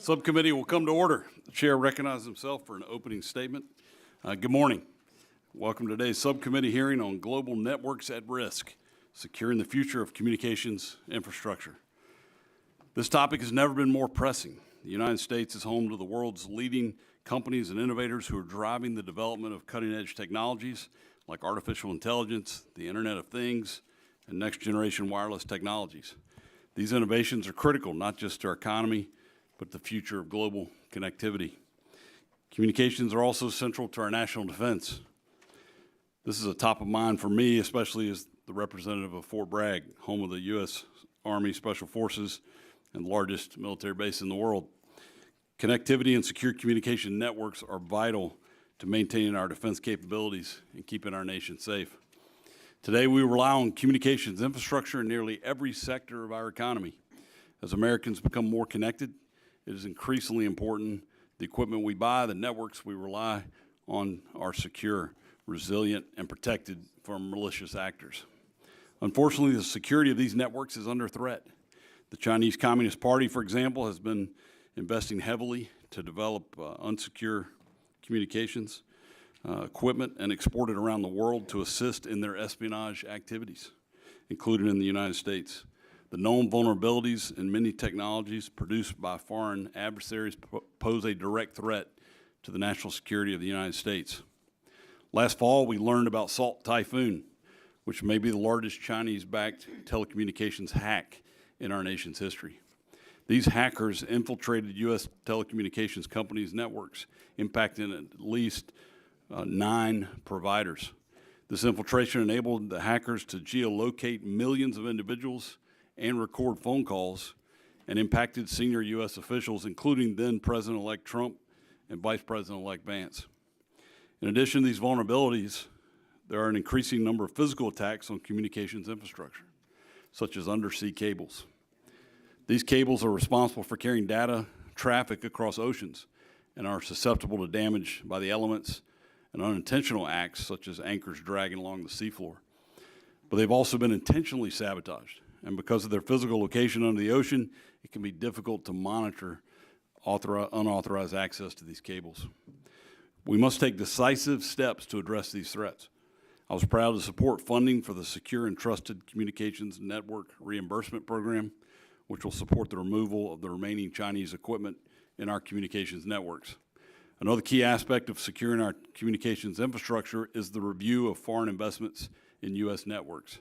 Subcommittee will come to order. The chair recognizes himself for an opening statement. Good morning. Welcome to today's subcommittee hearing on global networks at risk, securing the future of communications infrastructure. This topic has never been more pressing. The United States is home to the world's leading companies and innovators who are driving the development of cutting-edge technologies like artificial intelligence, the Internet of Things, and next-generation wireless technologies. These innovations are critical not just to our economy, but the future of global connectivity. Communications are also central to our national defense. This is a top of mind for me, especially as the representative of Fort Bragg, home of the U.S. Army Special Forces and the largest military base in the world. Connectivity and secure communication networks are vital to maintaining our defense capabilities and keeping our nation safe. Today, we rely on communications infrastructure in nearly every sector of our economy. As Americans become more connected, it is increasingly important the equipment we buy, the networks we rely on are secure, resilient, and protected from malicious actors. Unfortunately, the security of these networks is under threat. The Chinese Communist Party, for example, has been investing heavily to develop unsecure communications equipment and export it around the world to assist in their espionage activities, including in the United States. The known vulnerabilities in many technologies produced by foreign adversaries pose a direct threat to the national security of the United States. Last fall, we learned about Salt Typhoon, which may be the largest Chinese-backed telecommunications hack in our nation's history. These hackers infiltrated U.S. telecommunications companies' networks, impacting at least 9 providers. This infiltration enabled the hackers to geolocate millions of individuals and record phone calls, and impacted senior U.S. officials, including then President-elect Trump and Vice President-elect Vance. In addition to these vulnerabilities, there are an increasing number of physical attacks on communications infrastructure, such as undersea cables. These cables are responsible for carrying data traffic across oceans and are susceptible to damage by the elements and unintentional acts, such as anchors dragging along the seafloor. But they've also been intentionally sabotaged. And because of their physical location under the ocean, it can be difficult to monitor unauthorized access to these cables. We must take decisive steps to address these threats. I was proud to support funding for the Secure and Trusted Communications Network Reimbursement Program, which will support the removal of the remaining Chinese equipment in our communications networks. Another key aspect of securing our communications infrastructure is the review of foreign investments in U.S. networks.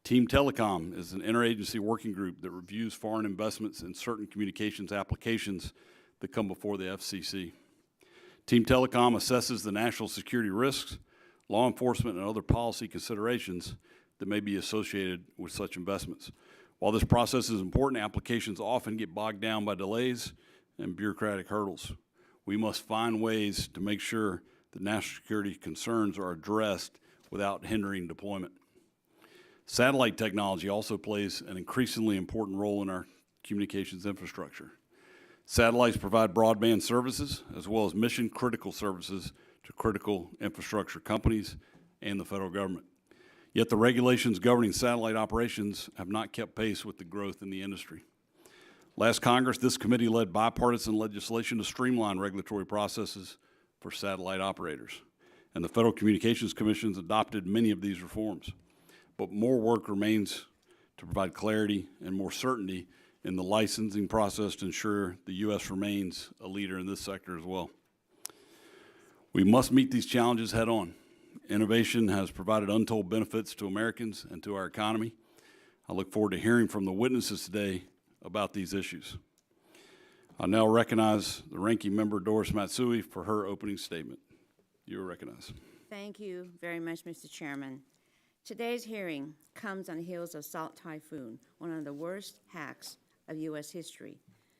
Team Telecom is an interagency working group that reviews foreign investments in certain communications applications that come before the FCC. Team Telecom assesses the national security risks, law enforcement, and other policy considerations that may be associated with such investments. While this process is important, applications often get bogged down by delays and bureaucratic hurdles. We must find ways to make sure that national security concerns are addressed without hindering deployment. Satellite technology also plays an increasingly important role in our communications infrastructure. Satellites provide broadband services as well as mission-critical services to critical infrastructure companies and the federal government. Yet the regulations governing satellite operations have not kept pace with the growth in the industry. Last Congress, this committee led bipartisan legislation to streamline regulatory processes for satellite operators, and the Federal Communications Commission adopted many of these reforms. But more work remains to provide clarity and more certainty in the licensing process to ensure the U.S. remains a leader in this sector as well. We must meet these challenges head on. Innovation has provided untold benefits to Americans and to our economy. I look forward to hearing from the witnesses today about these issues. I now recognize the ranking member, Doris Matsui, for her opening statement. You are recognized. Thank you very much, Mr. Chairman. Today's hearing comes on the heels of Salt Typhoon, one of the worst hacks of U.S. history.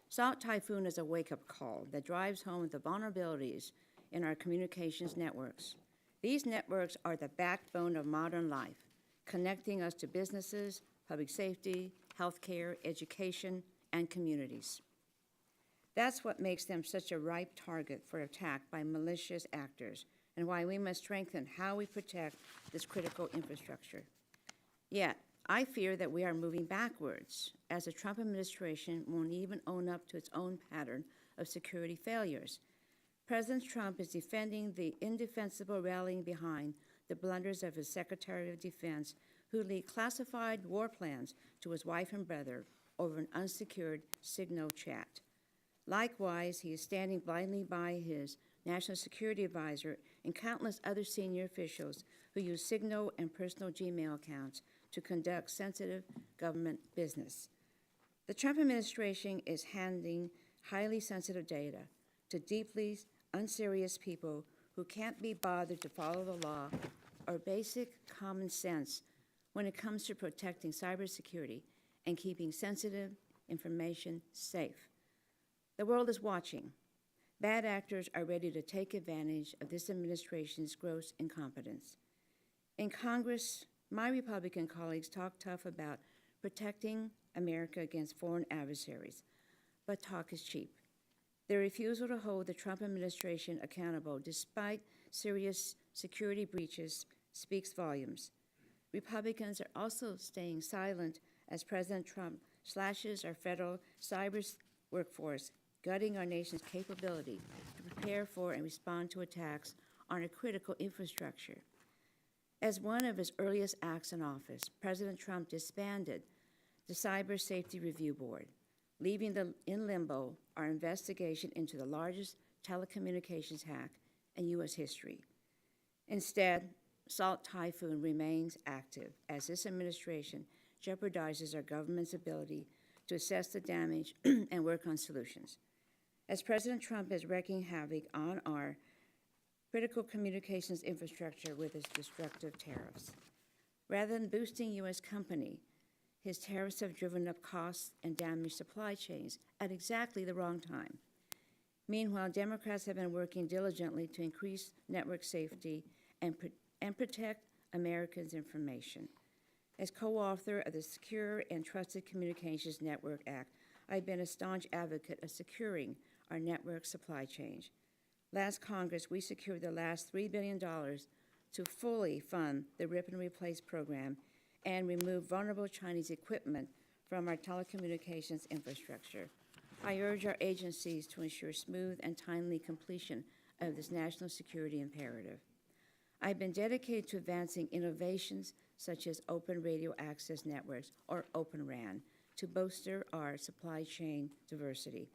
Salt Typhoon is a wake-up call that drives home the vulnerabilities in our communications networks. These networks are the backbone of modern life, connecting us to businesses, public safety, healthcare, education, and communities. That's what makes them such a ripe target for attack by malicious actors, and why we must strengthen how we protect this critical infrastructure. Yet, I fear that we are moving backwards, as the Trump administration won't even own up to its own pattern of security failures. President Trump is defending the indefensible, rallying behind the blunders of his Secretary of Defense, who leaked classified war plans to his wife and brother over an unsecured Signal chat. Likewise, he is standing blindly by his National Security Advisor and countless other senior officials who use Signal and personal Gmail accounts to conduct sensitive government business. The Trump administration is handing highly sensitive data to deeply unserious people who can't be bothered to follow the law or basic common sense when it comes to protecting cybersecurity and keeping sensitive information safe. The world is watching. Bad actors are ready to take advantage of this administration's gross incompetence. In Congress, my Republican colleagues talk tough about protecting America against foreign adversaries, but talk is cheap. Their refusal to hold the Trump administration accountable despite serious security breaches speaks volumes. Republicans are also staying silent as President Trump slashes our federal cyber workforce, gutting our nation's capability to prepare for and respond to attacks on our critical infrastructure. As one of his earliest acts in office, President Trump disbanded the Cyber Safety Review Board, leaving in limbo our investigation into the largest telecommunications hack in U.S. history. Instead, Salt Typhoon remains active as this administration jeopardizes our government's ability to assess the damage and work on solutions. As President Trump is wreaking havoc on our critical communications infrastructure with his destructive tariffs. Rather than boosting U.S. company, his tariffs have driven up costs and damaged supply chains at exactly the wrong time. Meanwhile, Democrats have been working diligently to increase network safety and protect Americans' information. As co-author of the Secure and Trusted Communications Network Act, I've been a staunch advocate of securing our network supply chains. Last Congress, we secured the last $3 billion to fully fund the Rip and Replace program and remove vulnerable Chinese equipment from our telecommunications infrastructure. I urge our agencies to ensure smooth and timely completion of this national security imperative. I've been dedicated to advancing innovations such as Open Radio Access Networks, or Open RAN, to bolster our supply chain diversity.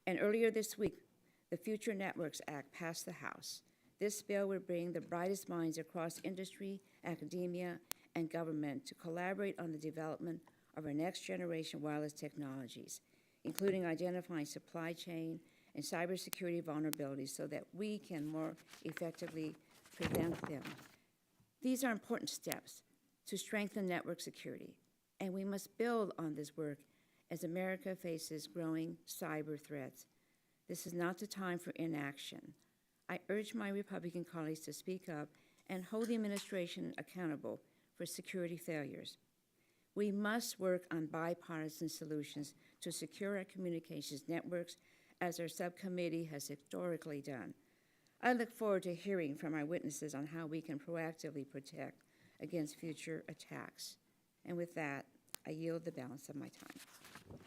And earlier this week, the Future Networks Act passed the House. This bill would bring the brightest minds across industry, academia, and government to collaborate on the development of our next-generation wireless technologies, including identifying supply chain and cybersecurity vulnerabilities so that we can more effectively prevent them. These are important steps to strengthen network security, and we must build on this work as America faces growing cyber threats. This is not the time for inaction. I urge my Republican colleagues to speak up and hold the administration accountable for security failures. We must work on bipartisan solutions to secure our communications networks, as our subcommittee has historically done. I look forward to hearing from our witnesses on how we can proactively protect against future attacks. And with that, I yield the balance of my time.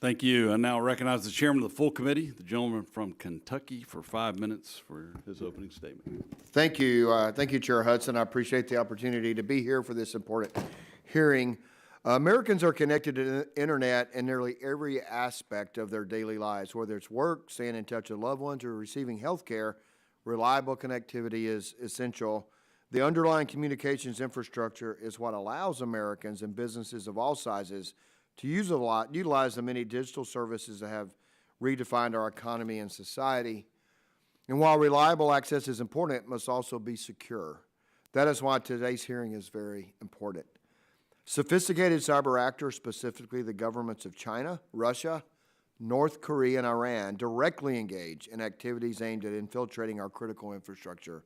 Thank you. I now recognize the chairman of the full committee, the gentleman from Kentucky, for 5 minutes for his opening statement. Thank you. Thank you, Chair Hudson. I appreciate the opportunity to be here for this important hearing. Americans are connected to the internet in nearly every aspect of their daily lives, whether it's work, staying in touch with loved ones, or receiving health care. Reliable connectivity is essential. The underlying communications infrastructure is what allows Americans and businesses of all sizes to utilize the many digital services that have redefined our economy and society. And while reliable access is important, it must also be secure. That is why today's hearing is very important. Sophisticated cyber actors, specifically the governments of China, Russia, North Korea, and Iran, directly engage in activities aimed at infiltrating our critical infrastructure,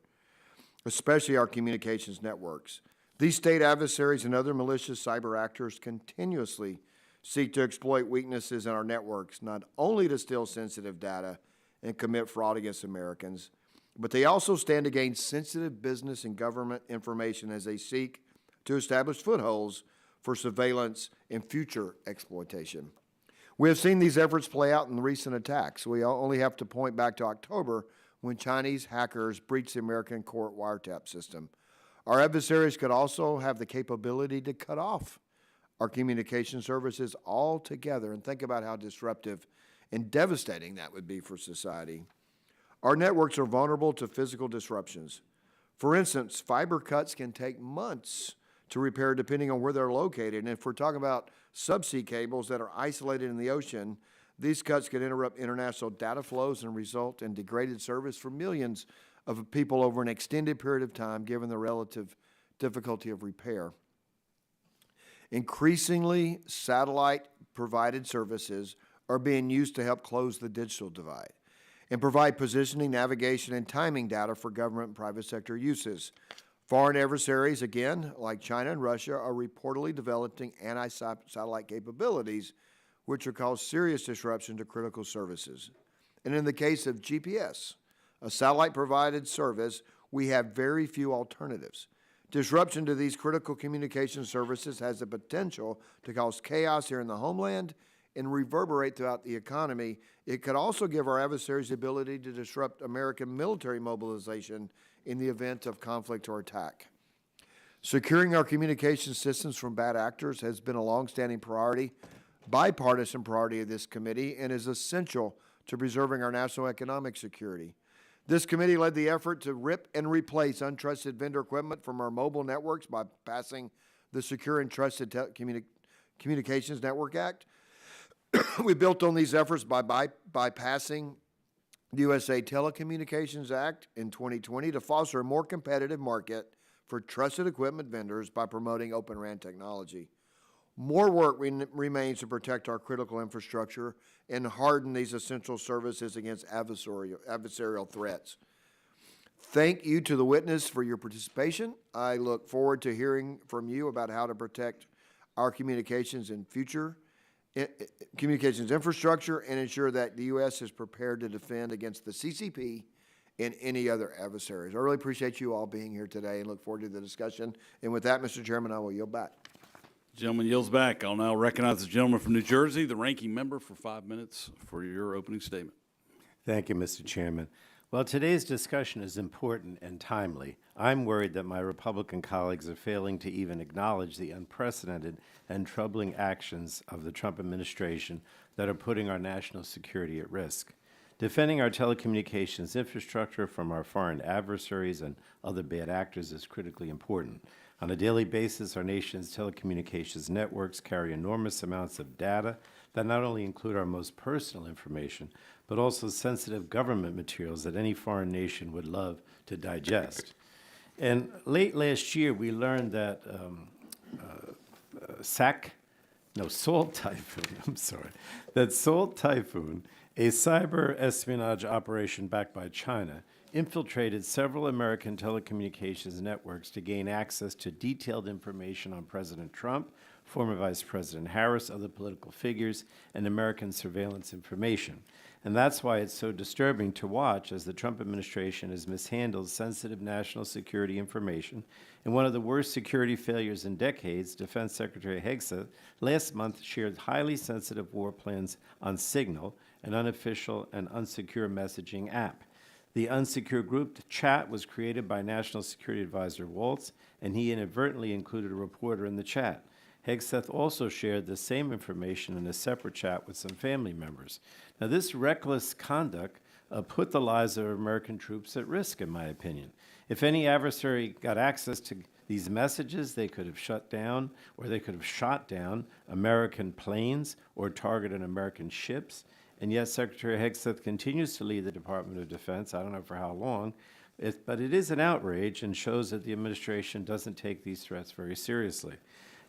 especially our communications networks. These state adversaries and other malicious cyber actors continuously seek to exploit weaknesses in our networks, not only to steal sensitive data and commit fraud against Americans, but they also stand to gain sensitive business and government information as they seek to establish footholds for surveillance and future exploitation. We have seen these efforts play out in recent attacks. We only have to point back to October when Chinese hackers breached the American court wiretap system. Our adversaries could also have the capability to cut off our communication services altogether, and think about how disruptive and devastating that would be for society. Our networks are vulnerable to physical disruptions. For instance, fiber cuts can take months to repair depending on where they're located. And if we're talking about subsea cables that are isolated in the ocean, these cuts could interrupt international data flows and result in degraded service for millions of people over an extended period of time, given the relative difficulty of repair. Increasingly, satellite-provided services are being used to help close the digital divide and provide positioning, navigation, and timing data for government and private sector uses. Foreign adversaries, again, like China and Russia, are reportedly developing anti-satellite capabilities, which will cause serious disruption to critical services. And in the case of GPS, a satellite-provided service, we have very few alternatives. Disruption to these critical communication services has the potential to cause chaos here in the homeland and reverberate throughout the economy. It could also give our adversaries the ability to disrupt American military mobilization in the event of conflict or attack. Securing our communication systems from bad actors has been a longstanding priority, bipartisan priority of this committee, and is essential to preserving our national economic security. This committee led the effort to rip and replace untrusted vendor equipment from our mobile networks by passing the Secure and Trusted Communications Network Act. We built on these efforts by passing the USA Telecommunications Act in 2020 to foster a more competitive market for trusted equipment vendors by promoting Open RAN technology. More work remains to protect our critical infrastructure and harden these essential services against adversarial threats. Thank you to the witness for your participation. I look forward to hearing from you about how to protect our communications infrastructure and ensure that the U.S. is prepared to defend against the CCP and any other adversaries. I really appreciate you all being here today and look forward to the discussion. And with that, Mr. Chairman, I will yield back. Gentleman yields back. I'll now recognize the gentleman from New Jersey, the ranking member, for 5 minutes for your opening statement. Thank you, Mr. Chairman. Well, today's discussion is important and timely. I'm worried that my Republican colleagues are failing to even acknowledge the unprecedented and troubling actions of the Trump administration that are putting our national security at risk. Defending our telecommunications infrastructure from our foreign adversaries and other bad actors is critically important. On a daily basis, our nation's telecommunications networks carry enormous amounts of data that not only include our most personal information, but also sensitive government materials that any foreign nation would love to digest. And late last year, we learned that Salt Typhoon, a cyber espionage operation backed by China, infiltrated several American telecommunications networks to gain access to detailed information on President Trump, former Vice President Harris, other political figures, and American surveillance information. And that's why it's so disturbing to watch as the Trump administration has mishandled sensitive national security information. In one of the worst security failures in decades, Defense Secretary Hegseth last month shared highly sensitive war plans on Signal, an unofficial and unsecure messaging app. The unsecure group chat was created by National Security Advisor Waltz, and he inadvertently included a reporter in the chat. Hegseth also shared the same information in a separate chat with some family members. Now, this reckless conduct put the lives of American troops at risk, in my opinion. If any adversary got access to these messages, they could have shut down or they could have shot down American planes or targeted American ships. And yet Secretary Hegseth continues to lead the Department of Defense, I don't know for how long, but it is an outrage and shows that the administration doesn't take these threats very seriously.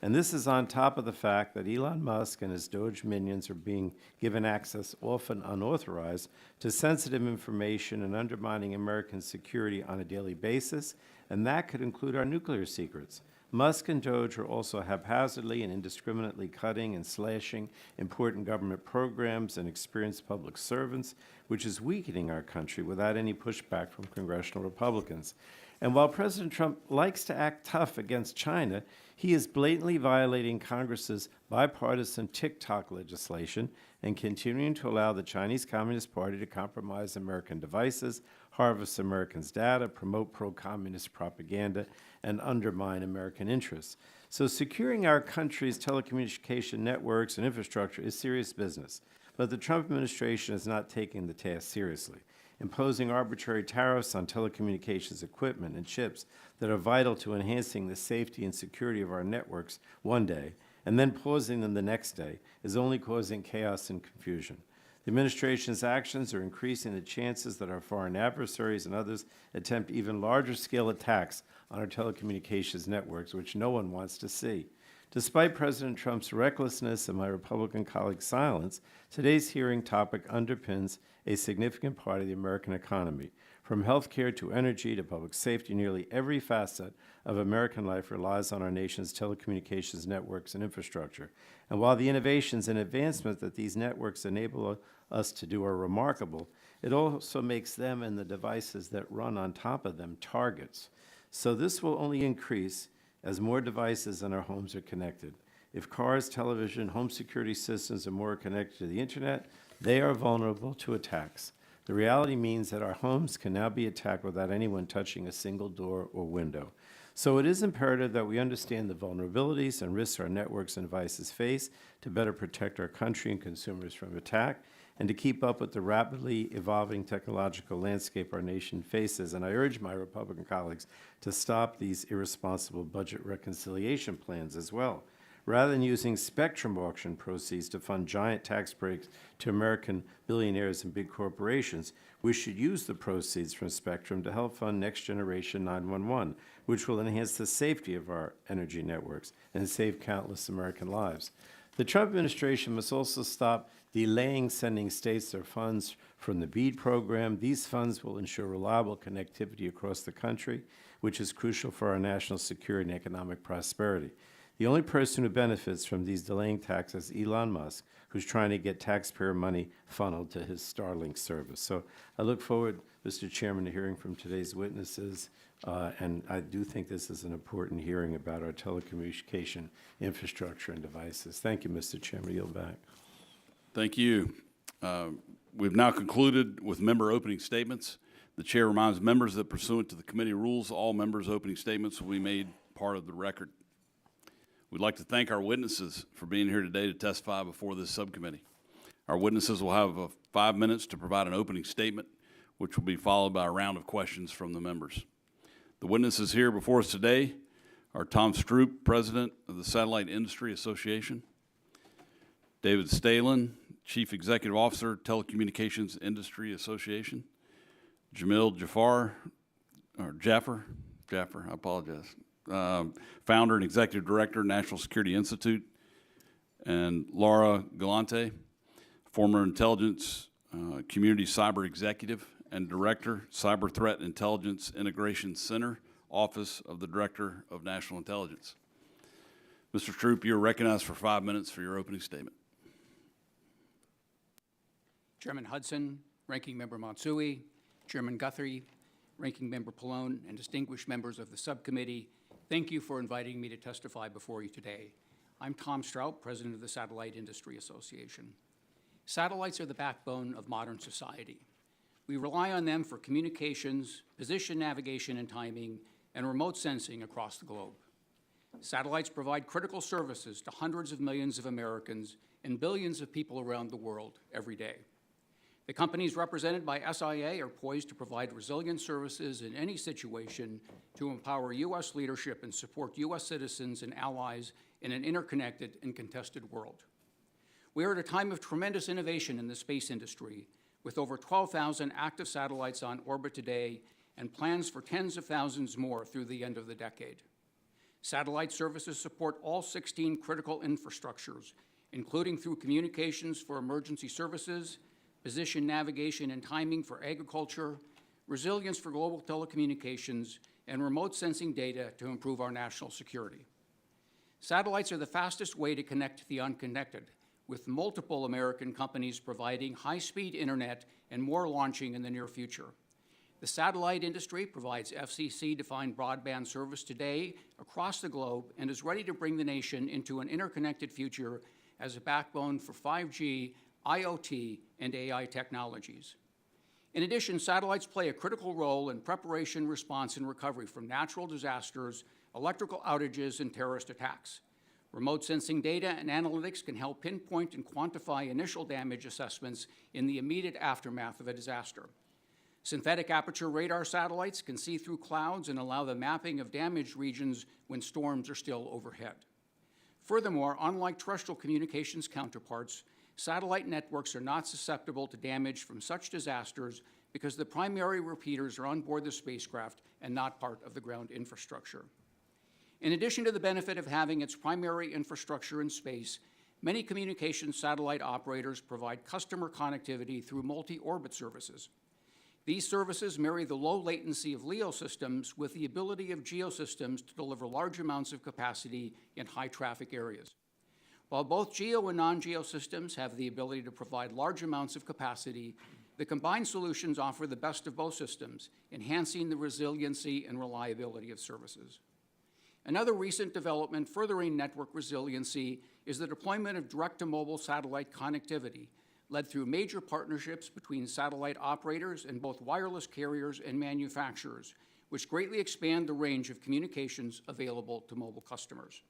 And this is on top of the fact that Elon Musk and his Doge minions are being given access, often unauthorized, to sensitive information and undermining American security on a daily basis, and that could include our nuclear secrets. Musk and Doge are also haphazardly and indiscriminately cutting and slashing important government programs and experienced public servants, which is weakening our country without any pushback from congressional Republicans. And while President Trump likes to act tough against China, he is blatantly violating Congress's bipartisan TikTok legislation and continuing to allow the Chinese Communist Party to compromise American devices, harvest Americans' data, promote pro-communist propaganda, and undermine American interests. So securing our country's telecommunication networks and infrastructure is serious business. But the Trump administration is not taking the task seriously, imposing arbitrary tariffs on telecommunications equipment and chips that are vital to enhancing the safety and security of our networks one day, and then pausing them the next day, is only causing chaos and confusion. The administration's actions are increasing the chances that our foreign adversaries and others attempt even larger scale attacks on our telecommunications networks, which no one wants to see. Despite President Trump's recklessness and my Republican colleagues' silence, today's hearing topic underpins a significant part of the American economy. From healthcare to energy to public safety, nearly every facet of American life relies on our nation's telecommunications networks and infrastructure. And while the innovations and advancements that these networks enable us to do are remarkable, it also makes them and the devices that run on top of them targets. So this will only increase as more devices in our homes are connected. If cars, television, home security systems are more connected to the internet, they are vulnerable to attacks. The reality means that our homes can now be attacked without anyone touching a single door or window. So it is imperative that we understand the vulnerabilities and risks our networks and devices face to better protect our country and consumers from attack, and to keep up with the rapidly evolving technological landscape our nation faces. And I urge my Republican colleagues to stop these irresponsible budget reconciliation plans as well. Rather than using spectrum auction proceeds to fund giant tax breaks to American billionaires and big corporations, we should use the proceeds from spectrum to help fund Next Generation 911, which will enhance the safety of our energy networks and save countless American lives. The Trump administration must also stop delaying sending states their funds from the BEAD program. These funds will ensure reliable connectivity across the country, which is crucial for our national security and economic prosperity. The only person who benefits from these delaying taxes is Elon Musk, who's trying to get taxpayer money funneled to his Starlink service. So I look forward, Mr. Chairman, to hearing from today's witnesses, and I do think this is an important hearing about our telecommunication infrastructure and devices. Thank you, Mr. Chairman. Yield back. Thank you. We've now concluded with member opening statements. The chair reminds members that pursuant to the committee rules, all members' opening statements will be made part of the record. We'd like to thank our witnesses for being here today to testify before this subcommittee. Our witnesses will have 5 minutes to provide an opening statement, which will be followed by a round of questions from the members. The witnesses here before us today are Tom Stroup, President of the Satellite Industry Association; David Stehlin, Chief Executive Officer, Telecommunications Industry Association; Jamil Jaffer, I apologize, Founder and Executive Director, National Security Institute; and Laura Galante, former Intelligence Community Cyber Executive and Director, Cyber Threat Intelligence Integration Center, Office of the Director of National Intelligence. Mr. Stroup, you're recognized for 5 minutes for your opening statement. Chairman Hudson, Ranking Member Matsui, Chairman Guthrie, Ranking Member Pallone, and distinguished members of the subcommittee, thank you for inviting me to testify before you today. I'm Tom Stroup, President of the Satellite Industry Association. Satellites are the backbone of modern society. We rely on them for communications, position navigation and timing, and remote sensing across the globe. Satellites provide critical services to hundreds of millions of Americans and billions of people around the world every day. The companies represented by SIA are poised to provide resilient services in any situation to empower U.S. leadership and support U.S. citizens and allies in an interconnected and contested world. We are at a time of tremendous innovation in the space industry, with over 12,000 active satellites on orbit today and plans for tens of thousands more through the end of the decade. Satellite services support all 16 critical infrastructures, including through communications for emergency services, position navigation and timing for agriculture, resilience for global telecommunications, and remote sensing data to improve our national security. Satellites are the fastest way to connect the unconnected, with multiple American companies providing high-speed internet and more launching in the near future. The satellite industry provides FCC-defined broadband service today across the globe and is ready to bring the nation into an interconnected future as a backbone for 5G, IoT, and AI technologies. In addition, satellites play a critical role in preparation, response, and recovery from natural disasters, electrical outages, and terrorist attacks. Remote sensing data and analytics can help pinpoint and quantify initial damage assessments in the immediate aftermath of a disaster. Synthetic aperture radar satellites can see through clouds and allow the mapping of damaged regions when storms are still overhead. Furthermore, unlike terrestrial communications counterparts, satellite networks are not susceptible to damage from such disasters because the primary repeaters are on board the spacecraft and not part of the ground infrastructure. In addition to the benefit of having its primary infrastructure in space, many communications satellite operators provide customer connectivity through multi-orbit services. These services marry the low latency of LEO systems with the ability of GEO systems to deliver large amounts of capacity in high traffic areas. While both GEO and non-GEO systems have the ability to provide large amounts of capacity, the combined solutions offer the best of both systems, enhancing the resiliency and reliability of services. Another recent development furthering network resiliency is the deployment of direct-to-mobile satellite connectivity, led through major partnerships between satellite operators and both wireless carriers and manufacturers, which greatly expand the range of communications available to mobile customers.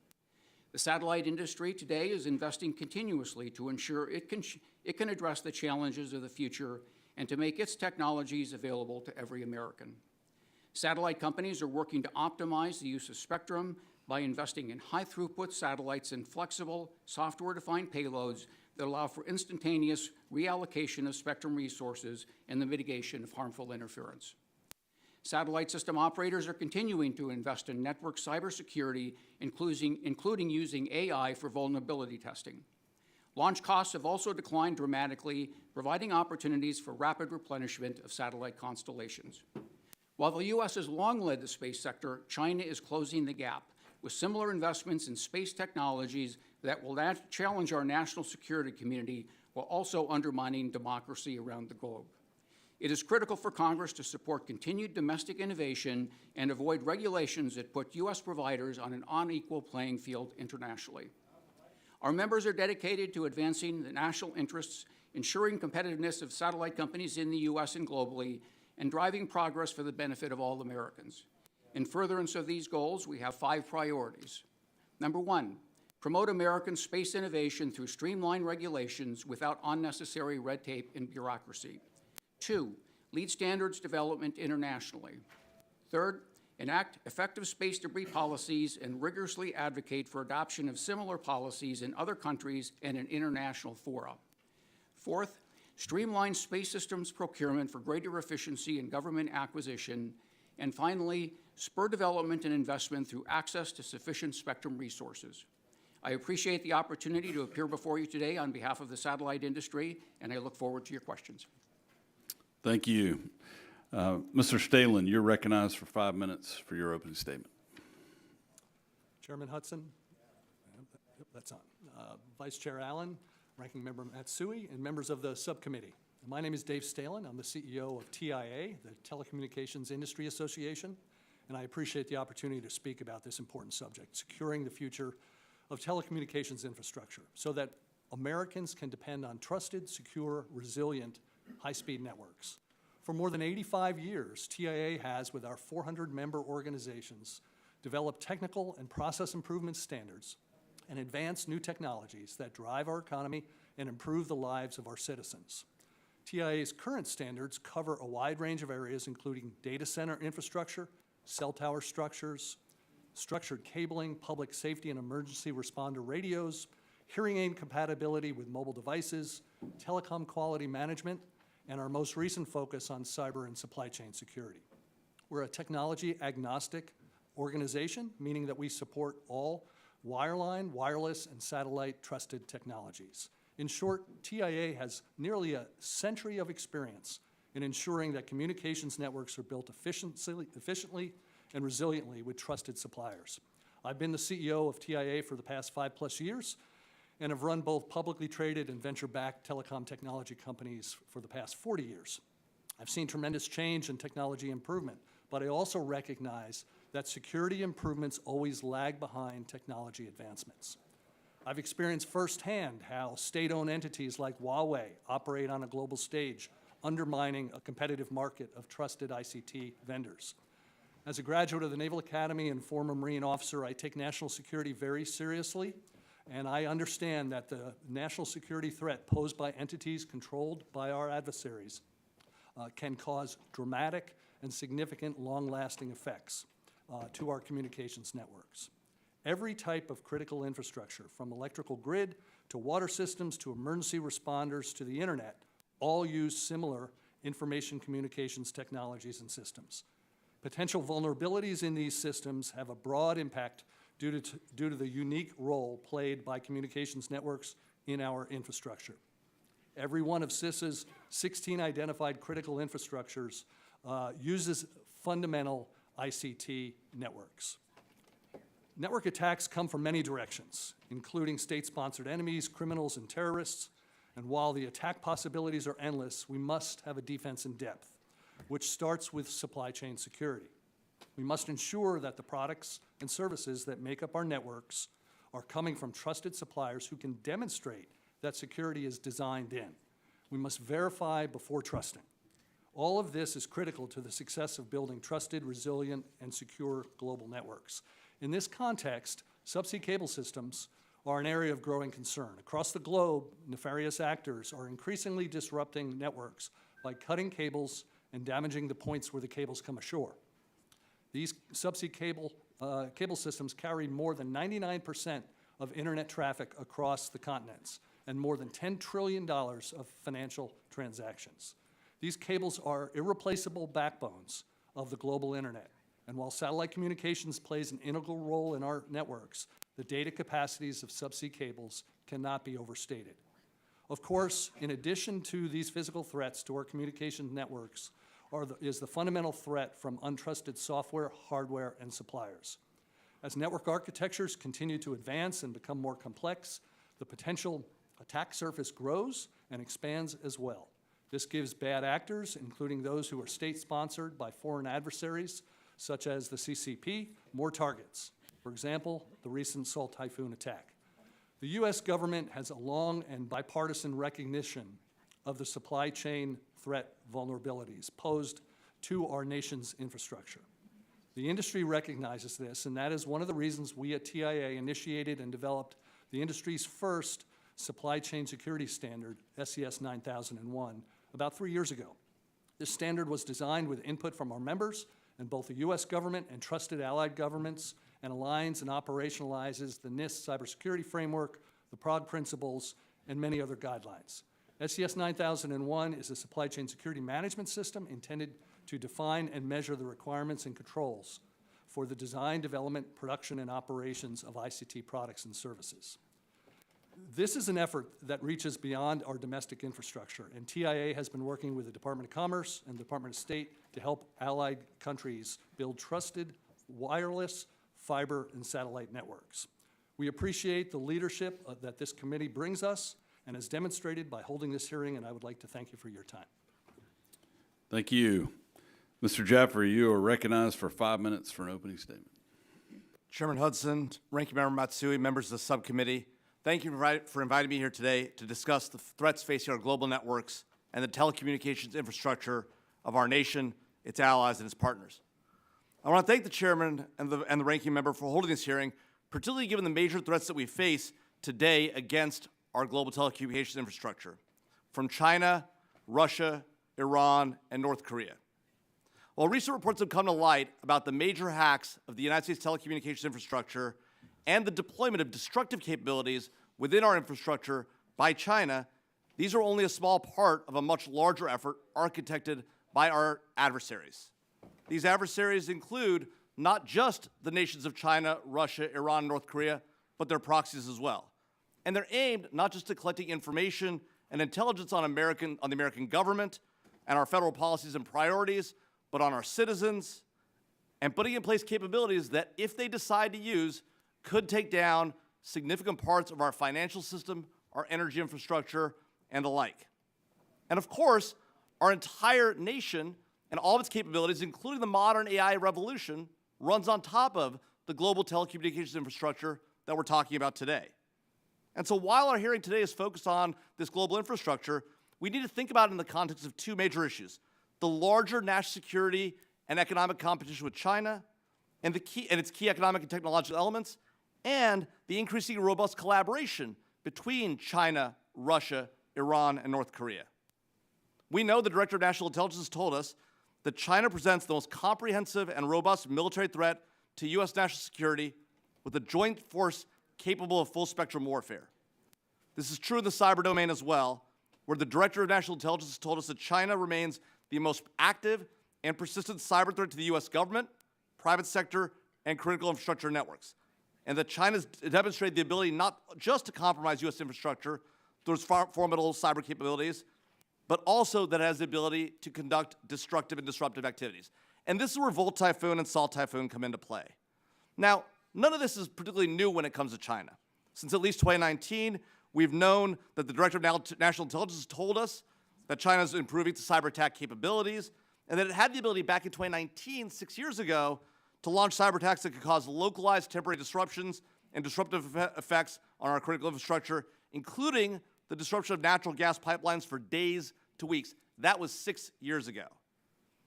The satellite industry today is investing continuously to ensure it can address the challenges of the future and to make its technologies available to every American. Satellite companies are working to optimize the use of spectrum by investing in high-throughput satellites and flexible, software-defined payloads that allow for instantaneous reallocation of spectrum resources and the mitigation of harmful interference. Satellite system operators are continuing to invest in network cybersecurity, including using AI for vulnerability testing. Launch costs have also declined dramatically, providing opportunities for rapid replenishment of satellite constellations. While the U.S. has long led the space sector, China is closing the gap with similar investments in space technologies that will challenge our national security community while also undermining democracy around the globe. It is critical for Congress to support continued domestic innovation and avoid regulations that put U.S. providers on an unequal playing field internationally. Our members are dedicated to advancing the national interests, ensuring competitiveness of satellite companies in the U.S. and globally, and driving progress for the benefit of all Americans. In furtherance of these goals, we have 5 priorities. Number 1, promote American space innovation through streamlined regulations without unnecessary red tape and bureaucracy. 2, lead standards development internationally. 3rd, enact effective space debris policies and rigorously advocate for adoption of similar policies in other countries and in international fora. 4th, streamline space systems procurement for greater efficiency in government acquisition. And finally, spur development and investment through access to sufficient spectrum resources. I appreciate the opportunity to appear before you today on behalf of the satellite industry, and I look forward to your questions. Thank you. Mr. Stehlin, you're recognized for 5 minutes for your opening statement. Chairman Hudson, yep, that's on. Vice Chair Allen, Ranking Member Matsui, and members of the subcommittee. My name is Dave Stehlin. I'm the CEO of TIA, the Telecommunications Industry Association, and I appreciate the opportunity to speak about this important subject, securing the future of telecommunications infrastructure so that Americans can depend on trusted, secure, resilient, high-speed networks. For more than 85 years, TIA has, with our 400 member organizations, developed technical and process improvement standards and advanced new technologies that drive our economy and improve the lives of our citizens. TIA's current standards cover a wide range of areas, including data center infrastructure, cell tower structures, structured cabling, public safety and emergency responder radios, hearing aid compatibility with mobile devices, telecom quality management, and our most recent focus on cyber and supply chain security. We're a technology agnostic organization, meaning that we support all wireline, wireless, and satellite trusted technologies. In short, TIA has nearly a century of experience in ensuring that communications networks are built efficiently and resiliently with trusted suppliers. I've been the CEO of TIA for the past 5+ years and have run both publicly traded and venture-backed telecom technology companies for the past 40 years. I've seen tremendous change and technology improvement, but I also recognize that security improvements always lag behind technology advancements. I've experienced firsthand how state-owned entities like Huawei operate on a global stage, undermining a competitive market of trusted ICT vendors. As a graduate of the Naval Academy and former Marine officer, I take national security very seriously, and I understand that the national security threat posed by entities controlled by our adversaries can cause dramatic and significant long-lasting effects to our communications networks. Every type of critical infrastructure, from electrical grid to water systems to emergency responders to the internet, all use similar information communications technologies and systems. Potential vulnerabilities in these systems have a broad impact due to the unique role played by communications networks in our infrastructure. Every one of CISA's 16 identified critical infrastructures uses fundamental ICT networks. Network attacks come from many directions, including state-sponsored enemies, criminals, and terrorists. And while the attack possibilities are endless, we must have a defense in depth, which starts with supply chain security. We must ensure that the products and services that make up our networks are coming from trusted suppliers who can demonstrate that security is designed in. We must verify before trusting. All of this is critical to the success of building trusted, resilient, and secure global networks. In this context, subsea cable systems are an area of growing concern. Across the globe, nefarious actors are increasingly disrupting networks by cutting cables and damaging the points where the cables come ashore. These subsea cable systems carry more than 99% of internet traffic across the continents and more than $10 trillion of financial transactions. These cables are irreplaceable backbones of the global internet. And while satellite communications plays an integral role in our networks, the data capacities of subsea cables cannot be overstated. Of course, in addition to these physical threats to our communication networks is the fundamental threat from untrusted software, hardware, and suppliers. As network architectures continue to advance and become more complex, the potential attack surface grows and expands as well. This gives bad actors, including those who are state-sponsored by foreign adversaries, such as the CCP, more targets. For example, the recent Salt Typhoon attack. The U.S. government has a long and bipartisan recognition of the supply chain threat vulnerabilities posed to our nation's infrastructure. The industry recognizes this, and that is one of the reasons we at TIA initiated and developed the industry's first supply chain security standard, SES 9001, about 3 years ago. This standard was designed with input from our members and both the U.S. government and trusted allied governments, and aligns and operationalizes the NIST cybersecurity framework, the Prague principles, and many other guidelines. SES 9001 is a supply chain security management system intended to define and measure the requirements and controls for the design, development, production, and operations of ICT products and services. This is an effort that reaches beyond our domestic infrastructure, and TIA has been working with the Department of Commerce and the Department of State to help allied countries build trusted wireless, fiber, and satellite networks. We appreciate the leadership that this committee brings us and has demonstrated by holding this hearing, and I would like to thank you for your time. Thank you. Mr. Jaffer, you are recognized for 5 minutes for an opening statement. Chairman Hudson, Ranking Member Matsui, members of the subcommittee, thank you for inviting me here today to discuss the threats facing our global networks and the telecommunications infrastructure of our nation, its allies, and its partners. I want to thank the chairman and the ranking member for holding this hearing, particularly given the major threats that we face today against our global telecommunications infrastructure, from China, Russia, Iran, and North Korea. While recent reports have come to light about the major hacks of the United States telecommunications infrastructure and the deployment of destructive capabilities within our infrastructure by China, these are only a small part of a much larger effort architected by our adversaries. These adversaries include not just the nations of China, Russia, Iran, North Korea, but their proxies as well. And they're aimed not just at collecting information and intelligence on the American government and our federal policies and priorities, but on our citizens, and putting in place capabilities that, if they decide to use, could take down significant parts of our financial system, our energy infrastructure, and the like. And of course, Our entire nation and all of its capabilities, including the modern AI revolution, runs on top of the global telecommunications infrastructure that we're talking about today. And so while our hearing today is focused on this global infrastructure, we need to think about it in the context of two major issues: the larger national security and economic competition with China and its key economic and technological elements, and the increasing robust collaboration between China, Russia, Iran, and North Korea. We know the Director of National Intelligence has told us that China presents the most comprehensive and robust military threat to U.S. national security with a joint force capable of full-spectrum warfare. This is true in the cyber domain as well, where the Director of National Intelligence has told us that China remains the most active and persistent cyber threat to the U.S. government, private sector, and critical infrastructure networks, and that China's demonstrated the ability not just to compromise U.S. infrastructure through its formidable cyber capabilities, but also that it has the ability to conduct destructive and disruptive activities. And this is where Volt Typhoon and Salt Typhoon come into play. Now, none of this is particularly new when it comes to China. Since at least 2019, we've known that the Director of National Intelligence has told us that China is improving its cyber attack capabilities, and that it had the ability back in 2019, 6 years ago, to launch cyber attacks that could cause localized temporary disruptions and disruptive effects on our critical infrastructure, including the disruption of natural gas pipelines for days to weeks. That was 6 years ago.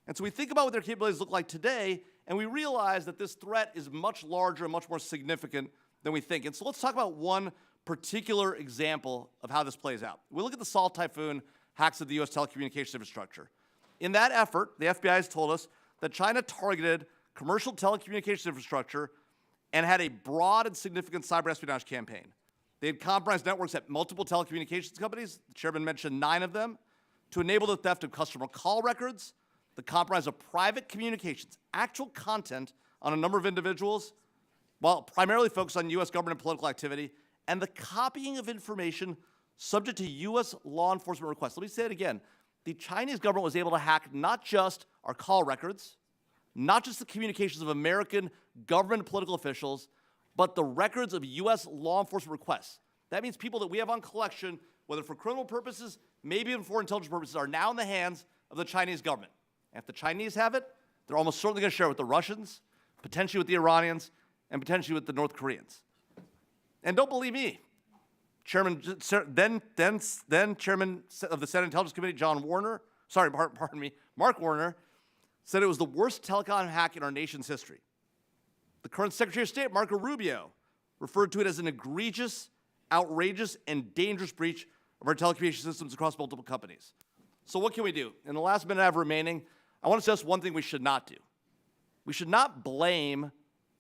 And so we think about what their capabilities look like today, and we realize that this threat is much larger and much more significant than we think. And so let's talk about one particular example of how this plays out. We look at the Salt Typhoon hacks of the U.S. telecommunications infrastructure. In that effort, the FBI has told us that China targeted commercial telecommunications infrastructure and had a broad and significant cyber espionage campaign. They had compromised networks at multiple telecommunications companies, the chairman mentioned 9 of them, to enable the theft of customer call records, the compromise of private communications, actual content on a number of individuals, while primarily focused on U.S. government and political activity, and the copying of information subject to U.S. law enforcement requests. Let me say it again. The Chinese government was able to hack not just our call records, not just the communications of American government and political officials, but the records of U.S. law enforcement requests. That means people that we have on collection, whether for criminal purposes, maybe even for intelligence purposes, are now in the hands of the Chinese government. And if the Chinese have it, they're almost certainly going to share it with the Russians, potentially with the Iranians, and potentially with the North Koreans. And don't believe me. Chairman, then Chairman of the Senate Intelligence Committee, Mark Warner, said it was the worst telecom hack in our nation's history. The current Secretary of State, Marco Rubio, referred to it as an egregious, outrageous, and dangerous breach of our telecommunications systems across multiple companies. So what can we do? In the last minute I have remaining, I want to suggest one thing we should not do. We should not blame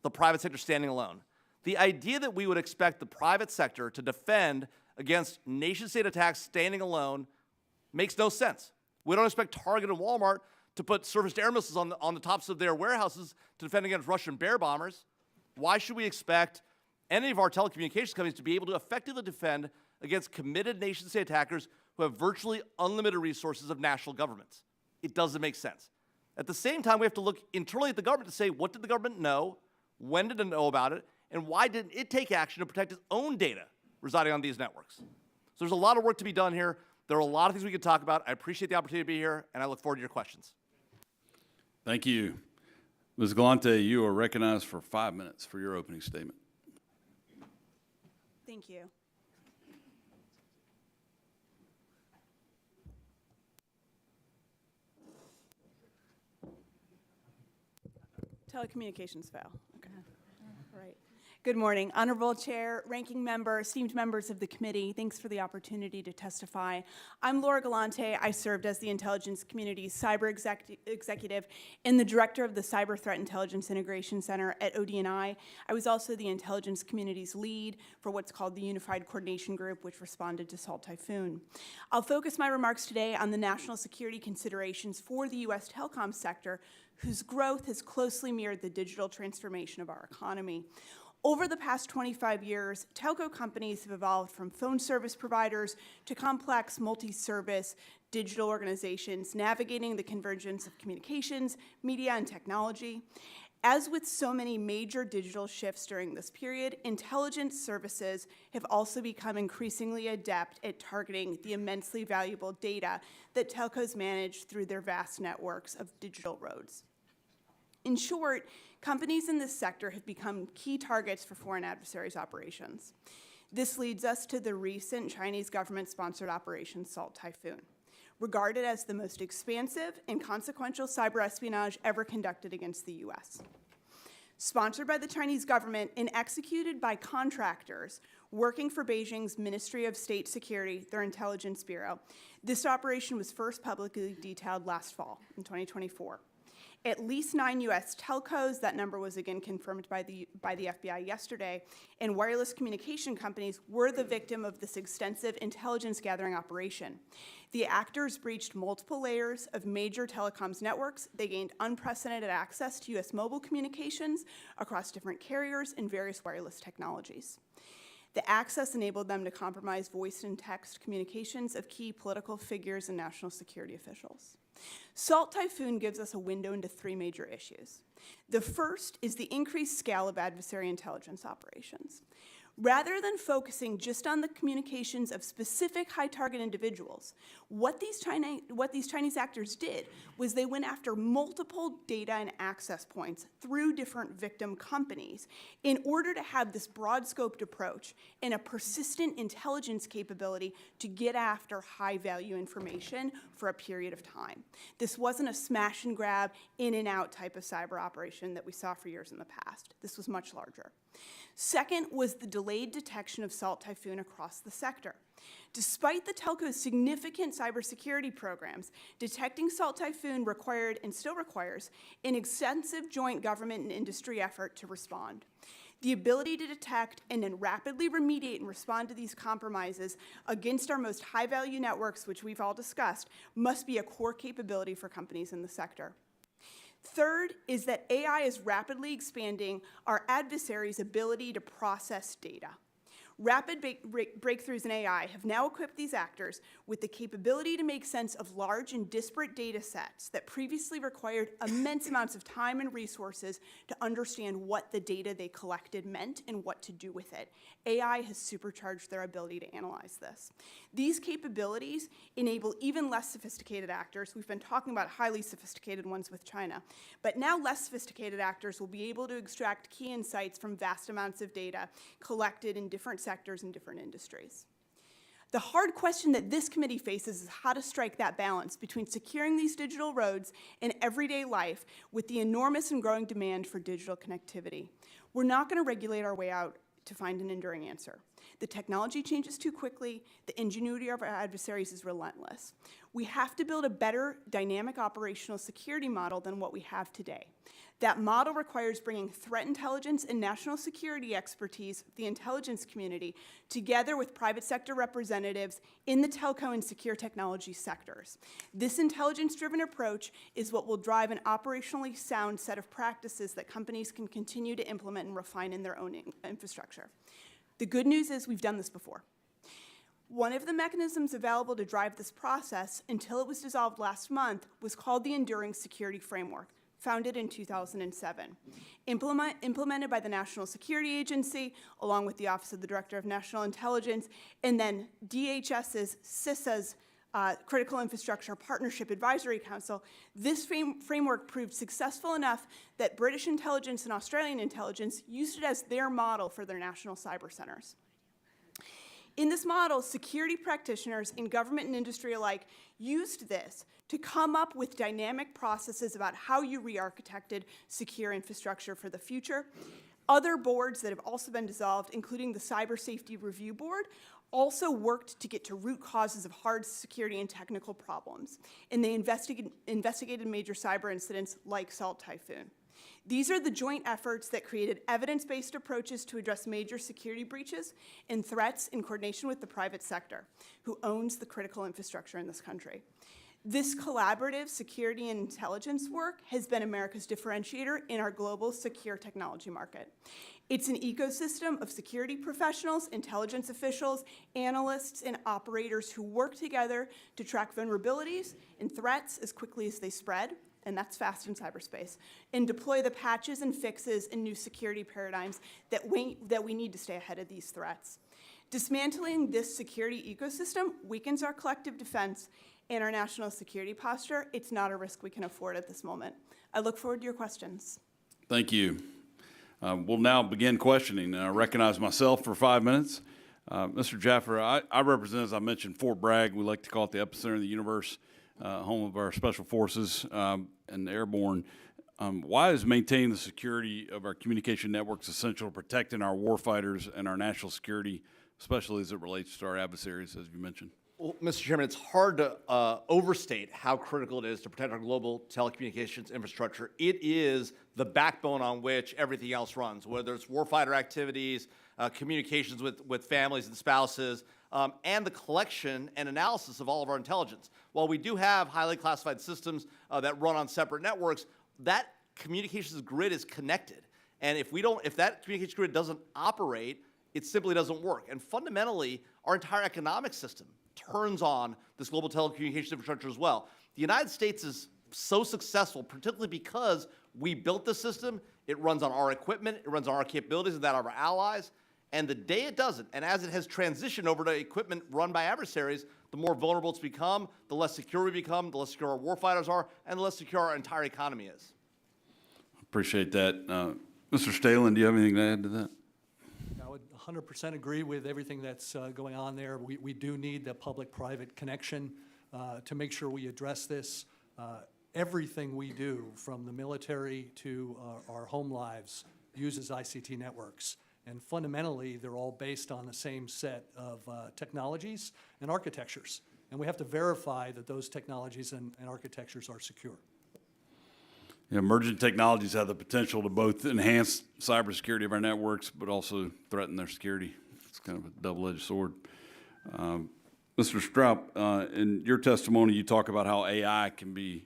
the private sector standing alone. The idea that we would expect the private sector to defend against nation-state attacks standing alone makes no sense. We don't expect Target and Walmart to put surface-to-air missiles on the tops of their warehouses to defend against Russian bear bombers. Why should we expect any of our telecommunications companies to be able to effectively defend against committed nation-state attackers who have virtually unlimited resources of national governments? It doesn't make sense. At the same time, we have to look internally at the government to say, what did the government know? When did it know about it? And why didn't it take action to protect its own data residing on these networks? So there's a lot of work to be done here. There are a lot of things we could talk about. I appreciate the opportunity to be here, and I look forward to your questions. Thank you. Ms. Galante, you are recognized for 5 minutes for your opening statement. Thank you. Telecommunications fail. Okay. All right. Good morning. Honorable Chair, Ranking Member, esteemed members of the committee, thanks for the opportunity to testify. I'm Laura Galante. I served as the Intelligence Community's Cyber Executive and the Director of the Cyber Threat Intelligence Integration Center at ODNI. I was also the Intelligence Community's lead for what's called the Unified Coordination Group, which responded to Salt Typhoon. I'll focus my remarks today on the national security considerations for the U.S. telecom sector, whose growth has closely mirrored the digital transformation of our economy. Over the past 25 years, telco companies have evolved from phone service providers to complex multi-service digital organizations navigating the convergence of communications, media, and technology. As with so many major digital shifts during this period, intelligence services have also become increasingly adept at targeting the immensely valuable data that telcos manage through their vast networks of digital roads. In short, companies in this sector have become key targets for foreign adversaries' operations. This leads us to the recent Chinese government-sponsored Operation Salt Typhoon, regarded as the most expansive and consequential cyber espionage ever conducted against the U.S. Sponsored by the Chinese government and executed by contractors working for Beijing's Ministry of State Security, their intelligence bureau, this operation was first publicly detailed last fall in 2024. At least 9 U.S. telcos, that number was again confirmed by the FBI yesterday, and wireless communication companies were the victim of this extensive intelligence gathering operation. The actors breached multiple layers of major telecoms networks. They gained unprecedented access to U.S. mobile communications across different carriers and various wireless technologies. The access enabled them to compromise voice and text communications of key political figures and national security officials. Salt Typhoon gives us a window into 3 major issues. The first is the increased scale of adversary intelligence operations. Rather than focusing just on the communications of specific high-target individuals, what these Chinese actors did was they went after multiple data and access points through different victim companies in order to have this broad-scoped approach and a persistent intelligence capability to get after high-value information for a period of time. This wasn't a smash-and-grab, in-and-out type of cyber operation that we saw for years in the past. This was much larger. Second was the delayed detection of Salt Typhoon across the sector. Despite the telco's significant cybersecurity programs, detecting Salt Typhoon required and still requires an extensive joint government and industry effort to respond. The ability to detect and then rapidly remediate and respond to these compromises against our most high-value networks, which we've all discussed, must be a core capability for companies in the sector. Third is that AI is rapidly expanding our adversaries' ability to process data. Rapid breakthroughs in AI have now equipped these actors with the capability to make sense of large and disparate data sets that previously required immense amounts of time and resources to understand what the data they collected meant and what to do with it. AI has supercharged their ability to analyze this. These capabilities enable even less sophisticated actors. We've been talking about highly sophisticated ones with China, but now less sophisticated actors will be able to extract key insights from vast amounts of data collected in different sectors and different industries. The hard question that this committee faces is how to strike that balance between securing these digital roads in everyday life with the enormous and growing demand for digital connectivity. We're not going to regulate our way out to find an enduring answer. The technology changes too quickly. The ingenuity of our adversaries is relentless. We have to build a better dynamic operational security model than what we have today. That model requires bringing threat intelligence and national security expertise, the intelligence community, together with private sector representatives in the telco and secure technology sectors. This intelligence-driven approach is what will drive an operationally sound set of practices that companies can continue to implement and refine in their own infrastructure. The good news is we've done this before. One of the mechanisms available to drive this process until it was dissolved last month was called the Enduring Security Framework, founded in 2007, implemented by the National Security Agency, along with the Office of the Director of National Intelligence, and then DHS's, CISA's Critical Infrastructure Partnership Advisory Council. This framework proved successful enough that British intelligence and Australian intelligence used it as their model for their national cyber centers. In this model, security practitioners in government and industry alike used this to come up with dynamic processes about how you re-architected secure infrastructure for the future. Other boards that have also been dissolved, including the Cyber Safety Review Board, also worked to get to root causes of hard security and technical problems, and they investigated major cyber incidents like Salt Typhoon. These are the joint efforts that created evidence-based approaches to address major security breaches and threats in coordination with the private sector, who owns the critical infrastructure in this country. This collaborative security and intelligence work has been America's differentiator in our global secure technology market. It's an ecosystem of security professionals, intelligence officials, analysts, and operators who work together to track vulnerabilities and threats as quickly as they spread, and that's fast in cyberspace, and deploy the patches and fixes and new security paradigms that we need to stay ahead of these threats. Dismantling this security ecosystem weakens our collective defense and our national security posture. It's not a risk we can afford at this moment. I look forward to your questions. Thank you. We'll now begin questioning. I recognize myself for 5 minutes. Mr. Jaffer, I represent, as I mentioned, Fort Bragg. We like to call it the epicenter of the universe, home of our special forces and the airborne. Why is maintaining the security of our communication networks essential to protecting our warfighters and our national security, especially as it relates to our adversaries, as you mentioned? Well, Mr. Chairman, it's hard to overstate how critical it is to protect our global telecommunications infrastructure. It is the backbone on which everything else runs, whether it's warfighter activities, communications with families and spouses, and the collection and analysis of all of our intelligence. While we do have highly classified systems that run on separate networks, that communications grid is connected. And if that communications grid doesn't operate, it simply doesn't work. And fundamentally, our entire economic system turns on this global telecommunications infrastructure as well. The United States is so successful, particularly because we built the system. It runs on our equipment, it runs on our capabilities and that of our allies. And the day it doesn't, and as it has transitioned over to equipment run by adversaries, the more vulnerable it's become, the less secure we become, the less secure our warfighters are, and the less secure our entire economy is. Appreciate that. Mr. Stehlin, do you have anything to add to that? I would 100% agree with everything that's going on there. We do need the public-private connection to make sure we address this. Everything we do, from the military to our home lives, uses ICT networks. And fundamentally, they're all based on the same set of technologies and architectures. And we have to verify that those technologies and architectures are secure. Yeah, emergent technologies have the potential to both enhance cybersecurity of our networks, but also threaten their security. It's kind of a double-edged sword. Mr. Stroup, in your testimony, you talk about how AI can be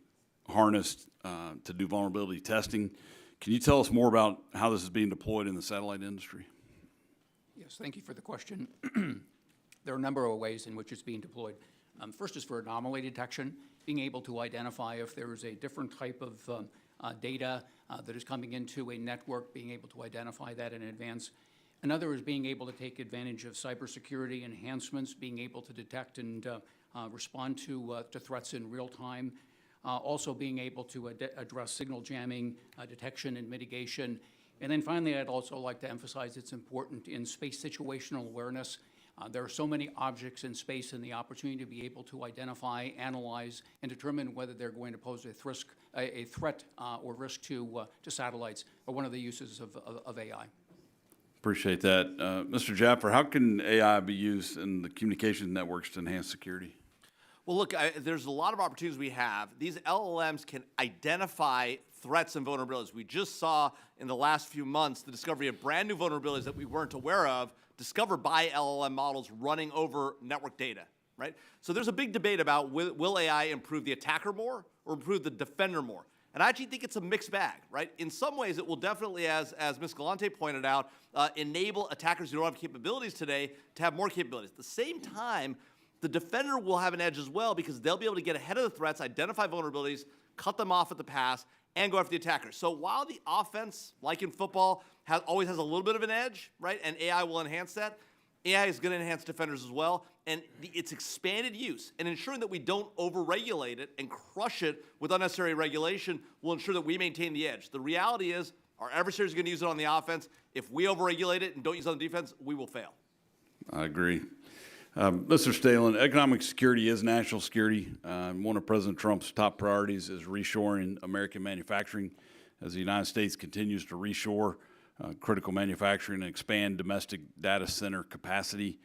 harnessed to do vulnerability testing. Can you tell us more about how this is being deployed in the satellite industry? Yes, thank you for the question. There are a number of ways in which it's being deployed. First is for anomaly detection, being able to identify if there is a different type of data that is coming into a network, being able to identify that in advance. Another is being able to take advantage of cybersecurity enhancements, being able to detect and respond to threats in real time. Also being able to address signal jamming, detection and mitigation. And then finally, I'd also like to emphasize it's important in space situational awareness. There are so many objects in space, and the opportunity to be able to identify, analyze, and determine whether they're going to pose a threat or risk to satellites are one of the uses of AI. Appreciate that. Mr. Jaffer, how can AI be used in the communication networks to enhance security? Well, look, there's a lot of opportunities we have. These LLMs can identify threats and vulnerabilities. We just saw in the last few months the discovery of brand new vulnerabilities that we weren't aware of, discovered by LLM models running over network data, right? So there's a big debate about will AI improve the attacker more or improve the defender more? And I actually think it's a mixed bag, right? In some ways, it will definitely, as Ms. Galante pointed out, enable attackers who don't have capabilities today to have more capabilities. At the same time, the defender will have an edge as well because they'll be able to get ahead of the threats, identify vulnerabilities, cut them off at the pass, and go after the attackers. So while the offense, like in football, always has a little bit of an edge, right, and AI will enhance that, AI is going to enhance defenders as well, and its expanded use and ensuring that we don't over-regulate it and crush it with unnecessary regulation will ensure that we maintain the edge. The reality is our adversaries are going to use it on the offense. If we over-regulate it and don't use it on the defense, we will fail. I agree. Mr. Stehlin, economic security is national security. One of President Trump's top priorities is reshoring American manufacturing as the United States continues to reshore critical manufacturing and expand domestic data center capacity.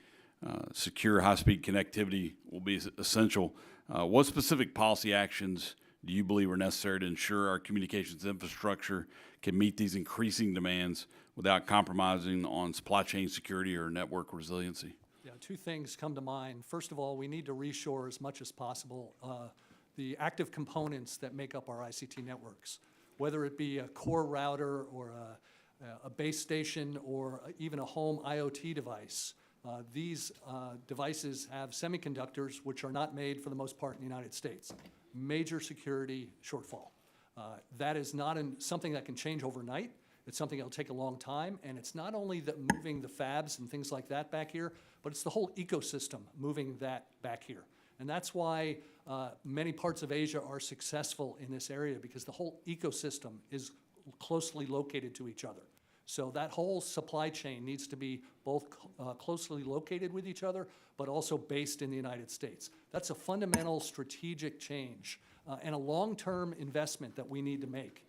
Secure high-speed connectivity will be essential. What specific policy actions do you believe are necessary to ensure our communications infrastructure can meet these increasing demands without compromising on supply chain security or network resiliency? Yeah, two things come to mind. First of all, we need to reshore as much as possible the active components that make up our ICT networks, whether it be a core router or a base station or even a home IoT device. These devices have semiconductors which are not made for the most part in the United States. Major security shortfall. That is not something that can change overnight. It's something that'll take a long time, and it's not only that moving the fabs and things like that back here, but it's the whole ecosystem moving that back here. And that's why many parts of Asia are successful in this area, because the whole ecosystem is closely located to each other. So that whole supply chain needs to be both closely located with each other, but also based in the United States. That's a fundamental strategic change and a long-term investment that we need to make.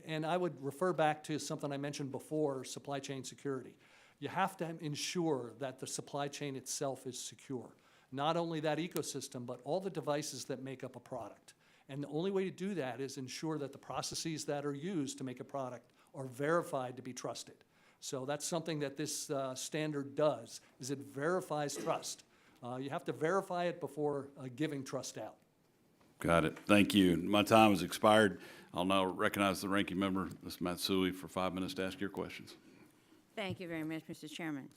And I would refer back to something I mentioned before, supply chain security. You have to ensure that the supply chain itself is secure. Not only that ecosystem, but all the devices that make up a product. And the only way to do that is ensure that the processes that are used to make a product are verified to be trusted. So that's something that this standard does, is it verifies trust. You have to verify it before giving trust out. Got it. Thank you. My time has expired. I'll now recognize the ranking member, Ms. Matsui, for 5 minutes to ask your questions. Thank you very much, Mr. Chairman.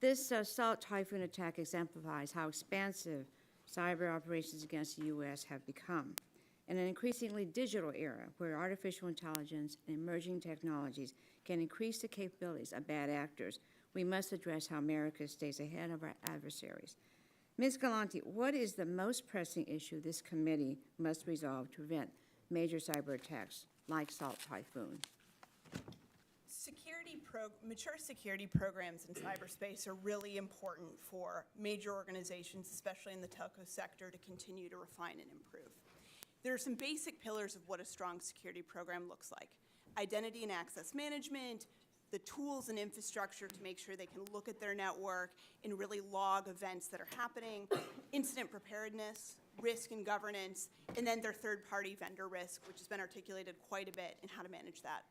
This Salt Typhoon attack exemplifies how expansive cyber operations against the U.S. have become. In an increasingly digital era where artificial intelligence and emerging technologies can increase the capabilities of bad actors, we must address how America stays ahead of our adversaries. Ms. Galante, what is the most pressing issue this committee must resolve to prevent major cyber attacks like Salt Typhoon? Mature security programs in cyberspace are really important for major organizations, especially in the telco sector, to continue to refine and improve. There are some basic pillars of what a strong security program looks like: identity and access management, the tools and infrastructure to make sure they can look at their network and really log events that are happening, incident preparedness, risk and governance, and then their third-party vendor risk, which has been articulated quite a bit, and how to manage that.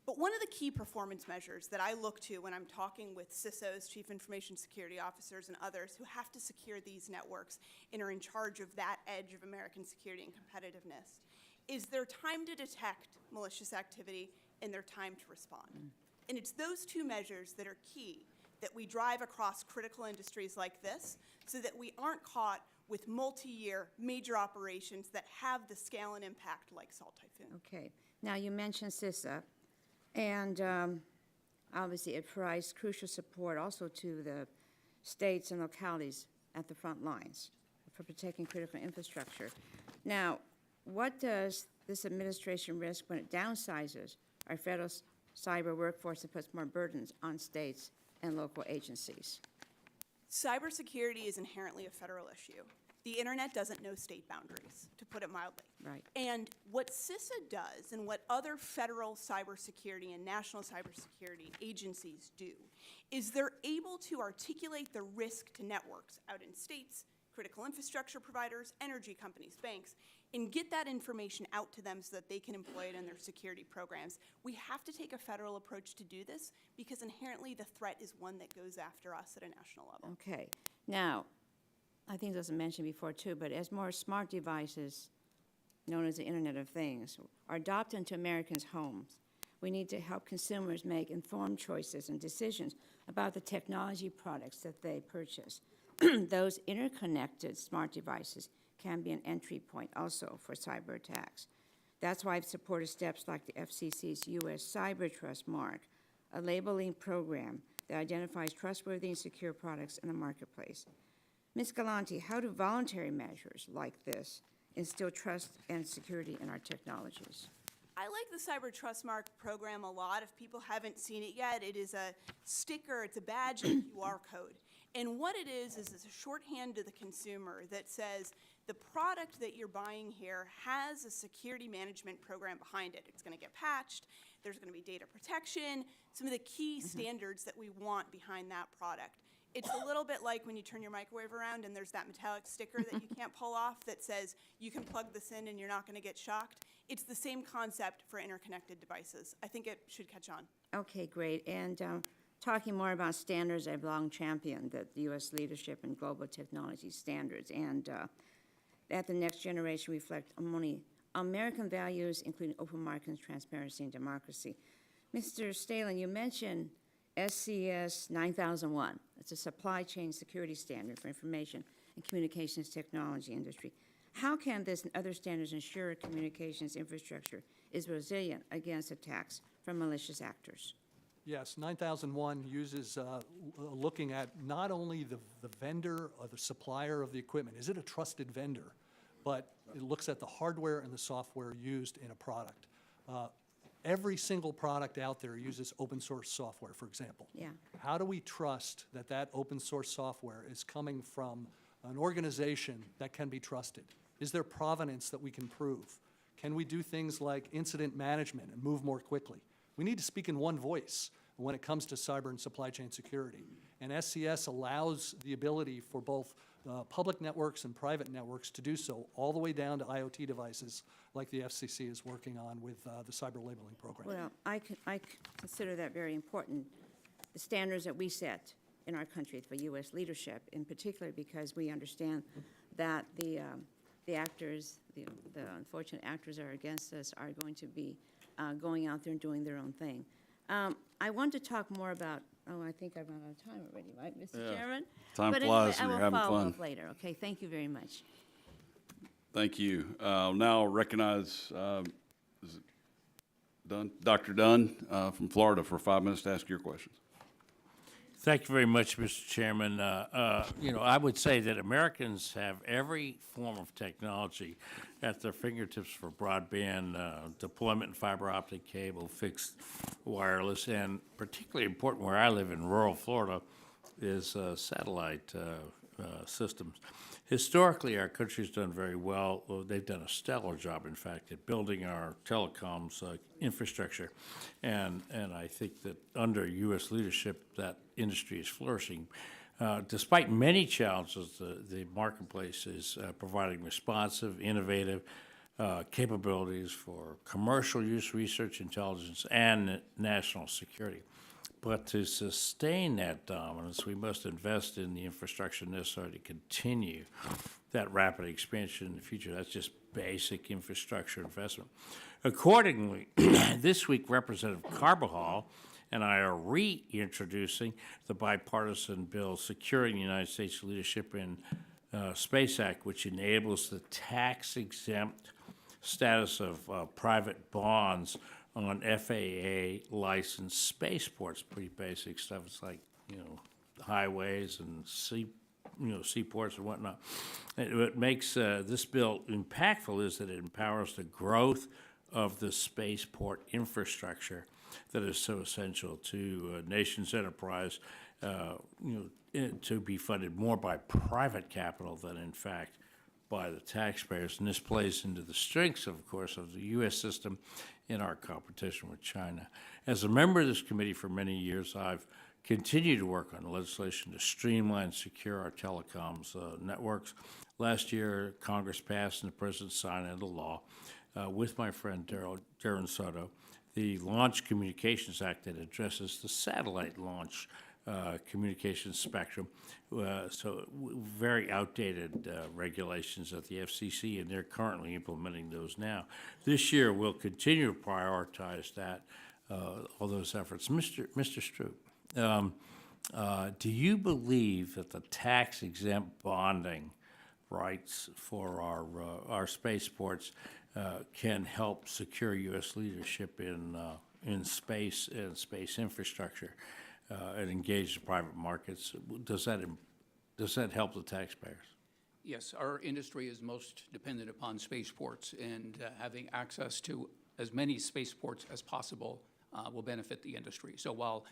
But one of the key performance measures that I look to when I'm talking with CISOs, Chief Information Security Officers, and others who have to secure these networks and are in charge of that edge of American security and competitiveness is their time to detect malicious activity and their time to respond. And it's those two measures that are key that we drive across critical industries like this so that we aren't caught with multi-year major operations that have the scale and impact like Salt Typhoon. Okay. Now, you mentioned CISA, and obviously it provides crucial support also to the states and localities at the front lines for protecting critical infrastructure. Now, what does this administration risk when it downsizes our federal cyber workforce and puts more burdens on states and local agencies? Cybersecurity is inherently a federal issue. The internet doesn't know state boundaries, to put it mildly. Right. And what CISA does and what other federal cybersecurity and national cybersecurity agencies do is they're able to articulate the risk to networks out in states, critical infrastructure providers, energy companies, banks, and get that information out to them so that they can employ it in their security programs. We have to take a federal approach to do this because inherently the threat is one that goes after us at a national level. Okay. Now, I think this was mentioned before too, but as more smart devices, known as the Internet of Things, are adopted into Americans' homes, we need to help consumers make informed choices and decisions about the technology products that they purchase. Those interconnected smart devices can be an entry point also for cyber attacks. That's why I've supported steps like the FCC's U.S. Cyber Trust Mark, a labeling program that identifies trustworthy and secure products in the marketplace. Ms. Galante, how do voluntary measures like this instill trust and security in our technologies? I like the Cyber Trust Mark program a lot. If people haven't seen it yet, it is a sticker, it's a badge and QR code. And what it is a shorthand to the consumer that says the product that you're buying here has a security management program behind it. It's going to get patched. There's going to be data protection, some of the key standards that we want behind that product. It's a little bit like when you turn your microwave around and there's that metallic sticker that you can't pull off that says you can plug this in and you're not going to get shocked. It's the same concept for interconnected devices. I think it should catch on. Okay, great. And talking more about standards, I've long championed the U.S. leadership in global technology standards, and that the next generation reflect only American values, including open markets, transparency, and democracy. Mr. Stehlin, you mentioned SCS 9001. It's a supply chain security standard for information and communications technology industry. How can this and other standards ensure communications infrastructure is resilient against attacks from malicious actors? Yes, 9001 uses looking at not only the vendor or the supplier of the equipment, is it a trusted vendor, but it looks at the hardware and the software used in a product. Every single product out there uses open source software, for example. Yeah. How do we trust that that open source software is coming from an organization that can be trusted? Is there provenance that we can prove? Can we do things like incident management and move more quickly? We need to speak in one voice when it comes to cyber and supply chain security. And SCS allows the ability for both public networks and private networks to do so, all the way down to IoT devices like the FCC is working on with the cyber labeling program. Well, I consider that very important, the standards that we set in our country for U.S. leadership, in particular because we understand that the actors, the unfortunate actors that are against us are going to be going out there and doing their own thing. I want to talk more about, I think I've run out of time already, right, Mr. Chairman? Time But flies anyway, when you're having I will follow fun. up later, okay? Thank you very much. Thank you. Now recognize, is it Dunn? Dr. Dunn from Florida for 5 minutes to ask your questions. Thank you very much, Mr. Chairman. I would say that Americans have every form of technology at their fingertips for broadband deployment and fiber optic cable, fixed wireless, and particularly important where I live in rural Florida is satellite systems. Historically, our country's done very well. Well, they've done a stellar job, in fact, at building our telecoms infrastructure. And I think that under U.S. leadership, that industry is flourishing. Despite many challenges, the marketplace is providing responsive, innovative capabilities for commercial use, research, intelligence, and national security. But to sustain that dominance, we must invest in the infrastructure necessary to continue that rapid expansion in the future. That's just basic infrastructure investment. Accordingly, this week, Representative Carbajal and I are reintroducing the bipartisan bill securing the United States leadership in Space Act, which enables the tax-exempt status of private bonds on FAA licensed spaceports. Pretty basic stuff. It's like, highways and seaports and whatnot. And what makes this bill impactful is that it empowers the growth of the spaceport infrastructure that is so essential to a nation's enterprise, to be funded more by private capital than, in fact, by the taxpayers. And this plays into the strengths, of course, of the U.S. system in our competition with China. As a member of this committee for many years, I've continued to work on legislation to streamline and secure our telecoms networks. Last year, Congress passed and the President signed into law with my friend Darren Soto, the Launch Communications Act that addresses the satellite launch communications spectrum. So very outdated regulations at the FCC, and they're currently implementing those now. This year, we'll continue to prioritize that, all those efforts. Mr. Stroup, do you believe that the tax-exempt bonding rights for our spaceports can help secure U.S. leadership in space and space infrastructure and engage the private markets? Does that help the taxpayers? Yes, our industry is most dependent upon spaceports, and having access to as many spaceports as possible will benefit the industry. So while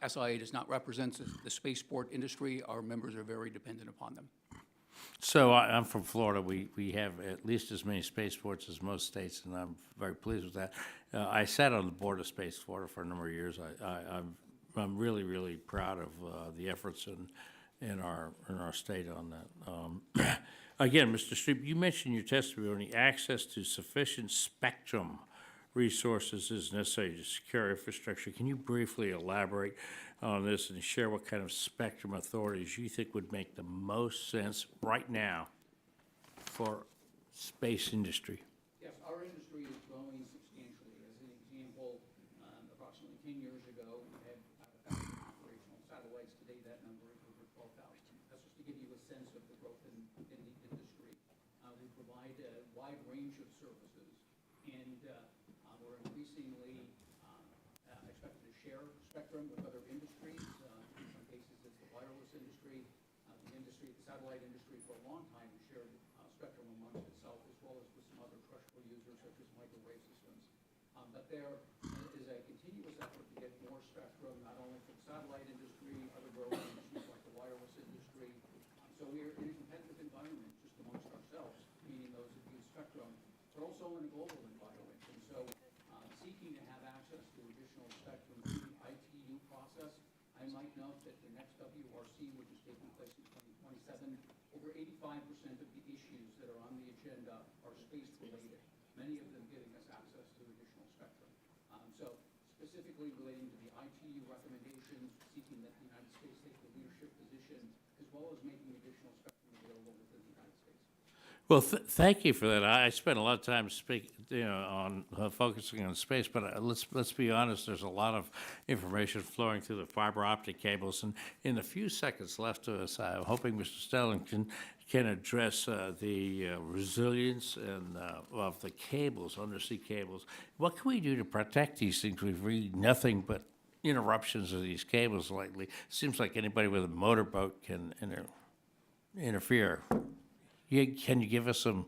SIA does not represent the spaceport industry, our members are very dependent upon them. So I'm from Florida. We have at least as many spaceports as most states, and I'm very pleased with that. I sat on the board of Space Florida for a number of years. I'm really, really proud of the efforts in our state on that. Again, Mr. Stroup, you mentioned in your testimony access to sufficient spectrum resources is necessary to secure infrastructure. Can you briefly elaborate on this and share what kind of spectrum authorities you think would make the most sense right now for space industry? Yes, our industry is growing substantially. As an example, approximately 10 years ago, we had 1,000 operational satellites. Today, that number is over 12,000. That's just to give you a sense of the growth in the industry. We provide wide range of services, and we're increasingly expected to share spectrum with other industries. In some cases, it's the wireless industry, the satellite industry for a long time has shared spectrum amongst itself, as well as with some other terrestrial users such as microwave systems. But there is a continuous effort to get more spectrum, not only for the satellite industry, other growing industries like the wireless industry. So we're in a competitive environment just amongst ourselves, meaning those that use spectrum, but also in a global environment. And so seeking to have access to additional spectrum through the ITU process, I might note that the next WRC, which is taking place in 2027, over 85% of the issues that are on the agenda are space-related, many of them giving us access to additional spectrum. So specifically relating to the ITU recommendations, seeking that the United States take the leadership position, as well as making additional spectrum available within the United States. Well, thank you for that. I spent a lot of time on focusing on space, but let's be honest. There's a lot of information flowing through the fiber optic cables, and in the few seconds left to us, I'm hoping Mr. Stehlin can address the resilience and of the cables, undersea cables. What can we do to protect these things? We've read nothing but interruptions of these cables lately. Seems like anybody with a motorboat can interfere. Can you give us some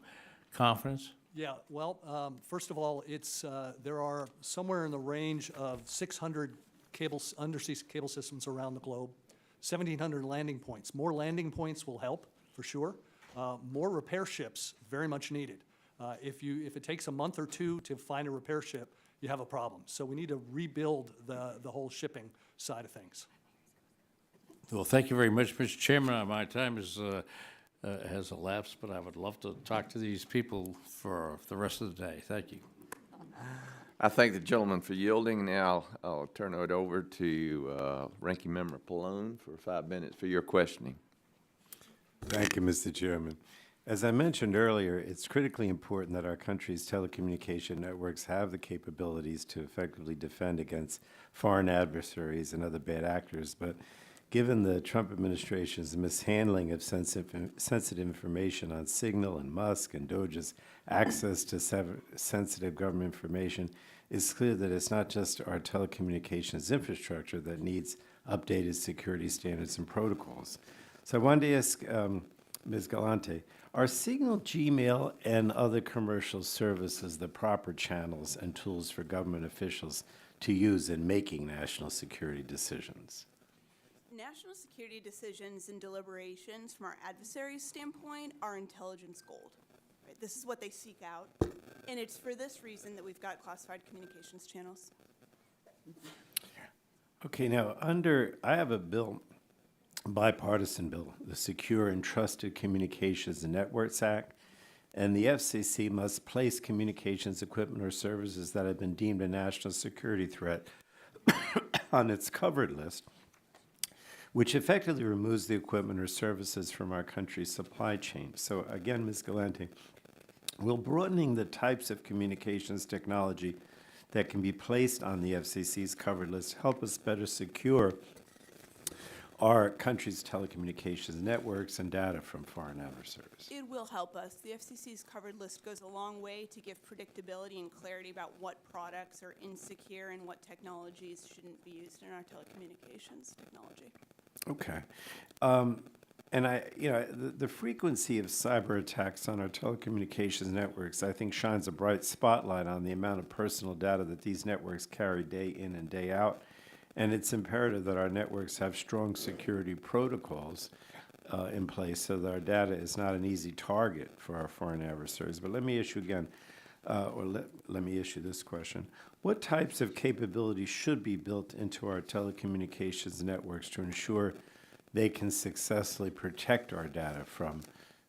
confidence? Yeah, well, first of all, it's, there are somewhere in the range of 600 undersea cable systems around the globe, 1,700 landing points. More landing points will help, for sure. More repair ships, very much needed. If it takes a month or two to find a repair ship, you have a problem. So we need to rebuild the whole shipping side of things. Well, thank you very much, Mr. Chairman. My time has elapsed, but I would love to talk to these people for the rest of the day. Thank you. I thank the gentleman for yielding. Now I'll turn it over to Ranking Member Pallone for 5 minutes for your questioning. Thank you, Mr. Chairman. As I mentioned earlier, it's critically important that our country's telecommunication networks have the capabilities to effectively defend against foreign adversaries and other bad actors, but given the Trump administration's mishandling of sensitive information on Signal and Musk and DOJ's access to sensitive government information, it's clear that it's not just our telecommunications infrastructure that needs updated security standards and protocols. So I wanted to ask Ms. Galante, are Signal, Gmail, and other commercial services the proper channels and tools for government officials to use in making national security decisions? National security decisions and deliberations from our adversaries' standpoint are intelligence gold. Right? This is what they seek out, and it's for this reason that we've got classified communications channels. Okay, now I have a bill, bipartisan bill, the Secure and Trusted Communications and Networks Act, and the FCC must place communications equipment or services that have been deemed a national security threat on its covered list, which effectively removes the equipment or services from our country's supply chain. So again, Ms. Galante, will broadening the types of communications technology that can be placed on the FCC's covered list help us better secure our country's telecommunications networks and data from foreign adversaries? It will help us. The FCC's covered list goes a long way to give predictability and clarity about what products are insecure and what technologies shouldn't be used in our telecommunications technology. Okay. And the frequency of cyber attacks on our telecommunications networks, I think, shines a bright spotlight on the amount of personal data that these networks carry day in and day out. And it's imperative that our networks have strong security protocols in place so that our data is not an easy target for our foreign adversaries. But let me issue again, let me issue this question. What types of capabilities should be built into our telecommunications networks to ensure they can successfully protect our data from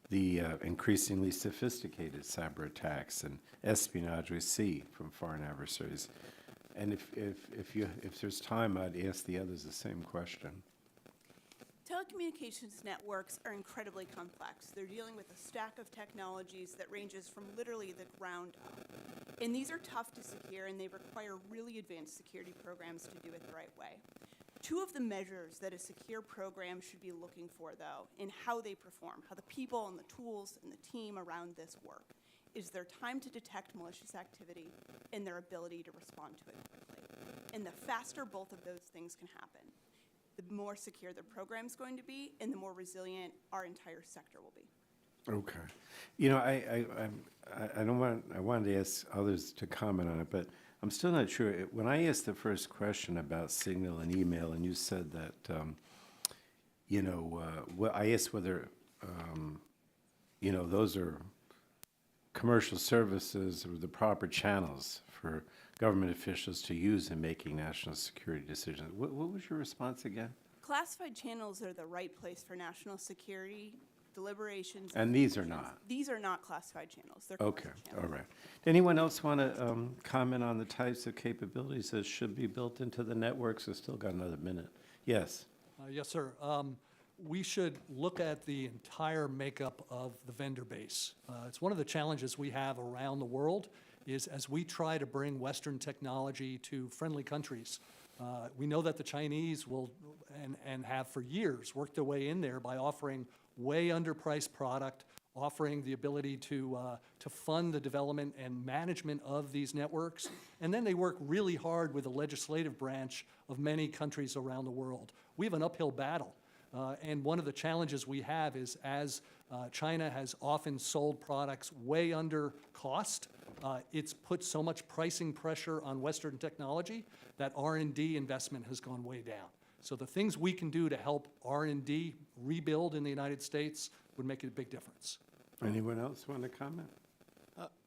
the increasingly sophisticated cyber attacks and espionage we see from foreign adversaries? And if there's time, I'd ask the others the same question. Telecommunications networks are incredibly complex. They're dealing with a stack of technologies that ranges from literally the ground up. And these are tough to secure, and they require really advanced security programs to do it the right way. Two of the measures that a secure program should be looking for, though, in how they perform, how the people and the tools and the team around this work, is their time to detect malicious activity and their ability to respond to it quickly. And the faster both of those things can happen, the more secure the program's going to be and the more resilient our entire sector will be. Okay. You know, I wanted to ask others to comment on it, but I'm still not sure. When I asked the first question about Signal and email, and you said that, I asked whether, those are commercial services or the proper channels for government officials to use in making national security decisions. What was your response again? Classified channels are the right place for national security deliberations. And these are not? These are not classified channels. They're Okay, commercial channels. all right. Anyone else want to comment on the types of capabilities that should be built into the networks? We've still got another minute. Yes. Yes, sir. We should look at the entire makeup of the vendor base. It's one of the challenges we have around the world is as we try to bring Western technology to friendly countries. We know that the Chinese will, and have for years, worked their way in there by offering way underpriced product, offering the ability to fund the development and management of these networks. And then they work really hard with the legislative branch of many countries around the world. We have an uphill battle. And one of the challenges we have is as China has often sold products way under cost, it's put so much pricing pressure on Western technology that R&D investment has gone way down. So the things we can do to help R&D rebuild in the United States would make a big difference. Anyone else want to comment?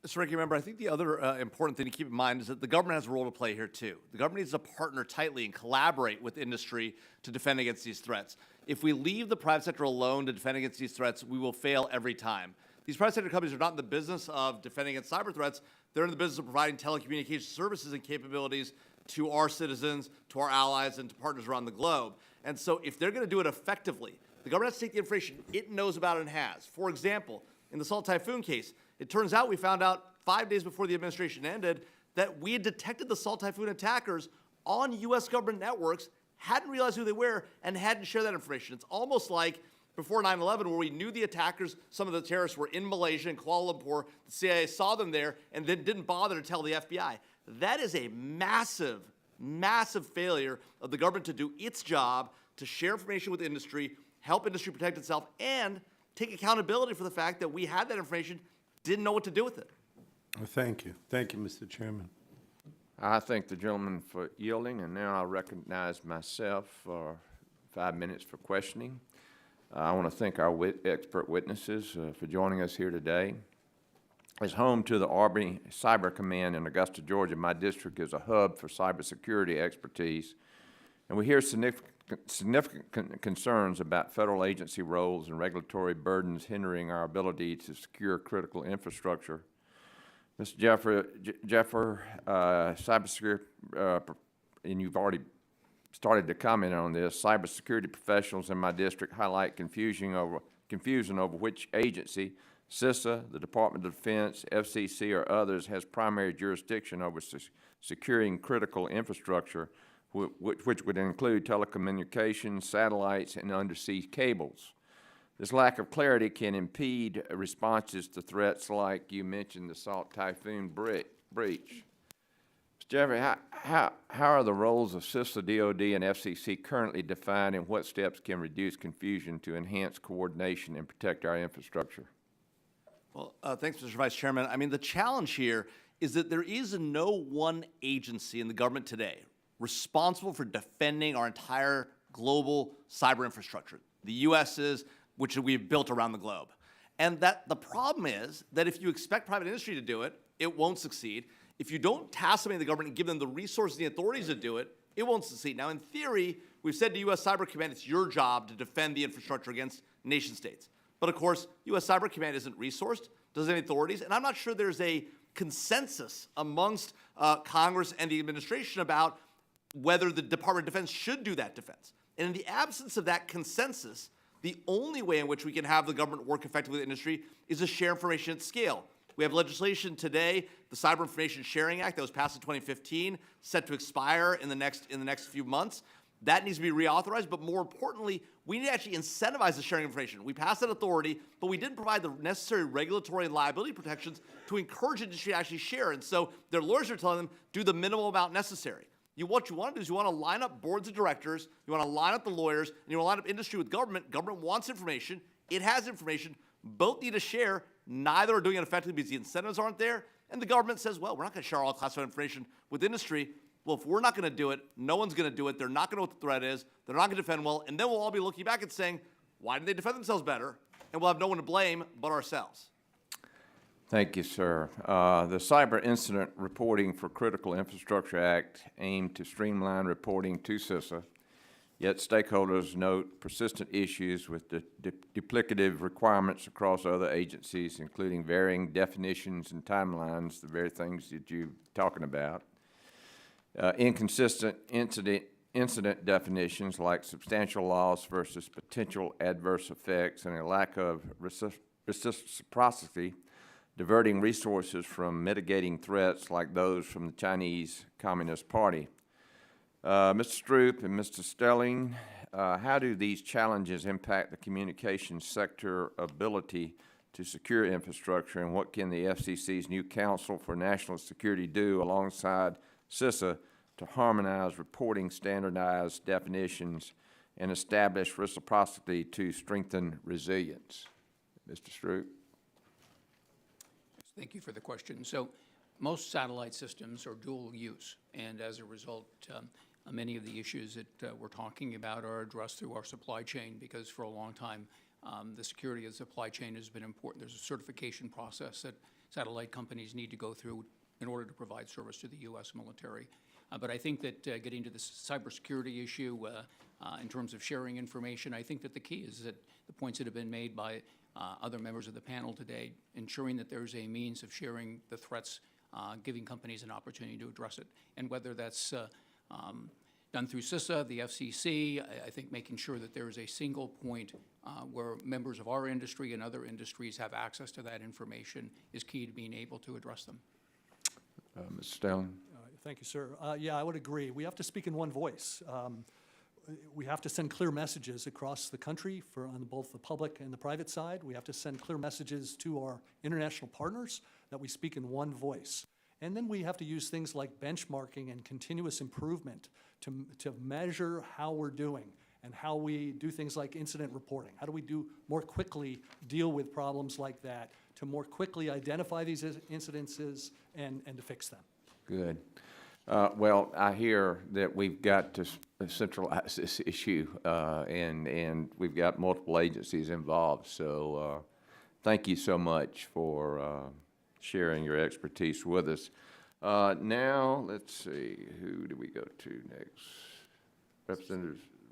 Mr. Ranking Member, I think the other important thing to keep in mind is that the government has a role to play here too. The government needs to partner tightly and collaborate with industry to defend against these threats. If we leave the private sector alone to defend against these threats, we will fail every time. These private sector companies are not in the business of defending against cyber threats. They're in the business of providing telecommunications services and capabilities to our citizens, to our allies, and to partners around the globe. And so if they're going to do it effectively, the government has to take the information it knows about and has. For example, in the Salt Typhoon case, it turns out we found out 5 days before the administration ended that we had detected the Salt Typhoon attackers on U.S. government networks, hadn't realized who they were, and hadn't shared that information. It's almost like before 9/11 where we knew the attackers, some of the terrorists were in Malaysia and Kuala Lumpur, the CIA saw them there, and then didn't bother to tell the FBI. That is a massive, massive failure of the government to do its job to share information with industry, help industry protect itself, and take accountability for the fact that we had that information, didn't know what to do with it. Well, thank you. Thank you, Mr. Chairman. I thank the gentleman for yielding, and now I'll recognize myself for 5 minutes for questioning. I want to thank our expert witnesses for joining us here today. As home to the Army Cyber Command in Augusta, Georgia, my district is a hub for cybersecurity expertise, and we hear significant concerns about federal agency roles and regulatory burdens hindering our ability to secure critical infrastructure. Mr. Jaffer, cybersecurity, and you've already started to comment on this, cybersecurity professionals in my district highlight confusion over which agency, CISA, the Department of Defense, FCC, or others, has primary jurisdiction over securing critical infrastructure, which would include telecommunications, satellites, and undersea cables. This lack of clarity can impede responses to threats like you mentioned the Salt Typhoon breach. Mr. Jaffer, how are the roles of CISA, DOD, and FCC currently defined, and what steps can reduce confusion to enhance coordination and protect our infrastructure? Well, thanks, Mr. Vice Chairman. I mean, the challenge here is that there is no one agency in the government today responsible for defending our entire global cyber infrastructure. The U.S. is, which we've built around the globe. And that the problem is that if you expect private industry to do it, it won't succeed. If you don't task somebody in the government and give them the resources and the authorities to do it, it won't succeed. Now, in theory, we've said to U.S. Cyber Command, it's your job to defend the infrastructure against nation states. But of course, U.S. Cyber Command isn't resourced, doesn't have any authorities, and I'm not sure there's a consensus amongst Congress and the administration about whether the Department of Defense should do that defense. And in the absence of that consensus, the only way in which we can have the government work effectively with industry is to share information at scale. We have legislation today, the Cyber Information Sharing Act that was passed in 2015, set to expire in the next few months. That needs to be reauthorized, but more importantly, we need to actually incentivize the sharing of information. We passed that authority, but we didn't provide the necessary regulatory and liability protections to encourage industry to actually share. And so their lawyers are telling them, do the minimal amount necessary. What you want to do is you want to line up boards of directors, you want to line up the lawyers, and you want to line up industry with government. Government wants information. It has information. Both need to share. Neither are doing it effectively because the incentives aren't there. And the government says, well, we're not going to share all classified information with industry. Well, if we're not going to do it, no one's going to do it. They're not going to know what the threat is. They're not going to defend well. And then we'll all be looking back and saying, why didn't they defend themselves better? And we'll have no one to blame but ourselves. Thank you, sir. The Cyber Incident Reporting for Critical Infrastructure Act aimed to streamline reporting to CISA, yet stakeholders note persistent issues with the duplicative requirements across other agencies, including varying definitions and timelines, the very things that you're talking about. Inconsistent incident definitions like substantial loss versus potential adverse effects, and a lack of reciprocity, diverting resources from mitigating threats like those from the Chinese Communist Party. Mr. Stroup and Mr. Stehlin, how do these challenges impact the communications sector ability to secure infrastructure, and what can the FCC's new Council for National Security do alongside CISA to harmonize reporting, standardized definitions, and establish reciprocity to strengthen resilience? Mr. Stroup. Thank you for the question. So most satellite systems are dual use, and as a result, many of the issues that we're talking about are addressed through our supply chain, because for a long time, the security of the supply chain has been important. There's a certification process that satellite companies need to go through in order to provide service to the U.S. military. But I think that getting to the cybersecurity issue in terms of sharing information, I think that the key is that the points that have been made by other members of the panel today, ensuring that there's a means of sharing the threats, giving companies an opportunity to address it. And whether that's done through CISA, the FCC, I think making sure that there is a single point where members of our industry and other industries have access to that information is key to being able to address them. Mr. Stehlin. Thank you, sir. Yeah, I would agree. We have to speak in one voice. We have to send clear messages across the country on both the public and the private side. We have to send clear messages to our international partners that we speak in one voice. And then we have to use things like benchmarking and continuous improvement to measure how we're doing and how we do things like incident reporting. How do we more quickly deal with problems like that, to more quickly identify these incidences and to fix them? Good. Well, I hear that we've got to centralize this issue, and we've got multiple agencies involved. So thank you so much for sharing your expertise with us. Now, let's see, who do we go to next?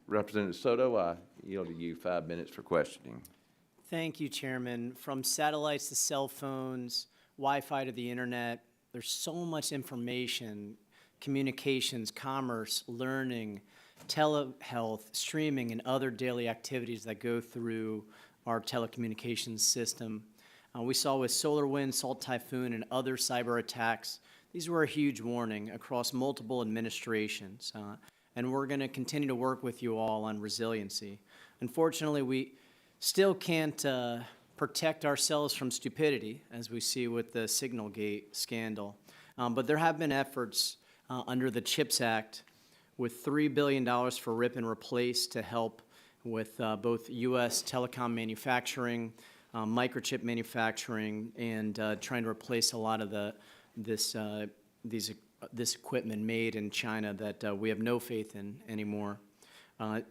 Representative Soto, I yield to you 5 minutes for questioning. Thank you, Chairman. From satellites to cell phones, Wi-Fi to the internet, there's so much information, communications, commerce, learning, telehealth, streaming, and other daily activities that go through our telecommunications system. We saw with SolarWinds, Salt Typhoon, and other cyber attacks, these were a huge warning across multiple administrations. And we're going to continue to work with you all on resiliency. Unfortunately, we still can't protect ourselves from stupidity, as we see with the Signalgate scandal. But there have been efforts under the CHIPS Act with $3 billion for rip and replace to help with both U.S. telecom manufacturing, microchip manufacturing, and trying to replace a lot of this equipment made in China that we have no faith in anymore.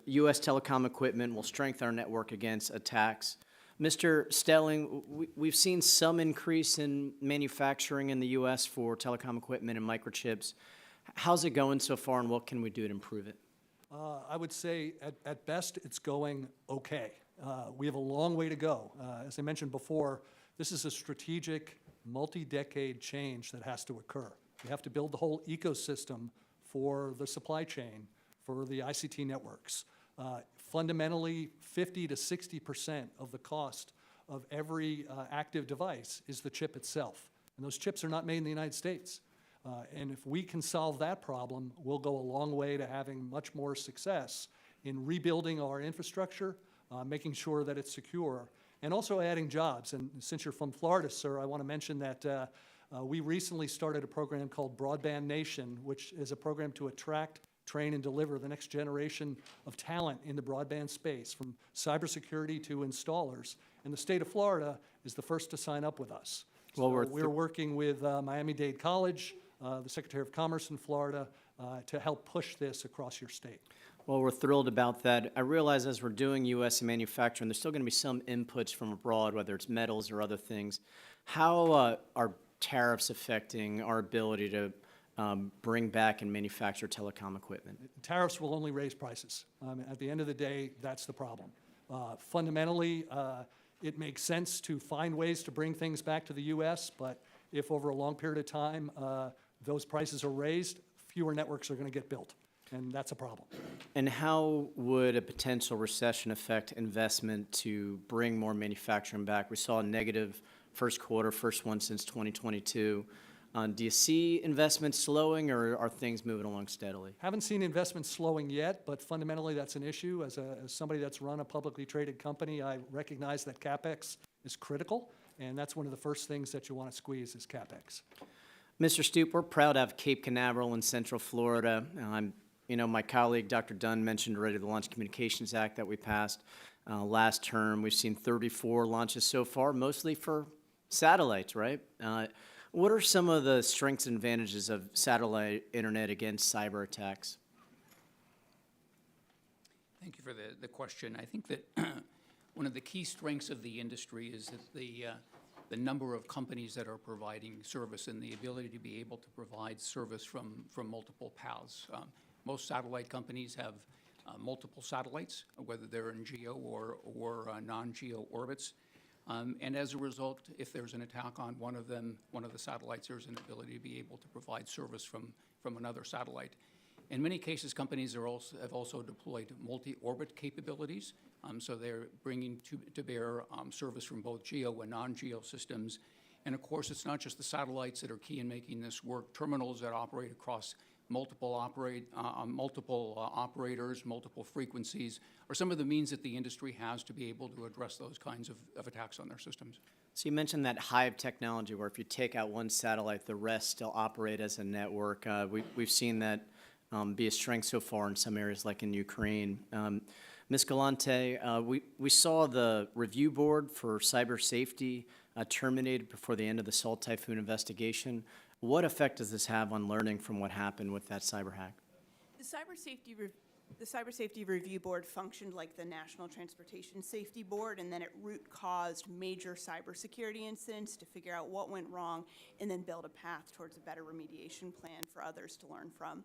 U.S. telecom equipment will strengthen our network against attacks. Mr. Stehlin, we've seen some increase in manufacturing in the U.S. for telecom equipment and microchips. How's it going so far, and what can we do to improve it? I would say at best it's going okay. We have a long way to go. As I mentioned before, this is a strategic, multi-decade change that has to occur. We have to build the whole ecosystem for the supply chain, for the ICT networks. Fundamentally, 50 to 60% of the cost of every active device is the chip itself. And those chips are not made in the United States. And if we can solve that problem, we'll go a long way to having much more success in rebuilding our infrastructure, making sure that it's secure, and also adding jobs. And since you're from Florida, sir, I want to mention that we recently started a program called Broadband Nation, which is a program to attract, train, and deliver the next generation of talent in the broadband space, from cybersecurity to installers. And the state of Florida is the first to sign up with us. Well, So we're working with Miami-Dade College, the Secretary of Commerce in Florida, to help push this across your state. Well, we're thrilled about that. I realize as we're doing U.S. manufacturing, there's still going to be some inputs from abroad, whether it's metals or other things. How are tariffs affecting our ability to bring back and manufacture telecom equipment? Tariffs will only raise prices. At the end of the day, that's the problem. Fundamentally, it makes sense to find ways to bring things back to the U.S., but if over a long period of time those prices are raised, fewer networks are going to get built, and that's a problem. And how would a potential recession affect investment to bring more manufacturing back? We saw a negative first quarter, first one since 2022. Do you see investments slowing, or are things moving along steadily? Haven't seen investments slowing yet, but fundamentally that's an issue. As somebody that's run a publicly traded company, I recognize that CapEx is critical, and that's one of the first things that you want to squeeze is CapEx. Mr. Stroup, we're proud to have Cape Canaveral in Central Florida. My colleague, Dr. Dunn, mentioned already the Launch Communications Act that we passed last term. We've seen 34 launches so far, mostly for satellites, right? What are some of the strengths and advantages of satellite internet against cyber attacks? Thank you for the question. I think that one of the key strengths of the industry is that the number of companies that are providing service and the ability to be able to provide service from multiple paths. Most satellite companies have multiple satellites, whether they're in GEO or non-GEO orbits. And as a result, if there's an attack on one of the satellites, there's an ability to be able to provide service from another satellite. In many cases, companies have also deployed multi-orbit capabilities, so they're bringing to bear service from both GEO and non-GEO systems. And of course, it's not just the satellites that are key in making this work. Terminals that operate across multiple operators, multiple frequencies, are some of the means that the industry has to be able to address those kinds of attacks on their systems. So you mentioned that hive technology where if you take out one satellite, the rest still operate as a network. We've seen that be a strength so far in some areas like in Ukraine. Ms. Galante, we saw the review board for cyber safety terminated before the end of the Salt Typhoon investigation. What effect does this have on learning from what happened with that cyber hack? The Cyber Safety Review Board functioned like the National Transportation Safety Board, and then it root caused major cybersecurity incidents to figure out what went wrong and then build a path towards a better remediation plan for others to learn from.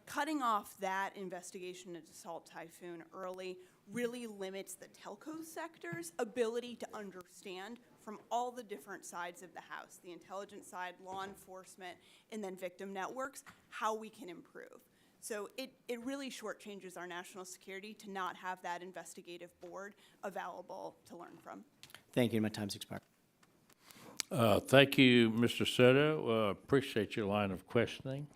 Cutting off that investigation into Salt Typhoon early really limits the telco sector's ability to understand from all the different sides of the house, the intelligence side, law enforcement, and then victim networks, how we can improve. So it really shortchanges our national security to not have that investigative board available to learn from. Thank you. My time's expired. Thank you, Mr. Soto. Appreciate your line of questioning.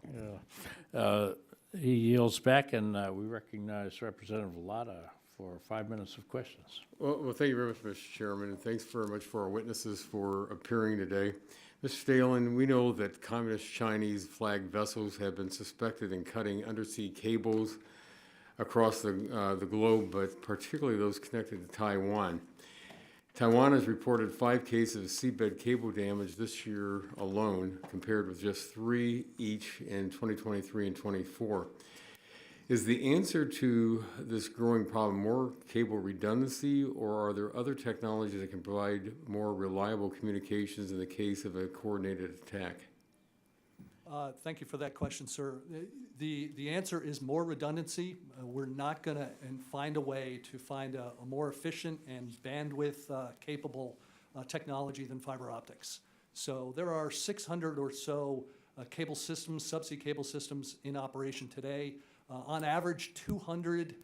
He yields back, and we recognize Representative Latta for 5 minutes of questions. Well, thank you very much, Mr. Chairman, and thanks very much for our witnesses for appearing today. Mr. Stehlin, we know that communist Chinese flag vessels have been suspected in cutting undersea cables across the globe, but particularly those connected to Taiwan. Taiwan has reported 5 cases of seabed cable damage this year alone, compared with just 3 each in 2023 and 24. Is the answer to this growing problem more cable redundancy, or are there other technologies that can provide more reliable communications in the case of a coordinated attack? Thank you for that question, sir. The answer is more redundancy. We're not going to find a way to find a more efficient and bandwidth capable technology than fiber optics. So there are 600 or so cable systems, subsea cable systems in operation today. On average, 200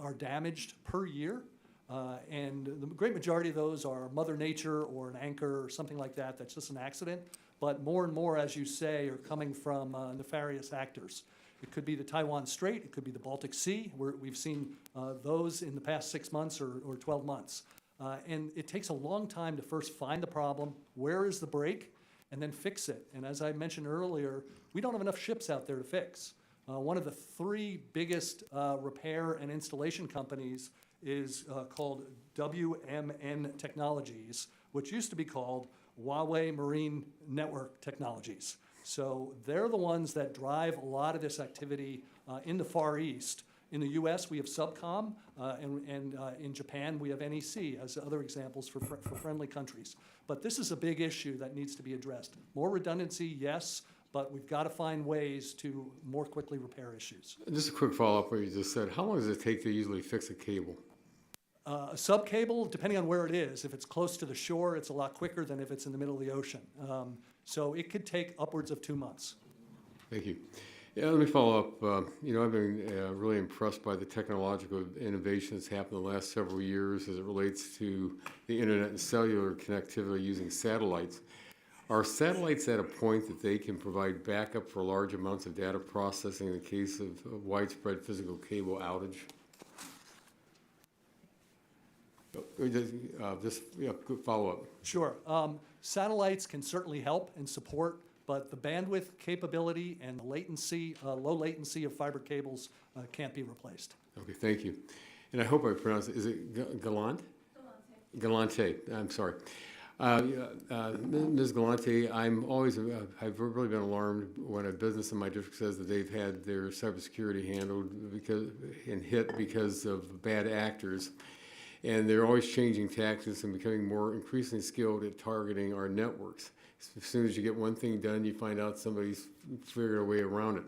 are damaged per year. And the great majority of those are Mother Nature or an anchor or something like that. That's just an accident. but more and more, as you say, are coming from nefarious actors. It could be the Taiwan Strait, it could be the Baltic Sea, where we've seen those in the past 6 months or 12 months. And it takes a long time to first find the problem, where is the break, and then fix it. And as I mentioned earlier, we don't have enough ships out there to fix. One of the 3 biggest repair and installation companies is called WMN Technologies, which used to be called Huawei Marine Network Technologies. So they're the ones that drive a lot of this activity in the Far East. In the US, we have Subcom, and in Japan, we have NEC as other examples for friendly countries. But this is a big issue that needs to be addressed. More redundancy, yes, but we've got to find ways to more quickly repair issues. Just a quick follow-up what you just said. How long does it take to usually fix a cable? A sub-cable, depending on where it is, if it's close to the shore, it's a lot quicker than if it's in the middle of the ocean. So it could take upwards of 2 months. Thank you. Yeah, let me follow up. I've been really impressed by the technological innovation that's happened in the last several years as it relates to the internet and cellular connectivity using satellites. Are satellites at a point that they can provide backup for large amounts of data processing in the case of widespread physical cable outage? Quick follow-up. Sure. Satellites can certainly help and support, but the bandwidth capability and the latency, low latency of fiber cables can't be replaced. Okay, thank you. And I hope I pronounced it, is it Galante? Galante, I'm sorry. Ms. Galante, I've really been alarmed when a business in my district says that they've had their cybersecurity handled hit because of bad actors. And they're always changing tactics and becoming more increasingly skilled at targeting our networks. As soon as you get one thing done, you find out somebody's figured a way around it.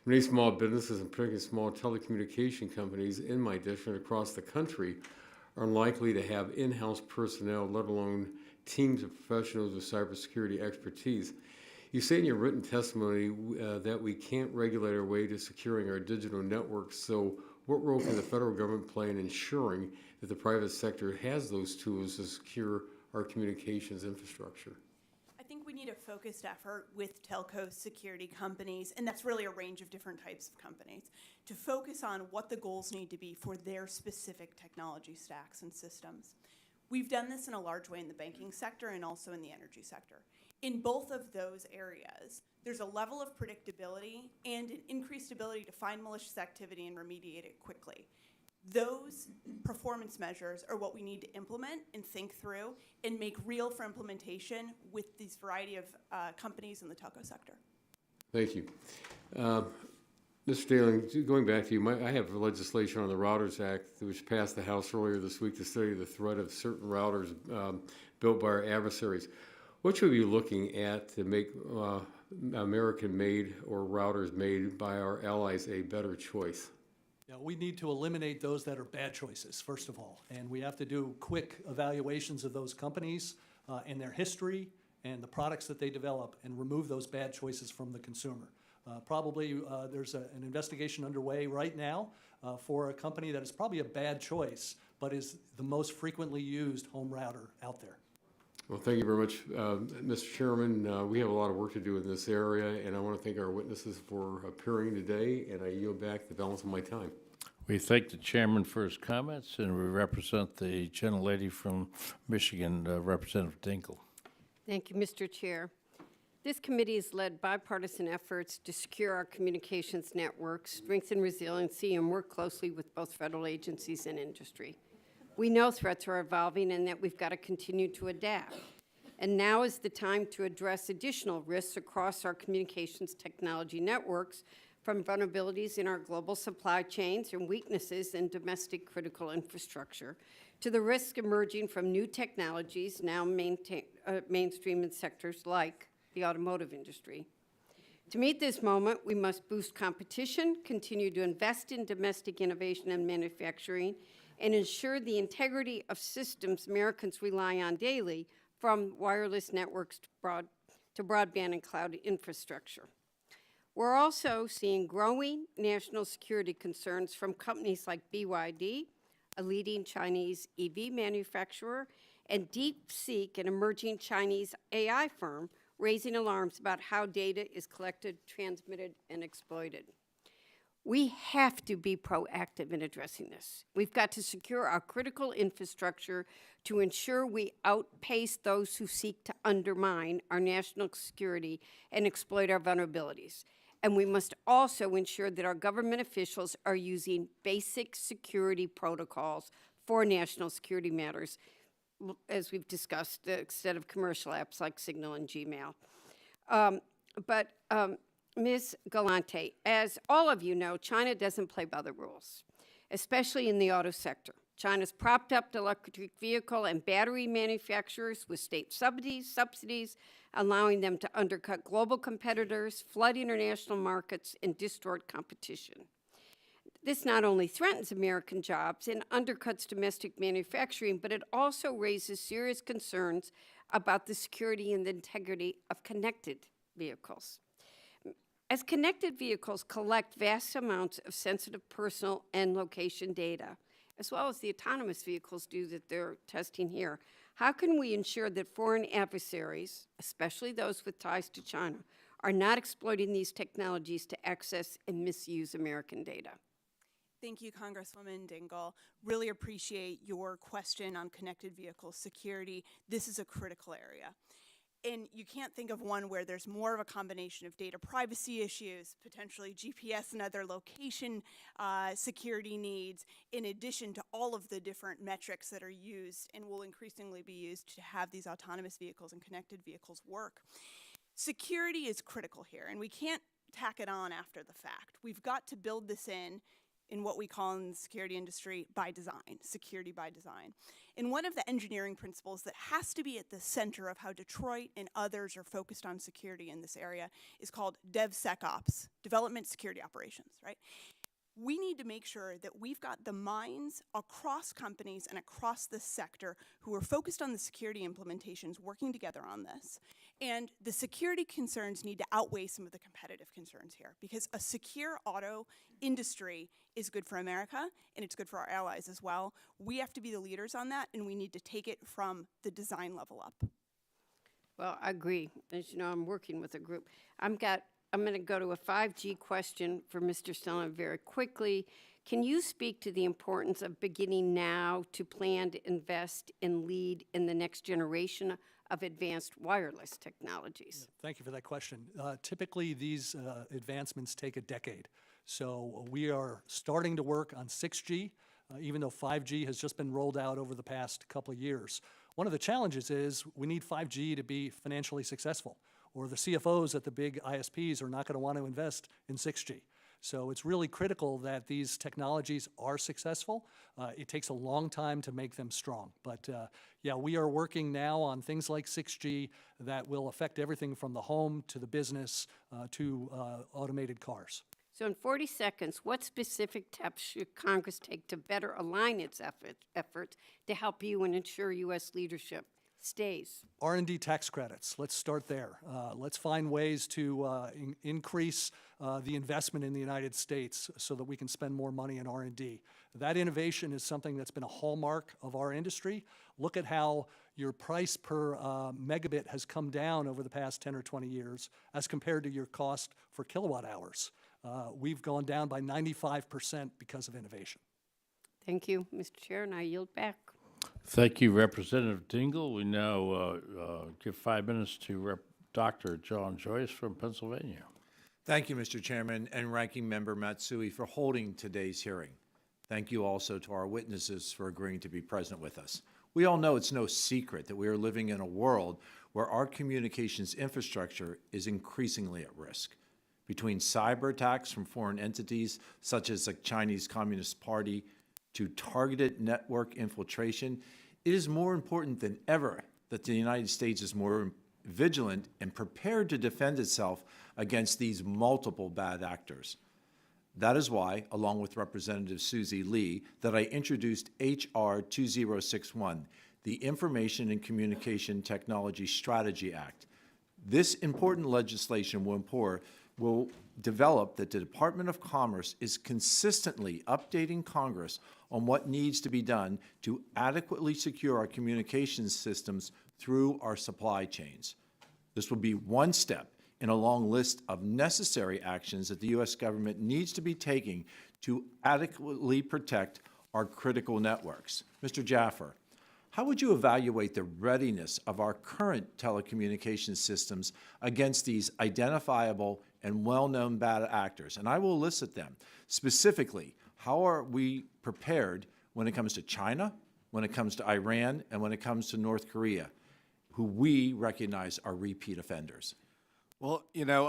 Many small businesses, and particularly small telecommunication companies in my district across the country, are unlikely to have in-house personnel, let alone teams of professionals with cybersecurity expertise. You say in your written testimony that we can't regulate our way to securing our digital networks, so what role can the federal government play in ensuring that the private sector has those tools to secure our communications infrastructure? I think we need a focused effort with telco security companies, and that's really a range of different types of companies, to focus on what the goals need to be for their specific technology stacks and systems. We've done this in a large way in the banking sector and also in the energy sector. In both of those areas, there's a level of predictability and an increased ability to find malicious activity and remediate it quickly. Those performance measures are what we need to implement and think through and make real for implementation with these variety of companies in the telco sector. Thank you. Mr. Stehlin, going back to you, I have legislation on the Routers Act, which passed the House earlier this week to study the threat of certain routers built by our adversaries. What should we be looking at to make American-made or routers made by our allies a better choice? Yeah, we need to eliminate those that are bad choices, first of all. And we have to do quick evaluations of those companies and their history and the products that they develop and remove those bad choices from the consumer. Probably there's an investigation underway right now for a company that is probably a bad choice, but is the most frequently used home router out there. Well, thank you very much, Mr. Chairman. We have a lot of work to do in this area, and I want to thank our witnesses for appearing today, and I yield back the balance of my time. We thank the chairman for his comments, and we represent the gentlelady from Michigan, Representative Dinkle. Thank you, Mr. Chair. This committee has led bipartisan efforts to secure our communications networks, strengthen resiliency, and work closely with both federal agencies and industry. We know threats are evolving and that we've got to continue to adapt. And now is the time to address additional risks across our communications technology networks, from vulnerabilities in our global supply chains and weaknesses in domestic critical infrastructure, to the risk emerging from new technologies now mainstream in sectors like the automotive industry. To meet this moment, we must boost competition, continue to invest in domestic innovation and manufacturing, and ensure the integrity of systems Americans rely on daily, from wireless networks to broadband and cloud infrastructure. We're also seeing growing national security concerns from companies like BYD, a leading Chinese EV manufacturer, and DeepSeek, an emerging Chinese AI firm, raising alarms about how data is collected, transmitted, and exploited. We have to be proactive in addressing this. We've got to secure our critical infrastructure to ensure we outpace those who seek to undermine our national security and exploit our vulnerabilities. And we must also ensure that our government officials are using basic security protocols for national security matters, as we've discussed, instead of commercial apps like Signal and Gmail. Ms. Galante, as all of you know, China doesn't play by the rules, especially in the auto sector. China's propped up the electric vehicle and battery manufacturers with state subsidies, allowing them to undercut global competitors, flood international markets, and distort competition. This not only threatens American jobs and undercuts domestic manufacturing, but it also raises serious concerns about the security and the integrity of connected vehicles. As connected vehicles collect vast amounts of sensitive personal and location data, as well as the autonomous vehicles do that they're testing here, how can we ensure that foreign adversaries, especially those with ties to China, are not exploiting these technologies to access and misuse American data? Thank you, Congresswoman Dingell. Really appreciate your question on connected vehicle security. This is a critical area. And you can't think of one where there's more of a combination of data privacy issues, potentially GPS and other location security needs, in addition to all of the different metrics that are used and will increasingly be used to have these autonomous vehicles and connected vehicles work. Security is critical here, and we can't tack it on after the fact. We've got to build this in what we call in the security industry by design, security by design. And one of the engineering principles that has to be at the center of how Detroit and others are focused on security in this area is called DevSecOps, Development Security Operations, right? We need to make sure that we've got the minds across companies and across this sector who are focused on the security implementations working together on this. And the security concerns need to outweigh some of the competitive concerns here, because a secure auto industry is good for America and it's good for our allies as well. We have to be the leaders on that, and we need to take it from the design level up. Well, I agree. As you know, I'm working with a group. I'm going to go to a 5G question for Mr. Stehlin very quickly. Can you speak to the importance of beginning now to plan to invest and lead in the next generation of advanced wireless technologies? Thank you for that question. Typically, these advancements take a decade. So we are starting to work on 6G, even though 5G has just been rolled out over the past couple of years. One of the challenges is we need 5G to be financially successful, or the CFOs at the big ISPs are not going to want to invest in 6G. So it's really critical that these technologies are successful. It takes a long time to make them strong. But yeah, we are working now on things like 6G that will affect everything from the home to the business to automated cars. So in 40 seconds, what specific steps should Congress take to better align its efforts to help you and ensure U.S. leadership stays? R&D tax credits, let's start there. Let's find ways to increase the investment in the United States so that we can spend more money in R&D. That innovation is something that's been a hallmark of our industry. Look at how your price per megabit has come down over the past 10 or 20 years as compared to your cost for kilowatt hours. We've gone down by 95% because of innovation. Thank you, Mr. Chair, and I yield back. Thank you, Representative Dingell. We now give 5 minutes to Dr. John Joyce from Pennsylvania. Thank you, Mr. Chairman and Ranking Member Matsui, for holding today's hearing. Thank you also to our witnesses for agreeing to be present with us. We all know it's no secret that we are living in a world where our communications infrastructure is increasingly at risk. Between cyber attacks from foreign entities, such as the Chinese Communist Party, to targeted network infiltration, it is more important than ever that the United States is more vigilant and prepared to defend itself against these multiple bad actors. That is why, along with Representative Susie Lee, that I introduced H.R. 2061, the Information and Communication Technology Strategy Act. This important legislation will develop that the Department of Commerce is consistently updating Congress on what needs to be done to adequately secure our communications systems through our supply chains. This will be one step in a long list of necessary actions that the U.S. government needs to be taking to adequately protect our critical networks. Mr. Jaffer, how would you evaluate the readiness of our current telecommunications systems against these identifiable and well-known bad actors? And I will elicit them. Specifically, how are we prepared when it comes to China, when it comes to Iran, and when it comes to North Korea, who we recognize are repeat offenders? Well, you know,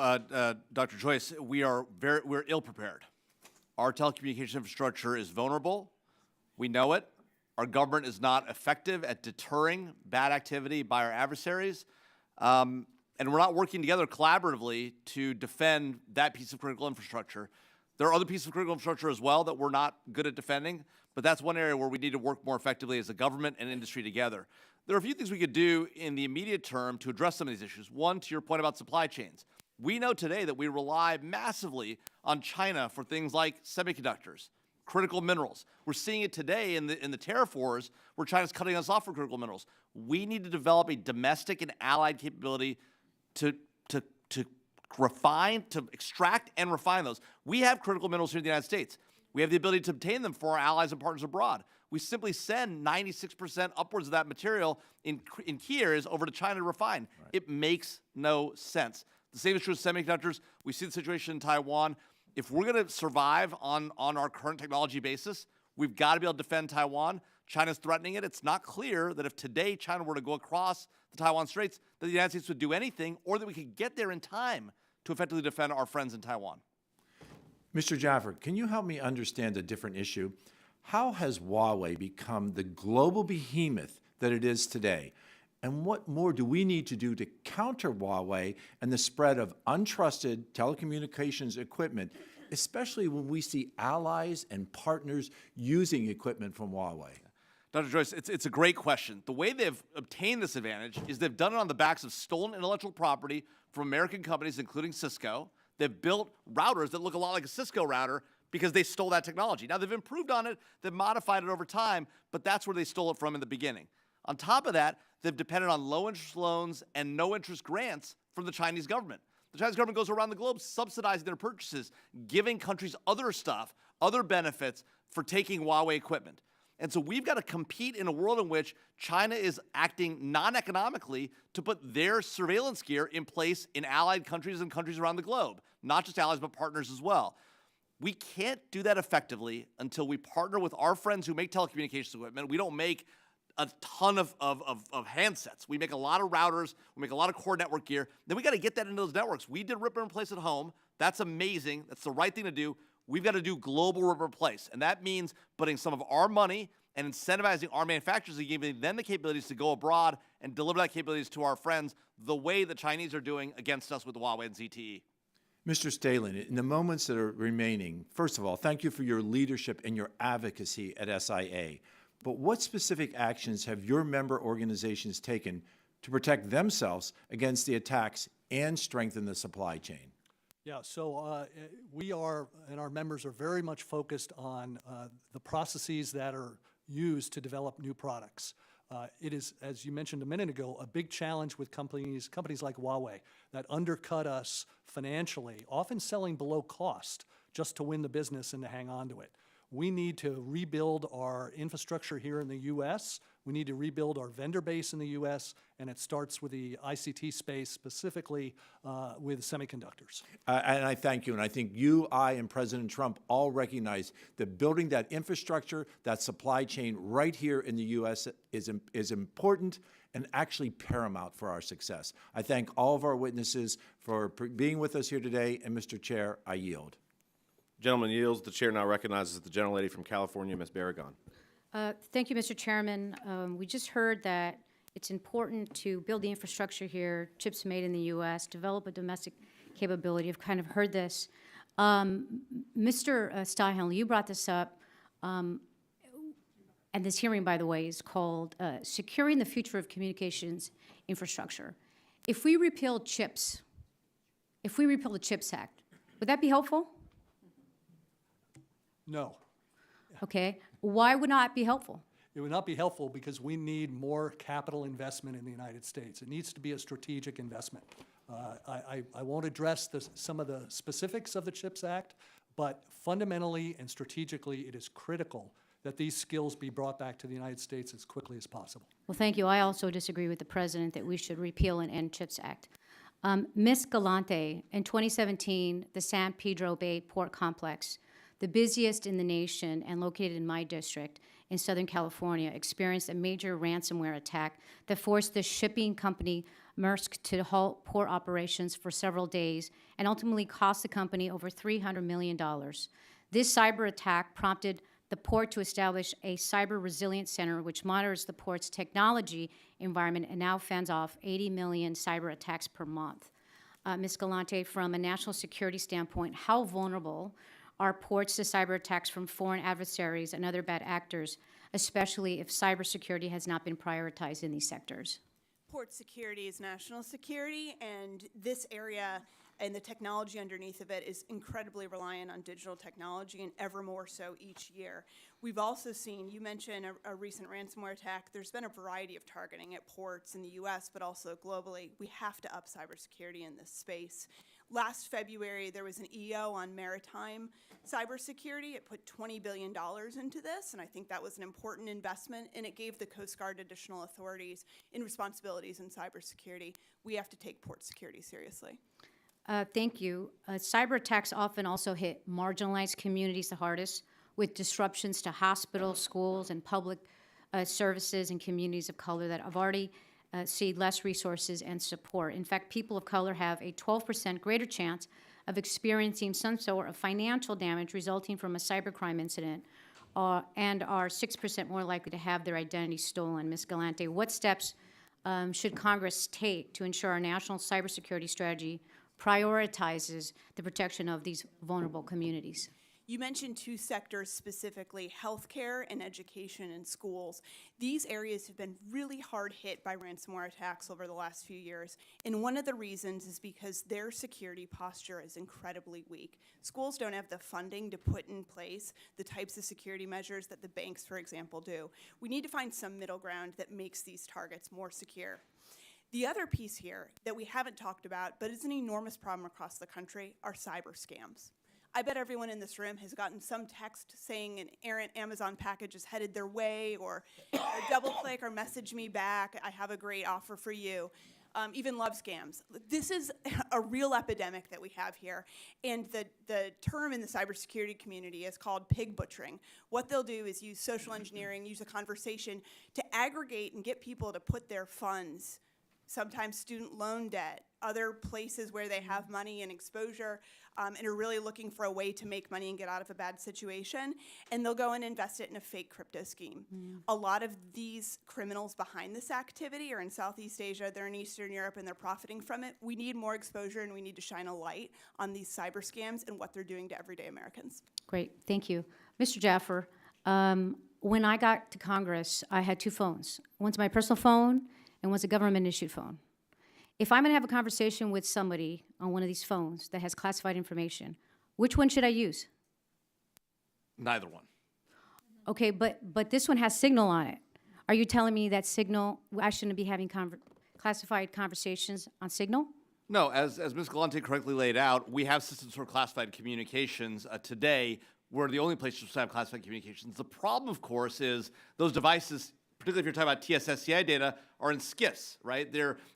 Dr. Joyce, we're ill-prepared. Our telecommunications infrastructure is vulnerable. We know it. Our government is not effective at deterring bad activity by our adversaries. And we're not working together collaboratively to defend that piece of critical infrastructure. There are other pieces of critical infrastructure as well that we're not good at defending, but that's one area where we need to work more effectively as a government and industry together. There are a few things we could do in the immediate term to address some of these issues. One, to your point about supply chains. We know today that we rely massively on China for things like semiconductors, critical minerals. We're seeing it today in the tariff wars where China's cutting us off for critical minerals. We need to develop a domestic and allied capability to refine, to extract and refine those. We have critical minerals here in the United States. We have the ability to obtain them for our allies and partners abroad. We simply send 96% upwards of that material in key areas over to China to refine. Right. It makes no sense. The same is true with semiconductors. We see the situation in Taiwan. If we're going to survive on our current technology basis, we've got to be able to defend Taiwan. China's threatening it. It's not clear that if today China were to go across the Taiwan Straits, that the United States would do anything or that we could get there in time to effectively defend our friends in Taiwan. Mr. Jaffer, can you help me understand a different issue? How has Huawei become the global behemoth that it is today? And what more do we need to do to counter Huawei and the spread of untrusted telecommunications equipment, especially when we see allies and partners using equipment from Huawei? Dr. Joyce, it's a great question. The way they've obtained this advantage is they've done it on the backs of stolen intellectual property from American companies, including Cisco. They've built routers that look a lot like a Cisco router because they stole that technology. Now, they've improved on it, they've modified it over time, but that's where they stole it from in the beginning. On top of that, they've depended on low-interest loans and no-interest grants from the Chinese government. The Chinese government goes around the globe subsidizing their purchases, giving countries other stuff, other benefits for taking Huawei equipment. And so we've got to compete in a world in which China is acting non-economically to put their surveillance gear in place in allied countries and countries around the globe, not just allies, but partners as well. We can't do that effectively until we partner with our friends who make telecommunications equipment. We don't make a ton of handsets. We make a lot of routers. We make a lot of core network gear. Then we got to get that into those networks. We did rip and replace at home. That's amazing. That's the right thing to do. We've got to do global rip and replace. And that means putting some of our money and incentivizing our manufacturers and giving them the capabilities to go abroad and deliver that capabilities to our friends the way the Chinese are doing against us with Huawei and ZTE. Mr. Stehlin, in the moments that are remaining, first of all, thank you for your leadership and your advocacy at SIA. But what specific actions have your member organizations taken to protect themselves against the attacks and strengthen the supply chain? Yeah, so we are, and our members are very much focused on the processes that are used to develop new products. It is, as you mentioned a minute ago, a big challenge with companies like Huawei that undercut us financially, often selling below cost just to win the business and to hang on to it. We need to rebuild our infrastructure here in the U.S. We need to rebuild our vendor base in the U.S., and it starts with the ICT space, specifically with semiconductors. And I thank you, and I think you, I, and President Trump all recognize that building that infrastructure, that supply chain right here in the U.S. is important and actually paramount for our success. I thank all of our witnesses for being with us here today, and Mr. Chair, I yield. Gentleman yields. The chair now recognizes the gentlelady from California, Ms. Barragan. Thank you, Mr. Chairman. We just heard that it's important to build the infrastructure here, chips made in the U.S., develop a domestic capability. I've kind of heard this. Mr. Stehlin, you brought this up, and this hearing, by the way, is called Securing the Future of Communications Infrastructure. If we repeal CHIPS, if we repeal the CHIPS Act, would that be helpful? No. Okay. Why would not be helpful? It would not be helpful because we need more capital investment in the United States. It needs to be a strategic investment. I won't address some of the specifics of the CHIPS Act, but fundamentally and strategically, it is critical that these skills be brought back to the United States as quickly as possible. Well, thank you. I also disagree with the president that we should repeal and end CHIPS Act. Ms. Galante, in 2017, the San Pedro Bay Port Complex, the busiest in the nation and located in my district in Southern California, experienced a major ransomware attack that forced the shipping company Maersk to halt port operations for several days and ultimately cost the company over $300 million. This cyber attack prompted the port to establish a cyber resilience center which monitors the port's technology environment and now fends off 80 million cyber attacks per month. Ms. Galante, from a national security standpoint, how vulnerable are ports to cyber attacks from foreign adversaries and other bad actors, especially if cybersecurity has not been prioritized in these sectors? Port security is national security, and this area and the technology underneath of it is incredibly reliant on digital technology, and ever more so each year. We've also seen, you mentioned a recent ransomware attack. There's been a variety of targeting at ports in the US, but also globally. We have to up cybersecurity in this space. Last February, there was an EO on maritime cybersecurity. It put $20 billion into this, and I think that was an important investment, and it gave the Coast Guard additional authorities and responsibilities in cybersecurity. We have to take port security seriously. Thank you. Cyber attacks often also hit marginalized communities the hardest, with disruptions to hospitals, schools, and public services in communities of color that have already see less resources and support. In fact, people of color have a 12% greater chance of experiencing some sort of financial damage resulting from a cybercrime incident and are 6% more likely to have their identity stolen. Ms. Galante, what steps should Congress take to ensure our national cybersecurity strategy prioritizes the protection of these vulnerable communities? You mentioned two sectors specifically, healthcare and education and schools. These areas have been really hard hit by ransomware attacks over the last few years, and one of the reasons is because their security posture is incredibly weak. Schools don't have the funding to put in place the types of security measures that the banks, for example, do. We need to find some middle ground that makes these targets more secure. The other piece here that we haven't talked about, but is an enormous problem across the country, are cyber scams. I bet everyone in this room has gotten some text saying an errant Amazon package is headed their way, or double click or message me back, I have a great offer for you. Even love scams. This is a real epidemic that we have here, and the term in the cybersecurity community is called pig butchering. What they'll do is use social engineering, use a conversation to aggregate and get people to put their funds, sometimes student loan debt, other places where they have money and exposure, and are really looking for a way to make money and get out of a bad situation, and they'll go and invest it in a fake crypto scheme. A lot of these criminals behind this activity are in Southeast Asia, they're in Eastern Europe, and they're profiting from it. We need more exposure, and we need to shine a light on these cyber scams and what they're doing to everyday Americans. Great, thank you. Mr. Jaffer, when I got to Congress, I had two phones. One's my personal phone, and one's a government-issued phone. If I'm gonna have a conversation with somebody on one of these phones that has classified information, which one should I use? Neither one. Okay, but this one has Signal on it. Are you telling me that Signal, I shouldn't be having classified conversations on Signal? No, as Ms. Galante correctly laid out, we have systems for classified communications today. We're the only place to have classified communications. The problem, of course, is those devices, particularly if you're talking about TSSCI data, are in SCIFs, right?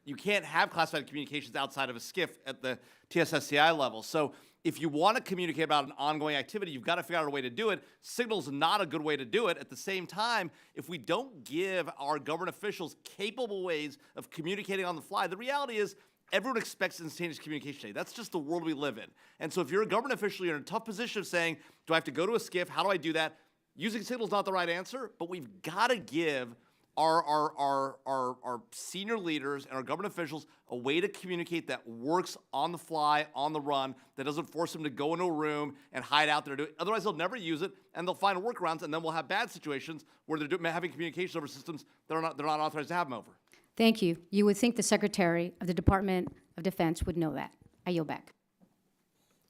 You can't have classified communications outside of a SCIF at the TSSCI level. So if you want to communicate about an ongoing activity, you've got to figure out a way to do it. Signal's not a good way to do it. At the same time, if we don't give our government officials capable ways of communicating on the fly, the reality is everyone expects instantaneous communication today. That's just the world we live in. And so if you're a government official, you're in a tough position of saying, do I have to go to a SCIF? How do I do that? Using Signal's not the right answer, but we've got to give our senior leaders and our government officials a way to communicate that works on the fly, on the run, that doesn't force them to go into a room and hide out there. Otherwise, they'll never use it, and they'll find workarounds, and then we'll have bad situations where they're having communications over systems they're not authorized to have them over. Thank you. You would think the Secretary of the Department of Defense would know that. I yield back.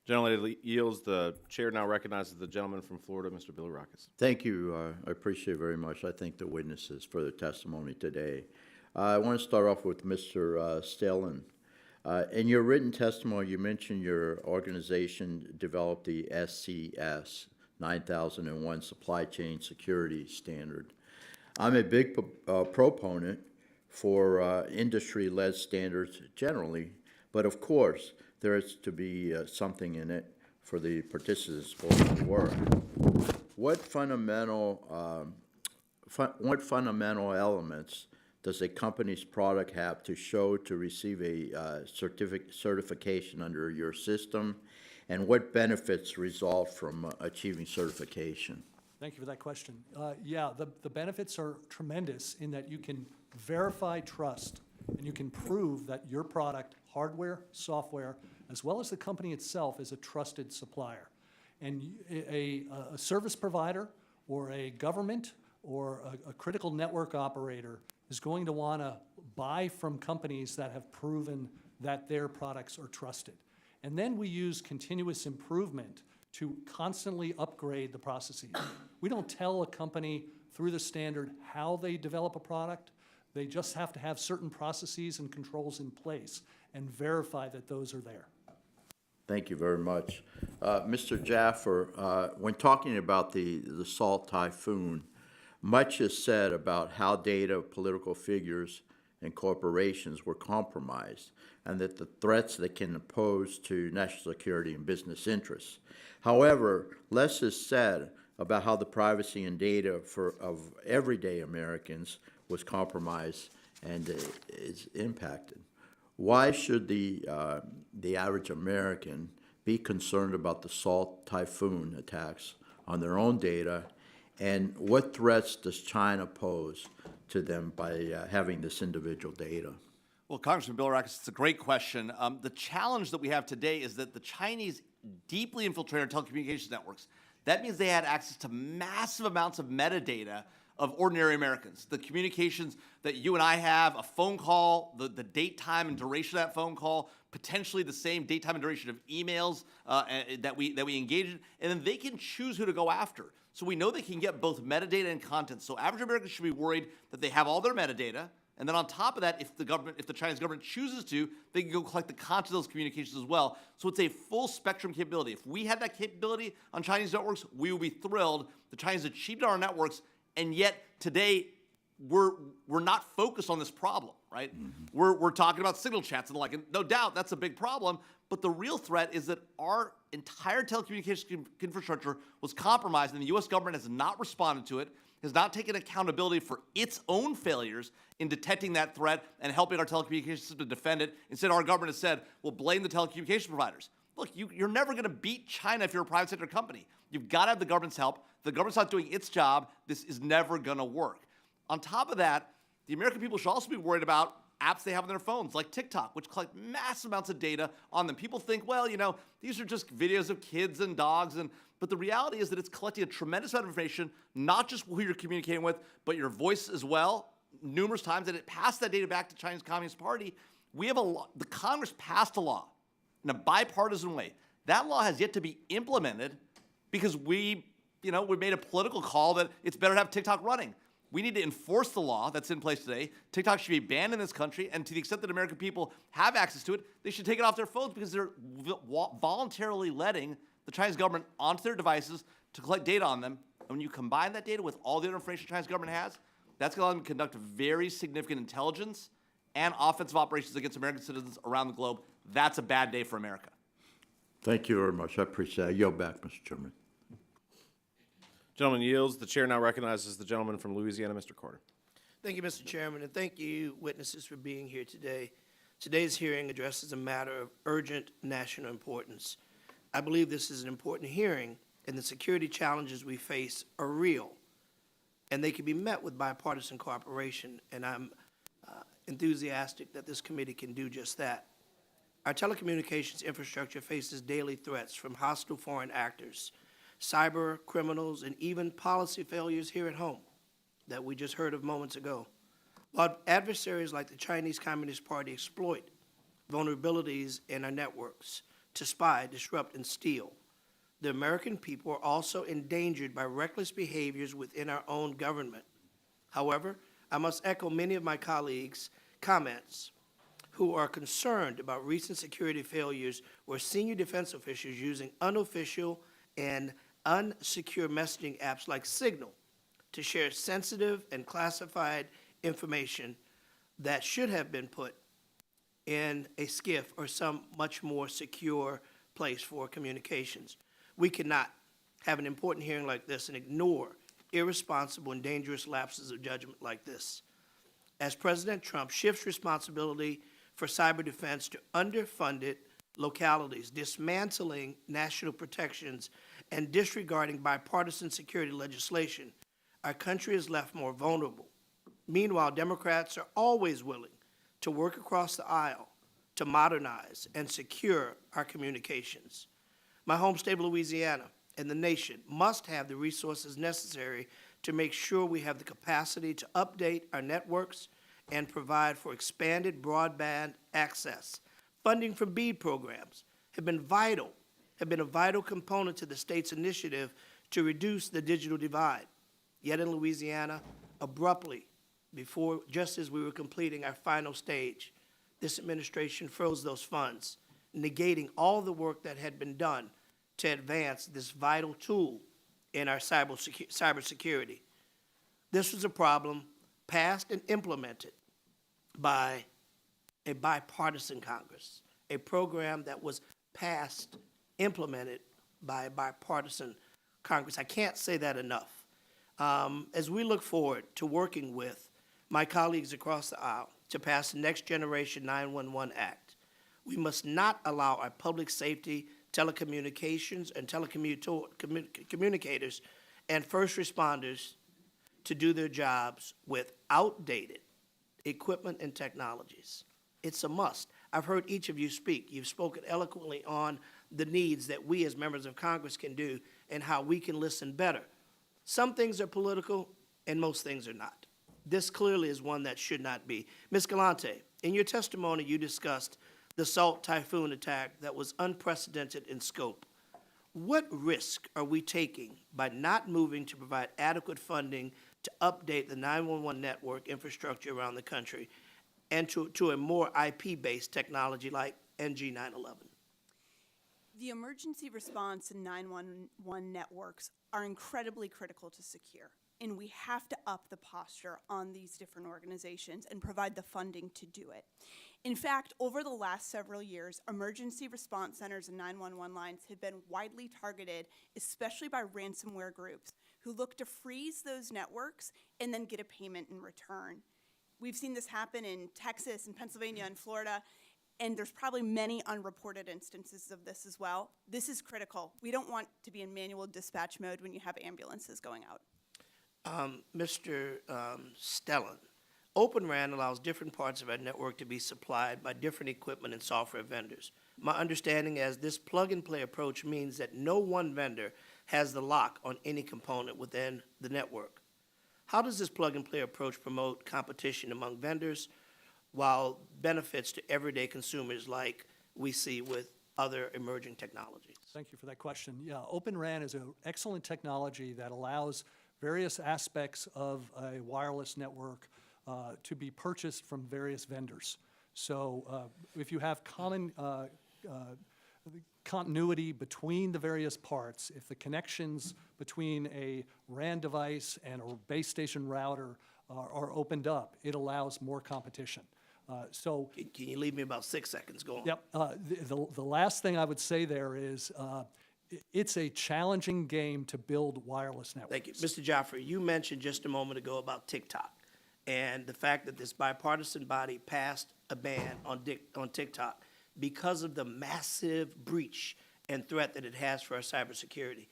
Gentlelady yields. The chair now recognizes the gentleman from Florida, Mr. Billy Rockets. Thank you. I appreciate it very much. I thank the witnesses for their testimony today. I want to start off with Mr. Stehlin. In your written testimony, you mentioned your organization developed the SCS 9001 Supply Chain Security Standard. I'm a big proponent for industry-led standards generally, but of course, there is to be something in it for the participants supposed to work. What fundamental elements does a company's product have to show to receive a certification under your system, and what benefits result from achieving certification? Thank you for that question. Yeah, the benefits are tremendous in that you can verify trust and you can prove that your product, hardware, software, as well as the company itself, is a trusted supplier. And a service provider or a government or a critical network operator is going to want to buy from companies that have proven that their products are trusted. And then we use continuous improvement to constantly upgrade the processes. We don't tell a company through the standard how they develop a product. They just have to have certain processes and controls in place and verify that those are there. Thank you very much. Mr. Jaffer, when talking about the Salt Typhoon, much is said about how data of political figures and corporations were compromised, and that the threats that can pose to national security and business interests. However, less is said about how the privacy and data of everyday Americans was compromised and is impacted. Why should the average American be concerned about the Salt Typhoon attacks on their own data, and what threats does China pose to them by having this individual data? Well, Congressman Bill Rockets, it's a great question. The challenge that we have today is that the Chinese deeply infiltrated our telecommunications networks. That means they had access to massive amounts of metadata of ordinary Americans. The communications that you and I have, a phone call, the date, time, and duration of that phone call, potentially the same date, time, and duration of emails that we engage in, and then they can choose who to go after. So we know they can get both metadata and content. So average Americans should be worried that they have all their metadata, and then on top of that, if the Chinese government chooses to, they can go collect the content of those communications as well. So it's a full spectrum capability. If we had that capability on Chinese networks, we would be thrilled. The Chinese achieved it on our networks, and yet today we're not focused on this problem, right? Mm-hmm. We're talking about signal chats and the like, and no doubt that's a big problem. But the real threat is that our entire telecommunications infrastructure was compromised, and the U.S. government has not responded to it, has not taken accountability for its own failures in detecting that threat and helping our telecommunications system to defend it. Instead, our government has said, well, blame the telecommunications providers. Look, you're never going to beat China if you're a private sector company. You've got to have the government's help. The government's not doing its job. This is never going to work. On top of that, the American people should also be worried about apps they have on their phones, like TikTok, which collect massive amounts of data on them. People think, well, you know, these are just videos of kids and dogs, but the reality is that it's collecting a tremendous amount of information, not just who you're communicating with, but your voice as well, numerous times, and it passed that data back to China's Communist Party. We have the Congress passed a law in a bipartisan way. That law has yet to be implemented because we made a political call that it's better to have TikTok running. We need to enforce the law that's in place today. TikTok should be banned in this country, and to the extent that American people have access to it, they should take it off their phones because they're voluntarily letting the Chinese government onto their devices to collect data on them. And when you combine that data with all the other information the Chinese government has, that's going to allow them to conduct very significant intelligence and offensive operations against American citizens around the globe. That's a bad day for America. Thank you very much. I appreciate it. I yield back, Mr. Chairman. Gentleman yields. The chair now recognizes the gentleman from Louisiana, Mr. Carter. Thank you, Mr. Chairman, and thank you, witnesses, for being here today. Today's hearing addresses a matter of urgent national importance. I believe this is an important hearing, and the security challenges we face are real, and they can be met with bipartisan cooperation, and I'm enthusiastic that this committee can do just that. Our telecommunications infrastructure faces daily threats from hostile foreign actors, cyber criminals, and even policy failures here at home that we just heard of moments ago. While adversaries like the Chinese Communist Party exploit vulnerabilities in our networks to spy, disrupt, and steal. The American people are also endangered by reckless behaviors within our own government. However, I must echo many of my colleagues' comments who are concerned about recent security failures where senior defense officials using unofficial and unsecure messaging apps like Signal to share sensitive and classified information that should have been put in a SCIF or some much more secure place for communications. We cannot have an important hearing like this and ignore irresponsible and dangerous lapses of judgment like this. As President Trump shifts responsibility for cyber defense to underfunded localities, dismantling national protections, and disregarding bipartisan security legislation, our country is left more vulnerable. Meanwhile, Democrats are always willing to work across the aisle to modernize and secure our communications. My home state of Louisiana and the nation must have the resources necessary to make sure we have the capacity to update our networks and provide for expanded broadband access. Funding from BEAD programs have been a vital component to the state's initiative to reduce the digital divide. Yet in Louisiana, abruptly, just as we were completing our final stage, this administration froze those funds, negating all the work that had been done to advance this vital tool in our cybersecurity. This was a problem passed and implemented by a bipartisan Congress, a program that was passed, implemented by a bipartisan Congress. I can't say that enough. As we look forward to working with my colleagues across the aisle to pass the Next Generation 911 Act, we must not allow our public safety, telecommunications, and communicators and first responders to do their jobs with outdated equipment and technologies. It's a must. I've heard each of you speak. You've spoken eloquently on the needs that we as members of Congress can do and how we can listen better. Some things are political and most things are not. This clearly is one that should not be. Ms. Galante, in your testimony you discussed the Salt Typhoon attack that was unprecedented in scope. What risk are we taking by not moving to provide adequate funding to update the 911 network infrastructure around the country and to a more IP-based technology like NG911? The emergency response and 911 networks are incredibly critical to secure, and we have to up the posture on these different organizations and provide the funding to do it. In fact, over the last several years, emergency response centers and 911 lines have been widely targeted, especially by ransomware groups who look to freeze those networks and then get a payment in return. We've seen this happen in Texas and Pennsylvania and Florida, and there's probably many unreported instances of this as well. This is critical. We don't want to be in manual dispatch mode when you have ambulances going out. Mr. Stehlin, Open RAN allows different parts of our network to be supplied by different equipment and software vendors. My understanding is this plug-and-play approach means that no one vendor has the lock on any component within the network. How does this plug-and-play approach promote competition among vendors while benefits to everyday consumers like we see with other emerging technologies? Thank you for that question. Yeah, Open RAN is an excellent technology that allows various aspects of a wireless network to be purchased from various vendors. So if you have common continuity between the various parts, if the connections between a RAN device and a base station router are opened up, it allows more competition. Can you leave me about 6 seconds? Go on. Yep. The last thing I would say there is it's a challenging game to build wireless networks. Thank you. Mr. Jaffer, you mentioned just a moment ago about TikTok and the fact that this bipartisan body passed a ban on TikTok because of the massive breach and threat that it has for our cybersecurity.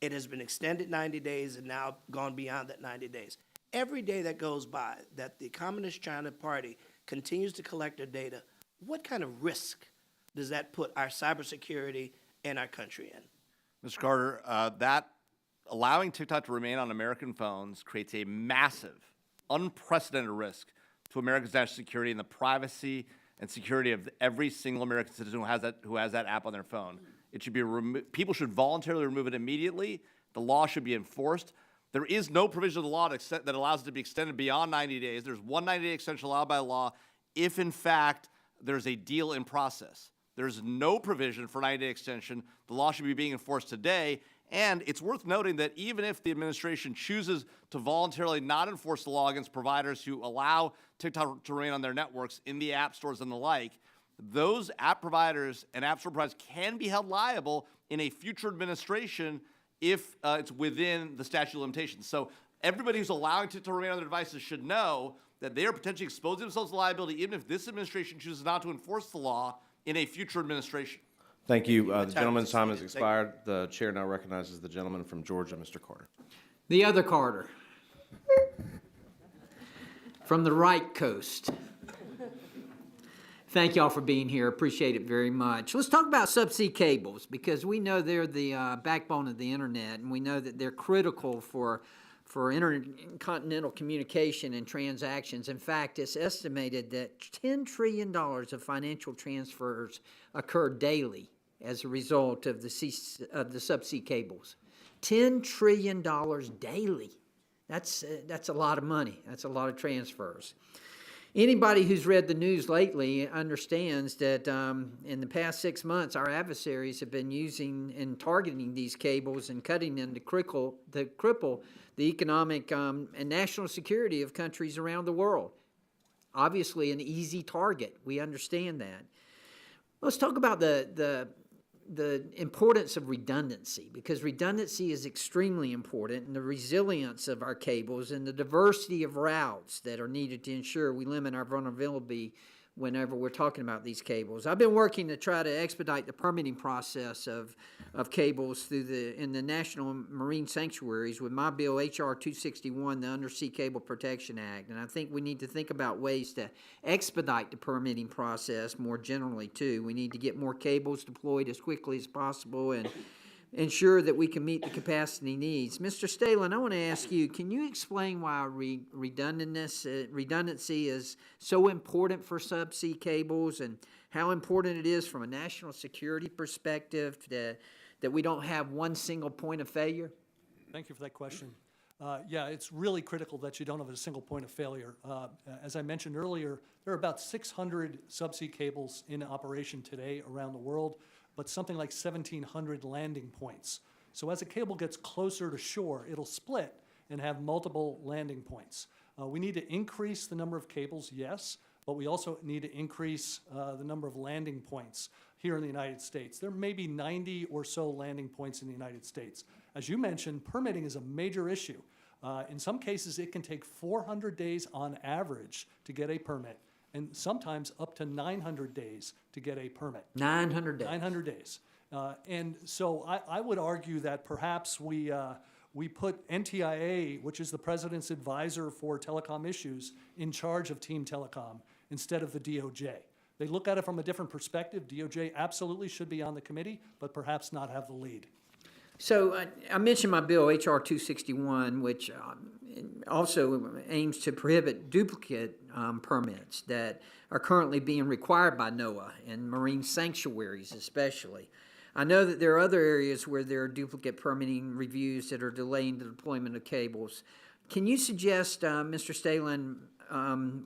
It has been extended 90 days and now gone beyond that 90 days. Every day that goes by that the Communist China Party continues to collect their data, what kind of risk does that put our cybersecurity and our country in? Mr. Carter, that allowing TikTok to remain on American phones creates a massive, unprecedented risk to Americans' national security and the privacy and security of every single American citizen who has that app on their phone. It should be people should voluntarily remove it immediately. The law should be enforced. There is no provision of the law that allows it to be extended beyond 90 days. There's one 90-day extension allowed by law if, in fact, there's a deal in process. There's no provision for 90-day extension. The law should be being enforced today. And it's worth noting that even if the administration chooses to voluntarily not enforce the law against providers who allow TikTok to remain on their networks in the app stores and the like, those app providers and app store providers can be held liable in a future administration if it's within the statute of limitations. So everybody who's allowing TikTok to remain on their devices should know that they are potentially exposing themselves to liability even if this administration chooses not to enforce the law in a future administration. Thank you. The gentleman's time has expired. The chair now recognizes the gentleman from Georgia, Mr. Carter. The other Carter. From the right coast. Thank y'all for being here. Appreciate it very much. Let's talk about subsea cables because we know they're the backbone of the internet, and we know that they're critical for intercontinental communication and transactions. In fact, it's estimated that $10 trillion of financial transfers occur daily as a result of the subsea cables. $10 trillion daily. That's a lot of money. That's a lot of transfers. Anybody who's read the news lately understands that in the past 6 months, our adversaries have been using and targeting these cables and cutting them to cripple the economic and national security of countries around the world. Obviously, an easy target. We understand that. Let's talk about the importance of redundancy, because redundancy is extremely important, and the resilience of our cables and the diversity of routes that are needed to ensure we limit our vulnerability whenever we're talking about these cables. I've been working to try to expedite the permitting process of cables in the National Marine Sanctuaries with my bill, H.R. 261, the Undersea Cable Protection Act. And I think we need to think about ways to expedite the permitting process more generally, too. We need to get more cables deployed as quickly as possible and ensure that we can meet the capacity needs. Mr. Stehlin, I want to ask you, can you explain why redundancy is so important for subsea cables and how important it is from a national security perspective that we don't have one single point of failure? Thank you for that question. Yeah, it's really critical that you don't have a single point of failure. As I mentioned earlier, there are about 600 subsea cables in operation today around the world, but something like 1,700 landing points. So as a cable gets closer to shore, it'll split and have multiple landing points. We need to increase the number of cables, yes, but we also need to increase the number of landing points here in the United States. There may be 90 or so landing points in the United States. As you mentioned, permitting is a major issue. In some cases, it can take 400 days on average to get a permit, and sometimes up to 900 days to get a permit. 900 days. 900 days. And so I would argue that perhaps we put NTIA, which is the President's advisor for telecom issues, in charge of Team Telecom instead of the DOJ. They look at it from a different perspective. DOJ absolutely should be on the committee, but perhaps not have the lead. So I mentioned my bill, H.R. 261, which also aims to prohibit duplicate permits that are currently being required by NOAA and marine sanctuaries especially. I know that there are other areas where there are duplicate permitting reviews that are delaying the deployment of cables. Can you suggest, Mr. Stehlin,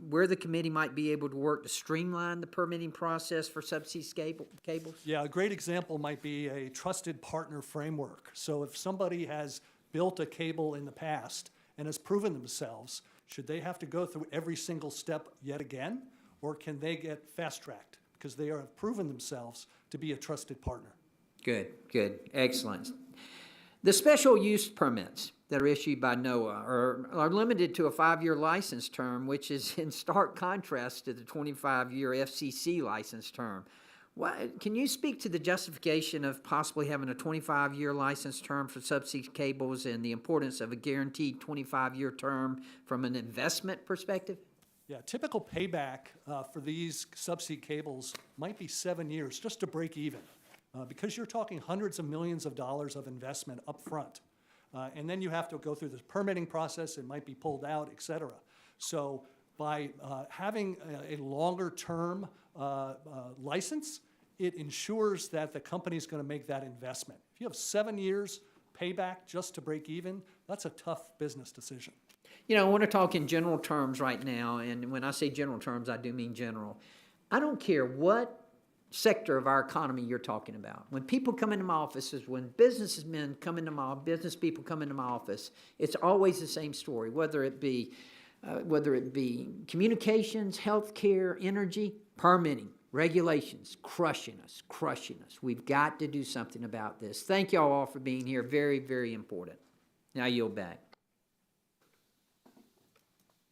where the committee might be able to work to streamline the permitting process for subsea cables? Yeah, a great example might be a trusted partner framework. So if somebody has built a cable in the past and has proven themselves, should they have to go through every single step yet again? Or can they get fast-tracked because they have proven themselves to be a trusted partner? Good, excellent. The special use permits that are issued by NOAA are limited to a 5-year license term, which is in stark contrast to the 25-year FCC license term. Can you speak to the justification of possibly having a 25-year license term for subsea cables and the importance of a guaranteed 25-year term from an investment perspective? Yeah, typical payback for these subsea cables might be 7 years just to break even, because you're talking hundreds of millions of dollars of investment up front. And then you have to go through this permitting process, it might be pulled out, et cetera. So by having a longer term license, it ensures that the company's going to make that investment. If you have 7 years payback just to break even, that's a tough business decision. You know, I want to talk in general terms right now, and when I say general terms, I do mean general. I don't care what sector of our economy you're talking about. When people come into my offices, when business people come into my office, it's always the same story, whether it be communications, healthcare, energy, permitting, regulations, crushing us. We've got to do something about this. Thank y'all all for being here. Very, very important. Now I yield back.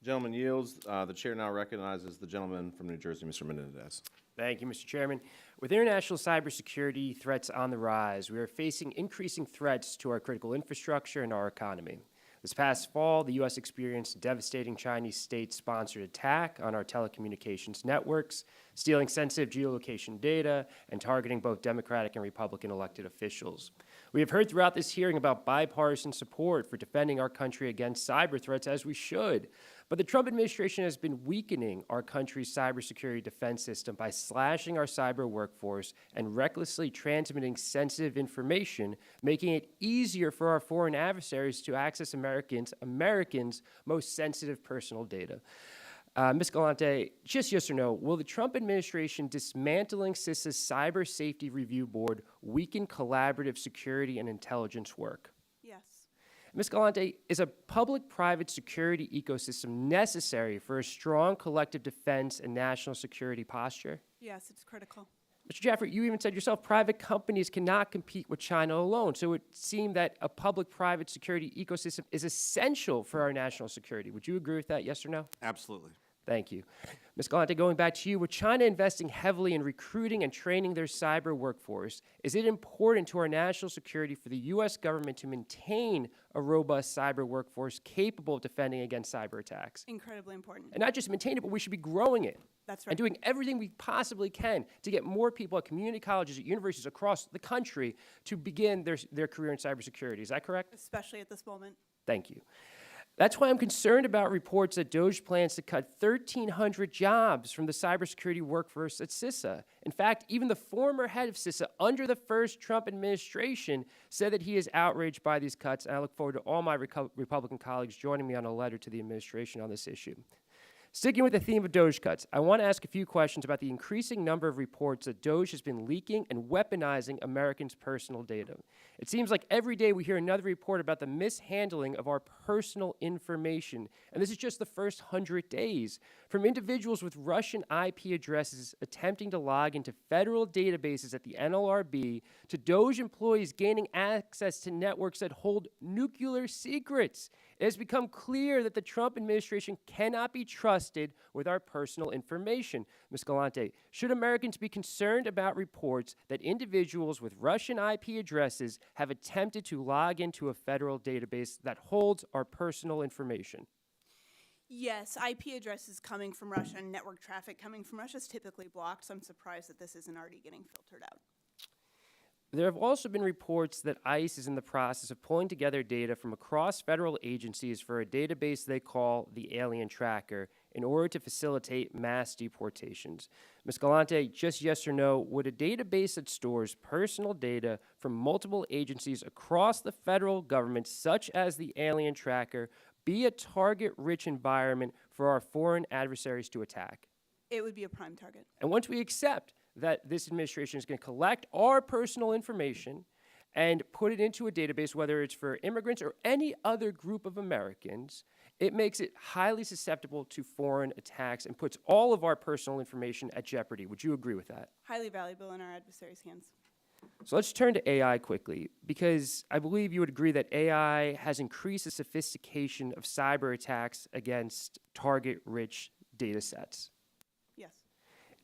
Gentleman yields. The chair now recognizes the gentleman from New Jersey, Mr. Menendez. Thank you, Mr. Chairman. With international cybersecurity threats on the rise, we are facing increasing threats to our critical infrastructure and our economy. This past fall, the U.S. experienced a devastating Chinese state-sponsored attack on our telecommunications networks, stealing sensitive geolocation data and targeting both Democratic and Republican elected officials. We have heard throughout this hearing about bipartisan support for defending our country against cyber threats, as we should. But the Trump administration has been weakening our country's cybersecurity defense system by slashing our cyber workforce and recklessly transmitting sensitive information, making it easier for our foreign adversaries to access Americans' most sensitive personal data. Ms. Galante, just yes or no, will the Trump administration dismantling CISA's Cyber Safety Review Board weaken collaborative security and intelligence work? Yes. Ms. Galante, is a public-private security ecosystem necessary for a strong collective defense and national security posture? Yes, it's critical. Mr. Jaffer, you even said yourself private companies cannot compete with China alone, so it would seem that a public-private security ecosystem is essential for our national security. Would you agree with that, yes or no? Absolutely. Thank you. Ms. Galante, going back to you, with China investing heavily in recruiting and training their cyber workforce, is it important to our national security for the U.S. government to maintain a robust cyber workforce capable of defending against cyber attacks? Incredibly important. And not just maintain it, but we should be growing it. That's right. And doing everything we possibly can to get more people at community colleges, at universities across the country to begin their career in cybersecurity. Is that correct? Especially at this moment. Thank you. That's why I'm concerned about reports that DOGE plans to cut 1,300 jobs from the cybersecurity workforce at CISA. In fact, even the former head of CISA under the first Trump administration said that he is outraged by these cuts, and I look forward to all my Republican colleagues joining me on a letter to the administration on this issue. Sticking with the theme of DOGE cuts, I want to ask a few questions about the increasing number of reports that DOGE has been leaking and weaponizing Americans' personal data. It seems like every day we hear another report about the mishandling of our personal information, and this is just the first 100 days. From individuals with Russian IP addresses attempting to log into federal databases at the NLRB, to DOGE employees gaining access to networks that hold nuclear secrets. It has become clear that the Trump administration cannot be trusted with our personal information. Ms. Galante, should Americans be concerned about reports that individuals with Russian IP addresses have attempted to log into a federal database that holds our personal information? Yes, IP addresses coming from Russia and network traffic coming from Russia is typically blocked, so I'm surprised that this isn't already getting filtered out. There have also been reports that ICE is in the process of pulling together data from across federal agencies for a database they call the Alien Tracker in order to facilitate mass deportations. Ms. Galante, just yes or no, would a database that stores personal data from multiple agencies across the federal government, such as the Alien Tracker, be a target-rich environment for our foreign adversaries to attack? It would be a prime target. And once we accept that this administration is going to collect our personal information and put it into a database, whether it's for immigrants or any other group of Americans, it makes it highly susceptible to foreign attacks and puts all of our personal information at jeopardy. Would you agree with that? Highly valuable in our adversaries' hands. So let's turn to AI quickly, because I believe you would agree that AI has increased the sophistication of cyber attacks against target-rich data sets. Yes.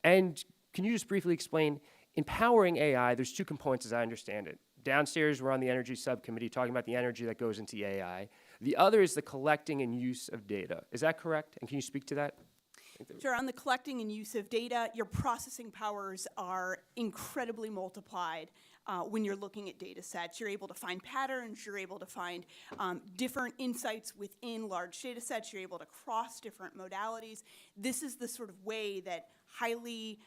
And can you just briefly explain, empowering AI, there's two components as I understand it. Downstairs, we're on the Energy Subcommittee talking about the energy that goes into AI. The other is the collecting and use of data. Is that correct? And can you speak to that? Sure, on the collecting and use of data, your processing powers are incredibly multiplied when you're looking at data sets. You're able to find patterns, you're able to find different insights within large data sets, you're able to cross different modalities. This is the sort of way that highly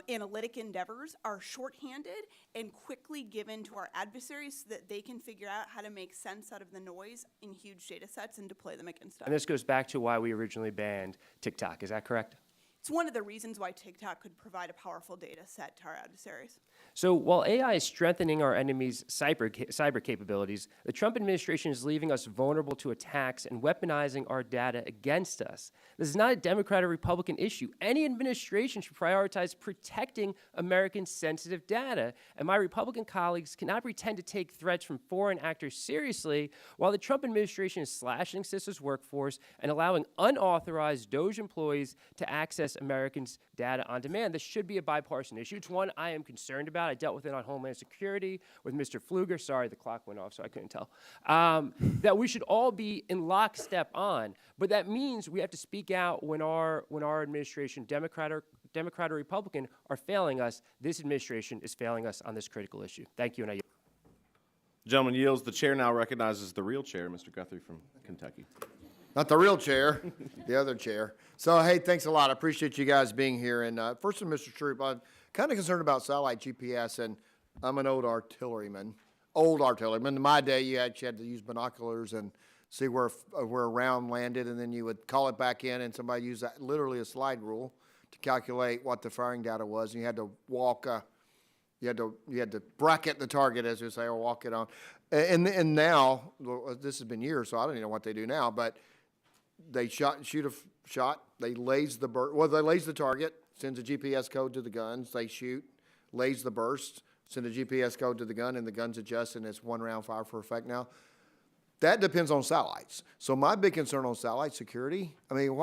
analytic endeavors are shorthanded and quickly given to our adversaries so that they can figure out how to make sense out of the noise in huge data sets and deploy them against us. And this goes back to why we originally banned TikTok. Is that correct? It's one of the reasons why TikTok could provide a powerful data set to our adversaries. So while AI is strengthening our enemies' cyber capabilities, the Trump administration is leaving us vulnerable to attacks and weaponizing our data against us. This is not a Democrat or Republican issue. Any administration should prioritize protecting American sensitive data, and my Republican colleagues cannot pretend to take threats from foreign actors seriously while the Trump administration is slashing CISA's workforce and allowing unauthorized DOJ employees to access Americans' data on demand. This should be a bipartisan issue. It's one I am concerned about. I dealt with it on Homeland Security with Mr. Pfluger. Sorry, the clock went off, so I couldn't tell. That we should all be in lockstep on. But that means we have to speak out when our administration, Democrat or Republican, are failing us. This administration is failing us on this critical issue. Thank you, and I yield. The gentleman yields. The chair now recognizes the real chair, Mr. Guthrie from Kentucky. Not the real chair, the other chair. So, hey, thanks a lot. I appreciate you guys being here. And first to Mr. Stroup, I'm kind of concerned about satellite GPS, and I'm an old artilleryman. In my day, you had to use binoculars and see where a round landed, and then you would call it back in, and somebody used that, literally a slide rule to calculate what the firing data was, and you had to walk, you had to bracket the target, as we say, or walk it on. And now, well, this has been years, so I don't even know what they do now, but they shoot a shot, they laze the target, sends a GPS code to the guns, they shoot, laze the burst, send a GPS code to the gun, and the guns adjust, and it's one round fire for effect now. That depends on satellites. So my big concern on satellite security, I mean,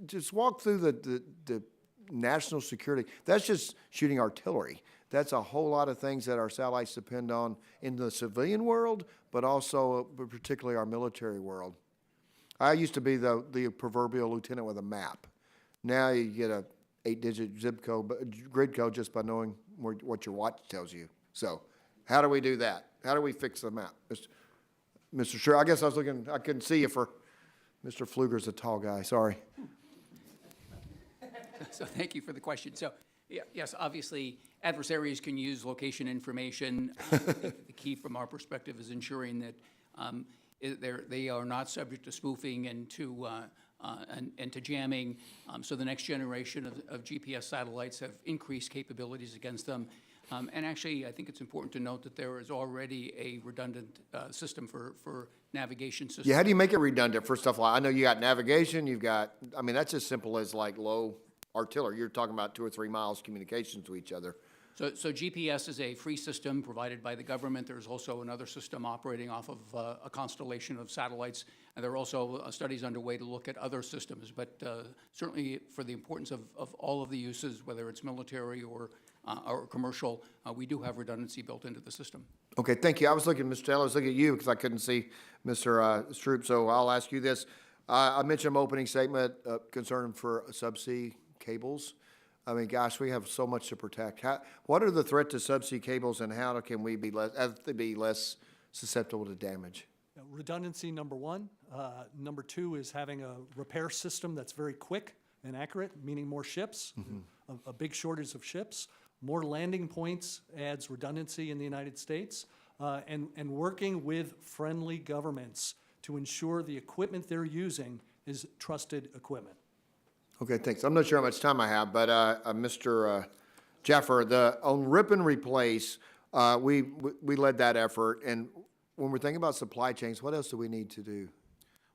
just walk through the national security. That's just shooting artillery. That's a whole lot of things that our satellites depend on in the civilian world, but also particularly our military world. I used to be the proverbial lieutenant with a map. Now you get a 8-digit zip code, grid code, just by knowing what your watch tells you. So how do we do that? How do we fix the map? Mr. Sure, I guess I couldn't see you for, Mr. Pfluger's a tall guy, sorry. So thank you for the question. So yes, obviously adversaries can use location information. I think the key from our perspective is ensuring that they are not subject to spoofing and to jamming. So the next generation of GPS satellites have increased capabilities against them. And actually, I think it's important to note that there is already a redundant system for navigation systems. Yeah, how do you make it redundant for stuff like, I know you got navigation, I mean, that's as simple as like low artillery. You're talking about 2 or 3 miles communication to each other. So GPS is a free system provided by the government. There's also another system operating off of a constellation of satellites. And there are also studies underway to look at other systems. But certainly for the importance of all of the uses, whether it's military or commercial, we do have redundancy built into the system. Okay, thank you. I was looking, Mr. Taylor, I was looking at you because I couldn't see Mr. Stroup, so I'll ask you this. I mentioned my opening statement, concern for subsea cables. I mean, gosh, we have so much to protect. What are the threat to subsea cables, and how can we be less susceptible to damage? Redundancy, number one. Number two is having a repair system that's very quick and accurate, meaning more ships, a big shortage of ships. More landing points adds redundancy in the United States, and working with friendly governments to ensure the equipment they're using is trusted equipment. Okay, thanks. I'm not sure how much time I have, but Mr. Jaffer, on rip and replace, we led that effort, and when we're thinking about supply chains, what else do we need to do?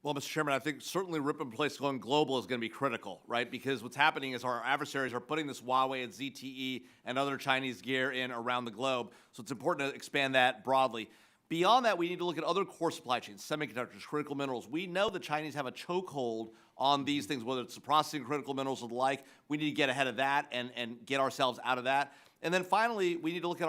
Well, Mr. Chairman, I think certainly rip and replace going global is going to be critical, right? Because what's happening is our adversaries are putting this Huawei and ZTE and other Chinese gear in around the globe, so it's important to expand that broadly. Beyond that, we need to look at other core supply chains, semiconductors, critical minerals. We know the Chinese have a chokehold on these things, whether it's the processing of critical minerals or the like. We need to get ahead of that and get ourselves out of that. And then finally, we need to look at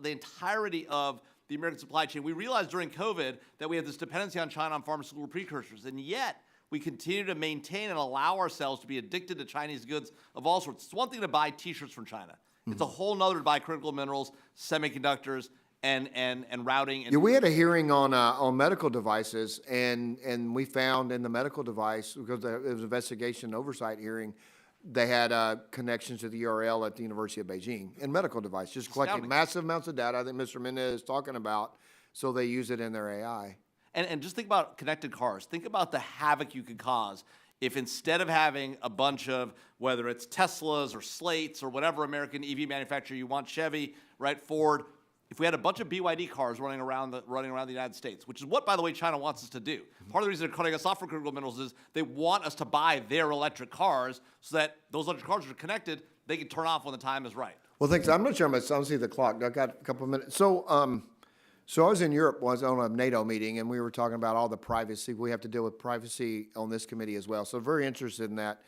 the entirety of the American supply chain. We realized during COVID that we have this dependency on China on pharmaceutical precursors, and yet we continue to maintain and allow ourselves to be addicted to Chinese goods of all sorts. It's one thing to buy T-shirts from China. It's a whole nother to buy critical minerals, semiconductors, and routing. Yeah, we had a hearing on medical devices, and we found in the medical device, because it was an investigation oversight hearing, they had connections to the URL at the University of Beijing and medical device, just collecting Astounding. massive amounts of data. I think Mr. Mendez is talking about, so they use it in their AI. And just think about connected cars. Think about the havoc you could cause if instead of having a bunch of, whether it's Teslas or Slates or whatever American EV manufacturer you want, Chevy, right, Ford, if we had a bunch of BYD cars running around the United States, which is what, by the way, China wants us to do. Part of the reason they're cutting us off for critical minerals is they want us to buy their electric cars so that those electric cars are connected, they can turn off when the time is right. Well, thanks. I'm not sure. I don't see the clock. I got a couple of minutes. So I was in Europe, was on a NATO meeting, and we were talking about all the privacy. We have to deal with privacy on this committee as well. So very interested in that.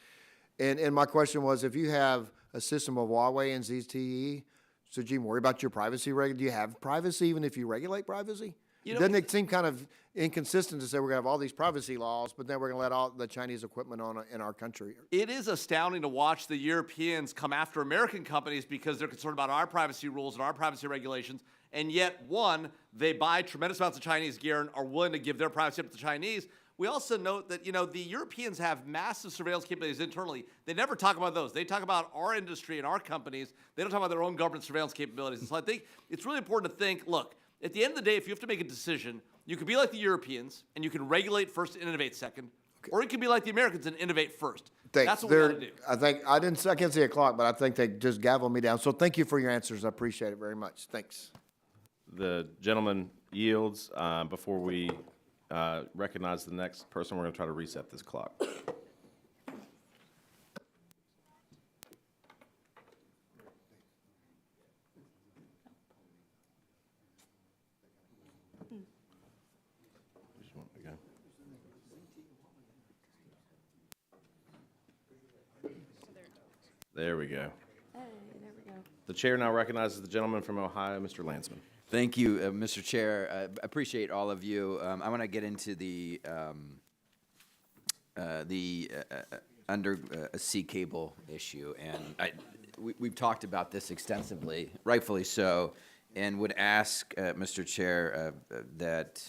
And my question was, if you have a system of Huawei and ZTE, so do you worry about your privacy? Do you have privacy even if you regulate privacy? Doesn't it seem kind of inconsistent to say we're going to have all these privacy laws, but then we're going to let all the Chinese equipment on in our country? It is astounding to watch the Europeans come after American companies because they're concerned about our privacy rules and our privacy regulations, and yet, one, they buy tremendous amounts of Chinese gear and are willing to give their privacy up to the Chinese. We also note that, the Europeans have massive surveillance capabilities internally. They never talk about those. They talk about our industry and our companies. They don't talk about their own government surveillance capabilities. And so I think it's really important to think, look, at the end of the day, if you have to make a decision, you could be like the Europeans and you can regulate first and innovate second, or you can be like the Americans and innovate first. Thanks. That's what we got to do. I can't see a clock, but I think they just gaveled me down. So thank you for your answers. I appreciate it very much. Thanks. The gentleman yields. Before we recognize the next person, we're going to try to reset this clock. There we go. Hey, there we go. The chair now recognizes the gentleman from Ohio, Mr. Landsman. Thank you, Mr. Chair. I appreciate all of you. I want to get into the undersea cable issue, and we've talked about this extensively, rightfully so, and would ask, Mr. Chair, that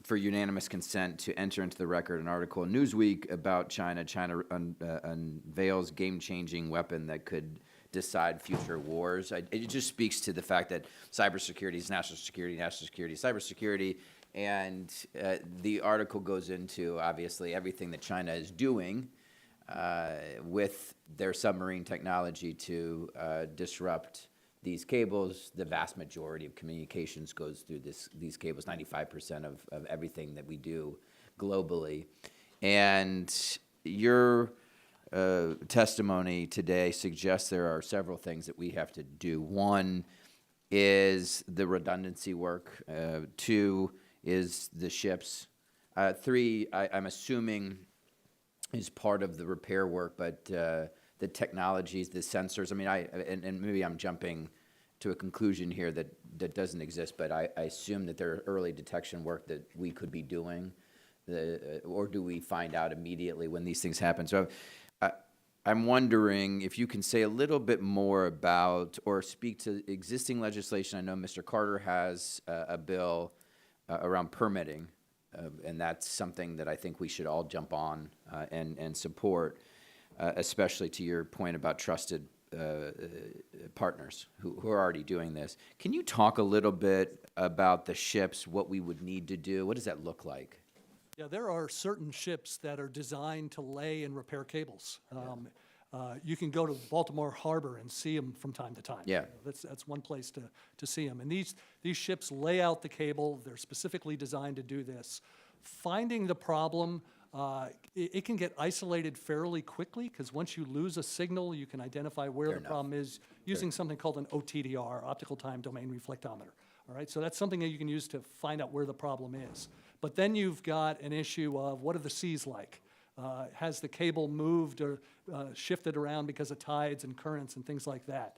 for unanimous consent to enter into the record an article in Newsweek about China. China unveils game-changing weapon that could decide future wars. It just speaks to the fact that cybersecurity is national security, cybersecurity, and the article goes into, obviously, everything that China is doing with their submarine technology to disrupt these cables. The vast majority of communications goes through these cables, 95% of everything that we do globally. And your testimony today suggests there are several things that we have to do. One is the redundancy work. Two is the ships. Three, I'm assuming, is part of the repair work, but the technologies, the sensors. I mean, and maybe I'm jumping to a conclusion here that doesn't exist, but I assume that there are early detection work that we could be doing, or do we find out immediately when these things happen? So I'm wondering if you can say a little bit more about or speak to existing legislation. I know Mr. Carter has a bill around permitting, and that's something that I think we should all jump on and support. Especially to your point about trusted partners who are already doing this. Can you talk a little bit about the ships, what we would need to do? What does that look like? Yeah, there are certain ships that are designed to lay and repair cables. You can go to Baltimore Harbor and see them from time to time. Yeah. That's one place to see them. And these ships lay out the cable. They're specifically designed to do this. Finding the problem, it can get isolated fairly quickly, because once you lose a signal, you can identify where the problem is using something called an OTDR, optical time domain reflectometer. All right, so that's something that you can use to find out where the problem is. But then you've got an issue of what are the seas like? Has the cable moved or shifted around because of tides and currents and things like that?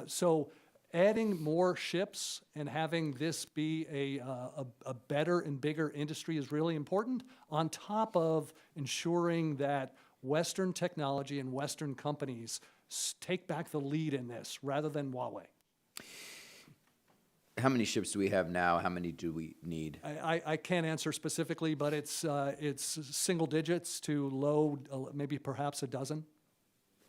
So adding more ships and having this be a better and bigger industry is really important, on top of ensuring that Western technology and Western companies take back the lead in this rather than Huawei. How many ships do we have now? How many do we need? I can't answer specifically, but it's single digits to low, maybe perhaps a dozen.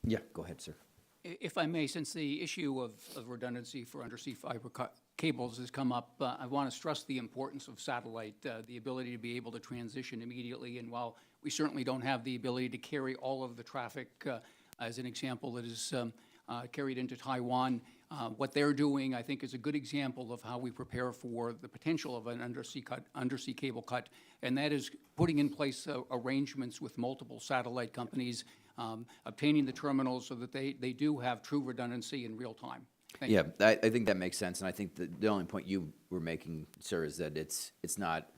Yeah, go ahead, sir. If I may, since the issue of redundancy for undersea fiber cables has come up, I want to stress the importance of satellite, the ability to be able to transition immediately. And while we certainly don't have the ability to carry all of the traffic, as an example, that is carried into Taiwan, what they're doing, I think, is a good example of how we prepare for the potential of an undersea cable cut, and that is putting in place arrangements with multiple satellite companies, obtaining the terminals so that they do have true redundancy in real time. Thank you. I think that makes sense, and I think the only point you were making, sir, is that it's not,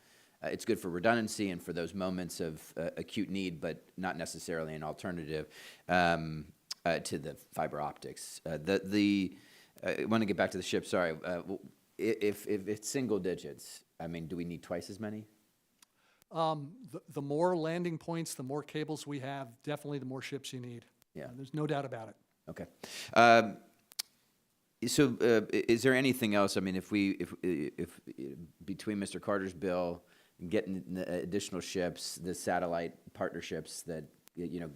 it's good for redundancy and for those moments of acute need, but not necessarily an alternative to the fiber optics. I want to get back to the ship, sorry. If it's single digits, I mean, do we need twice as many? The more landing points, the more cables we have, definitely the more ships you need. Yeah. There's no doubt about it. Okay. So is there anything else? I mean, if between Mr. Carter's bill and getting the additional ships, the satellite partnerships that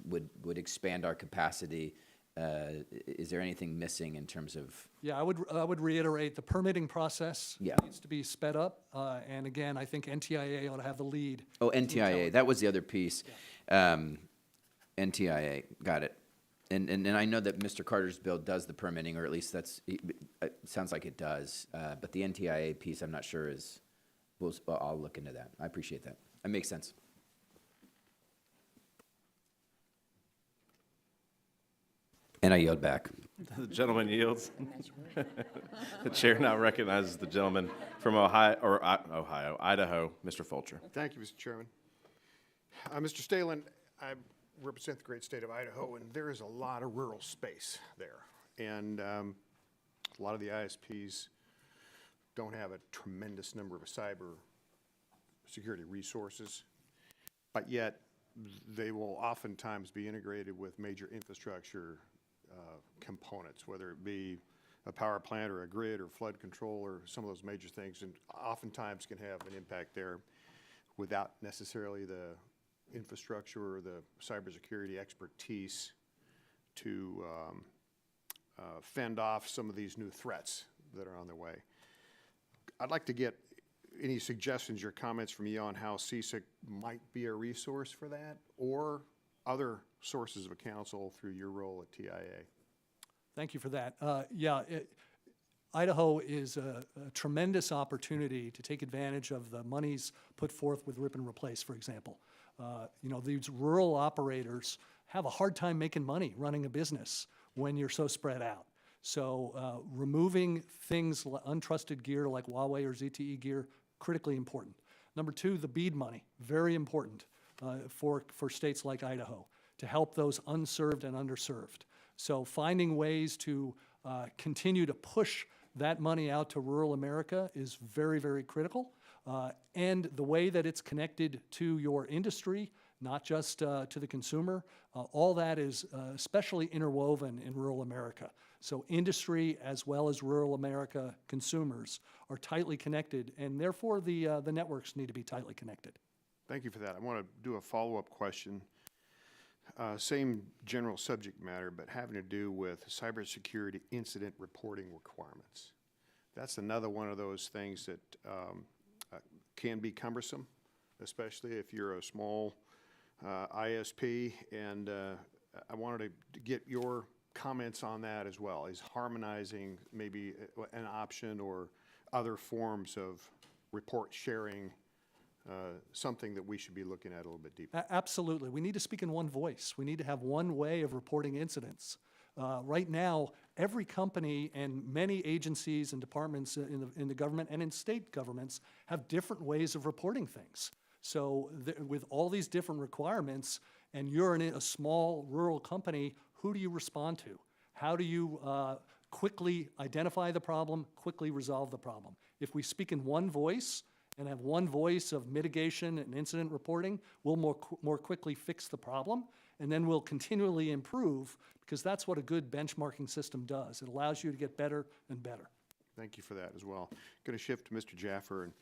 would expand our capacity, is there anything missing in terms of? Yeah, I would reiterate the permitting process Yeah. needs to be sped up. And again, I think NTIA ought to have the lead. Oh, NTIA, that was the other piece. NTIA, got it. And I know that Mr. Carter's bill does the permitting, or at least it sounds like it does. But the NTIA piece, I'm not sure is, I'll look into that. I appreciate that. That makes sense. And I yield back. The gentleman yields. The chair now recognizes the gentleman from Idaho, Mr. Fulcher. Thank you, Mr. Chairman. Mr. Stehlin, I represent the great state of Idaho, and there is a lot of rural space there. And a lot of the ISPs don't have a tremendous number of cyber security resources, but yet they will oftentimes be integrated with major infrastructure components, whether it be a power plant or a grid or flood control or some of those major things, and oftentimes can have an impact there without necessarily the infrastructure or the cybersecurity expertise to fend off some of these new threats that are on their way. I'd like to get any suggestions or comments from you on how CSIC might be a resource for that, or other sources of counsel through your role at TIA. Thank you for that. Idaho is a tremendous opportunity to take advantage of the monies put forth with Rip and Replace, for example. These rural operators have a hard time making money running a business when you're so spread out. So removing things, untrusted gear like Huawei or ZTE gear, critically important. Number two, the BEAD money, very important for states like Idaho to help those unserved and underserved. So finding ways to continue to push that money out to rural America is very, very critical. And the way that it's connected to your industry, not just to the consumer, all that is especially interwoven in rural America. So industry as well as rural America consumers are tightly connected, and therefore the networks need to be tightly connected. Thank you for that. I want to do a follow-up question. Same general subject matter, but having to do with cybersecurity incident reporting requirements. That's another one of those things that can be cumbersome, especially if you're a small ISP, and I wanted to get your comments on that as well. Is harmonizing maybe an option or other forms of report sharing something that we should be looking at a little bit deeper? Absolutely. We need to speak in one voice. We need to have one way of reporting incidents. Right now, every company and many agencies and departments in the government and in state governments have different ways of reporting things. So with all these different requirements, and you're in a small rural company, who do you respond to? How do you quickly identify the problem, quickly resolve the problem? If we speak in one voice and have one voice of mitigation and incident reporting, we'll more quickly fix the problem, and then we'll continually improve, because that's what a good benchmarking system does. It allows you to get better and better. Thank you for that as well. Going to shift to Mr. Jaffer and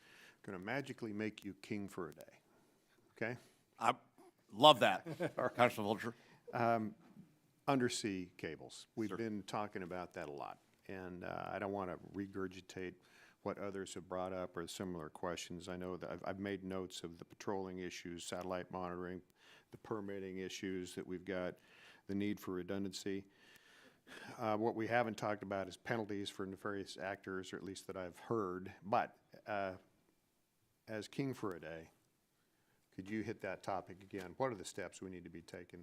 going to magically make you king for a day. Okay? I love that, Congressman Vulture. Undersea cables. We've been talking about that a lot, and I don't want to regurgitate what others have brought up or similar questions. I know that I've made notes of the patrolling issues, satellite monitoring, the permitting issues that we've got, the need for redundancy. What we haven't talked about is penalties for nefarious actors, or at least that I've heard. But as king for a day, could you hit that topic again? What are the steps we need to be taking?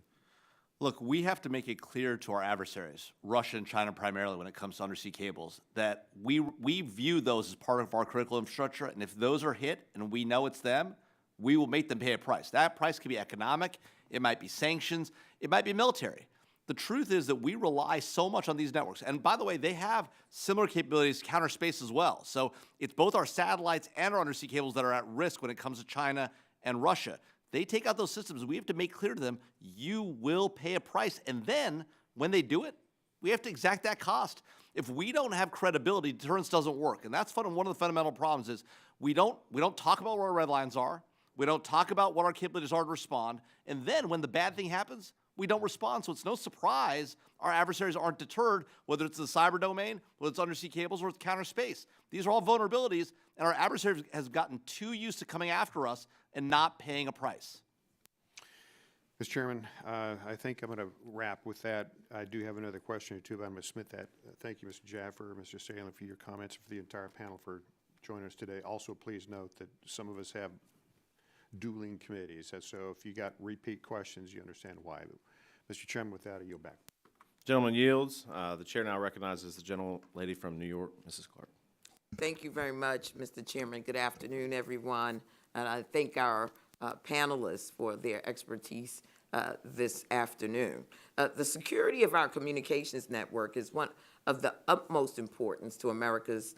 Look, we have to make it clear to our adversaries, Russia and China primarily when it comes to undersea cables, that we view those as part of our critical infrastructure, and if those are hit and we know it's them, we will make them pay a price. That price could be economic, it might be sanctions, it might be military. The truth is that we rely so much on these networks, and by the way, they have similar capabilities, counter space as well. So it's both our satellites and our undersea cables that are at risk when it comes to China and Russia. They take out those systems. We have to make clear to them, you will pay a price. And then when they do it, we have to exact that cost. If we don't have credibility, deterrence doesn't work. And that's one of the fundamental problems is we don't talk about where our red lines are. We don't talk about what our capabilities are to respond. And then when the bad thing happens, we don't respond. So it's no surprise our adversaries aren't deterred, whether it's the cyber domain, whether it's undersea cables, or it's counter space. These are all vulnerabilities, and our adversaries has gotten too used to coming after us and not paying a price. Mr. Chairman, I think I'm going to wrap with that. I do have another question or two, but I'm going to submit that. Thank you, Mr. Jaffer, Mr. Stehlin, for your comments, and for the entire panel for joining us today. Also, please note that some of us have dueling committees, and so if you got repeat questions, you understand why. Mr. Chairman, with that, I yield back. Gentleman yields. The chair now recognizes the gentlelady from New York, Mrs. Clark. Thank you very much, Mr. Chairman. Good afternoon, everyone. And I thank our panelists for their expertise this afternoon. The security of our communications network is one of the utmost importance to America's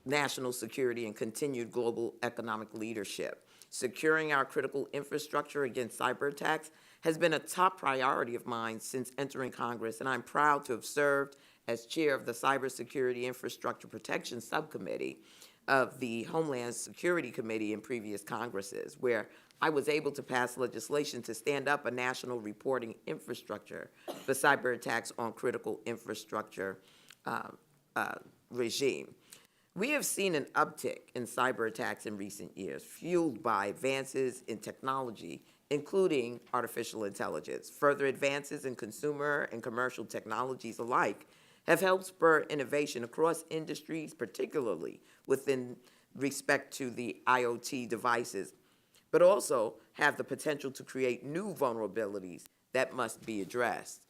national security and continued global economic leadership. Securing our critical infrastructure against cyber attacks has been a top priority of mine since entering Congress, and I'm proud to have served as chair of the Cybersecurity Infrastructure Protection Subcommittee of the Homeland Security Committee in previous Congresses, where I was able to pass legislation to stand up a national reporting infrastructure for cyber attacks on critical infrastructure regime. We have seen an uptick in cyber attacks in recent years, fueled by advances in technology, including artificial intelligence. Further advances in consumer and commercial technologies alike have helped spur innovation across industries, particularly within respect to the IoT devices, but also have the potential to create new vulnerabilities that must be addressed.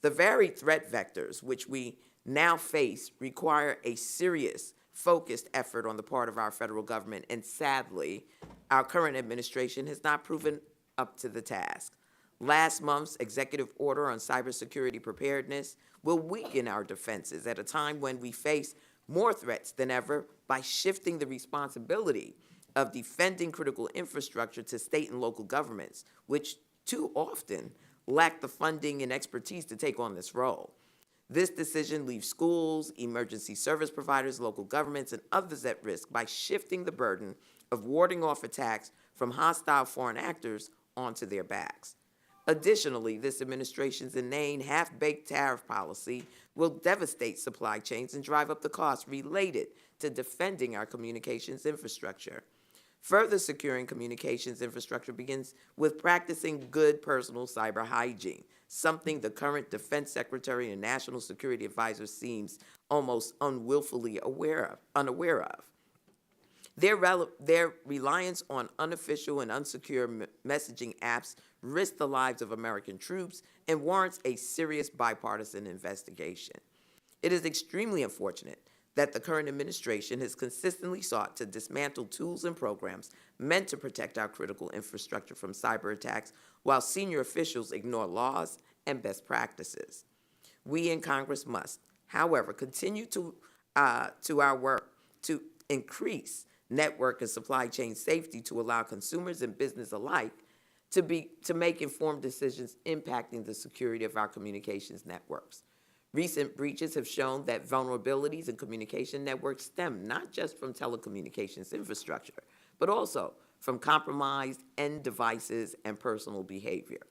The varied threat vectors which we now face require a serious, focused effort on the part of our federal government, and sadly, our current administration has not proven up to the task. Last month's executive order on cybersecurity preparedness will weaken our defenses at a time when we face more threats than ever by shifting the responsibility of defending critical infrastructure to state and local governments, which too often lack the funding and expertise to take on this role. This decision leaves schools, emergency service providers, local governments, and others at risk by shifting the burden of warding off attacks from hostile foreign actors onto their backs. Additionally, this administration's inane, half-baked tariff policy will devastate supply chains and drive up the costs related to defending our communications infrastructure. Further securing communications infrastructure begins with practicing good personal cyber hygiene, something the current Defense Secretary and National Security Advisor seems almost unwillfully unaware of. Their reliance on unofficial and unsecure messaging apps risks the lives of American troops and warrants a serious bipartisan investigation. It is extremely unfortunate that the current administration has consistently sought to dismantle tools and programs meant to protect our critical infrastructure from cyber attacks, while senior officials ignore laws and best practices. We in Congress must, however, continue to our work to increase network and supply chain safety to allow consumers and business alike to make informed decisions impacting the security of our communications networks. Recent breaches have shown that vulnerabilities in communication networks stem not just from telecommunications infrastructure, but also from compromised end devices and personal behavior.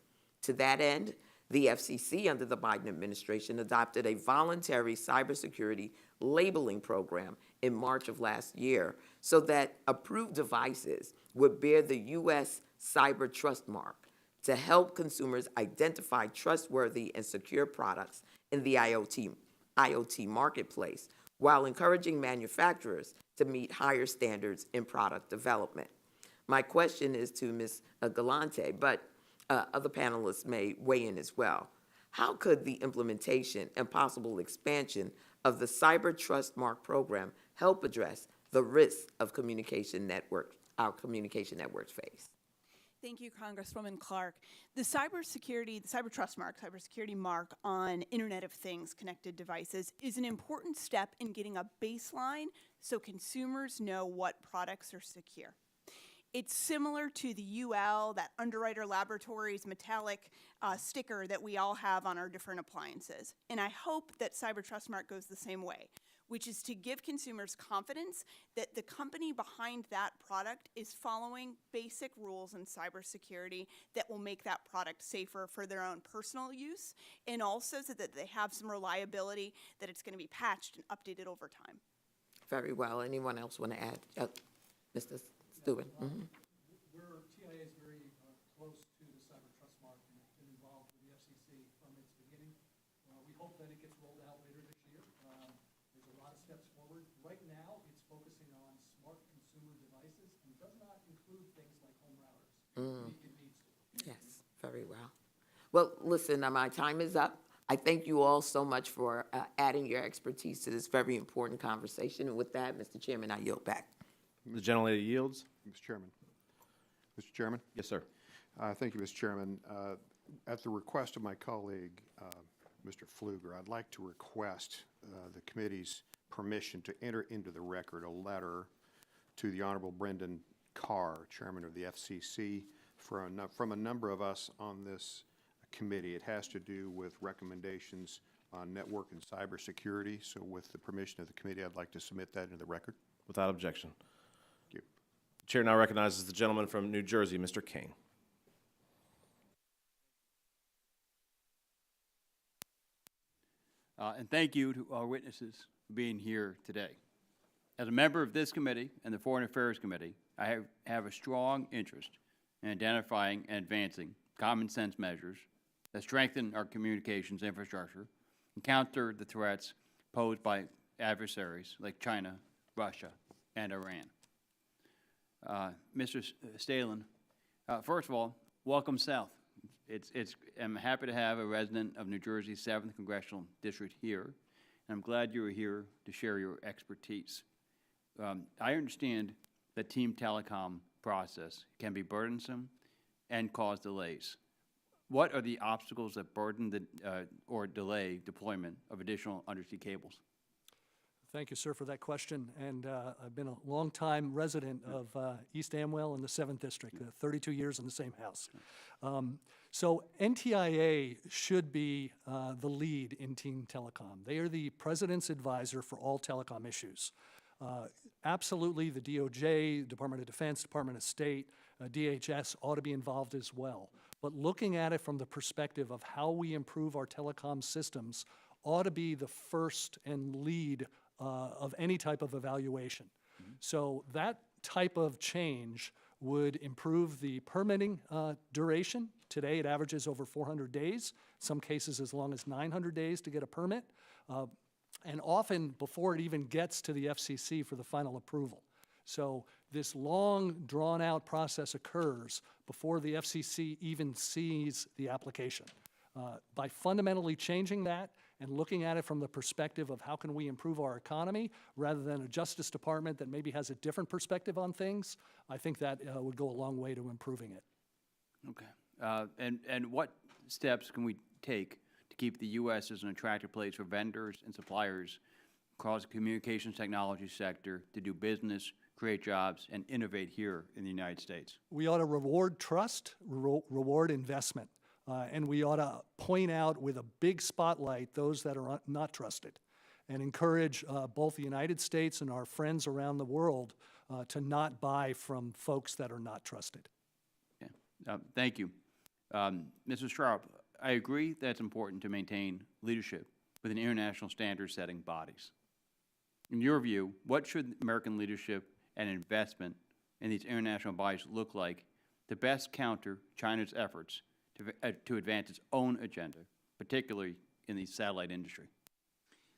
To that end, the FCC under the Biden administration adopted a voluntary cybersecurity labeling program in March of last year so that approved devices would bear the U.S. Cyber Trust Mark to help consumers identify trustworthy and secure products in the IoT marketplace, while encouraging manufacturers to meet higher standards in product development. My question is to Ms. Galante, but other panelists may weigh in as well. How could the implementation and possible expansion of the Cyber Trust Mark program help address the risks of our communication networks face? Thank you, Congresswoman Clark. The Cyber Trust Mark, cybersecurity mark on Internet of Things connected devices is an important step in getting a baseline so consumers know what products are secure. It's similar to the UL, that Underwriter Laboratories metallic sticker that we all have on our different appliances. And I hope that Cyber Trust Mark goes the same way, which is to give consumers confidence that the company behind that product is following basic rules in cybersecurity that will make that product safer for their own personal use, and also so that they have some reliability that it's going to be patched and updated over time. Very well. Anyone else want to add? Mr. Stehlin. We're TIA is very close to the Cyber Trust Mark and been involved with the FCC from its beginning. We hope that it gets rolled out later this year. There's a lot of steps forward. Right now, it's focusing on smart consumer devices and does not include things like home routers. It needs to. Yes, very well. Well, listen, my time is up. I thank you all so much for adding your expertise to this very important conversation. And with that, Mr. Chairman, I yield back. The gentlelady yields. Mr. Chairman. Mr. Chairman? Yes, sir. Thank you, Mr. Chairman. At the request of my colleague, Mr. Pfluger, I'd like to request the committee's permission to enter into the record a letter to the Honorable Brendan Carr, Chairman of the FCC, from a number of us on this committee. It has to do with recommendations on network and cybersecurity. So with the permission of the committee, I'd like to submit that into the record. Without objection. Thank you. The chair now recognizes the gentleman from New Jersey, Mr. King. And thank you to our witnesses for being here today. As a member of this committee and the Foreign Affairs Committee, I have a strong interest in identifying and advancing common sense measures that strengthen our communications infrastructure and counter the threats posed by adversaries like China, Russia, and Iran. Mr. Stehlin, first of all, welcome south. I'm happy to have a resident of New Jersey's 7th Congressional District here, and I'm glad you are here to share your expertise. I understand that team telecom process can be burdensome and cause delays. What are the obstacles that burden or delay deployment of additional undersea cables? Thank you, sir, for that question. And I've been a longtime resident of East Amwell in the 7th District, 32 years in the same house. So NTIA should be the lead in team telecom. They are the president's advisor for all telecom issues. Absolutely, the DOJ, Department of Defense, Department of State, DHS ought to be involved as well. But looking at it from the perspective of how we improve our telecom systems ought to be the first and lead of any type of evaluation. So that type of change would improve the permitting duration. Today it averages over 400 days, some cases as long as 900 days to get a permit, and often before it even gets to the FCC for the final approval. So this long, drawn-out process occurs before the FCC even sees the application. By fundamentally changing that and looking at it from the perspective of how can we improve our economy rather than a Justice Department that maybe has a different perspective on things, I think that would go a long way to improving it. Okay. And what steps can we take to keep the U.S. as an attractive place for vendors and suppliers across the communications technology sector to do business, create jobs, and innovate here in the United States? We ought to reward trust, reward investment. and we ought to point out with a big spotlight those that are not trusted, and encourage both the United States and our friends around the world to not buy from folks that are not trusted. Thank you. Mr. Stroup, I agree that it's important to maintain leadership within international standard-setting bodies. In your view, what should American leadership and investment in these international bodies look like to best counter China's efforts to advance its own agenda, particularly in the satellite industry?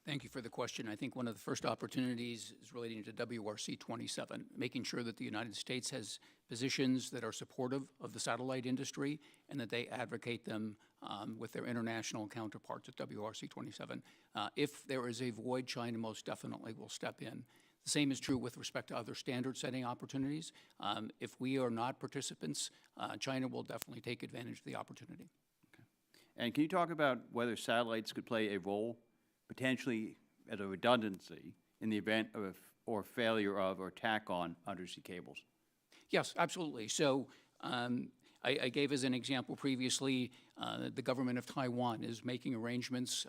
Thank you for the question. I think one of the first opportunities is relating to WRC 27, making sure that the United States has positions that are supportive of the satellite industry and that they advocate them with their international counterparts at WRC 27. If there is a void, China most definitely will step in. The same is true with respect to other standard-setting opportunities. If we are not participants, China will definitely take advantage of the opportunity. And can you talk about whether satellites could play a role, potentially as a redundancy, in the event of or failure of or attack on undersea cables? Yes, absolutely. So I gave as an example previously, the government of Taiwan is making arrangements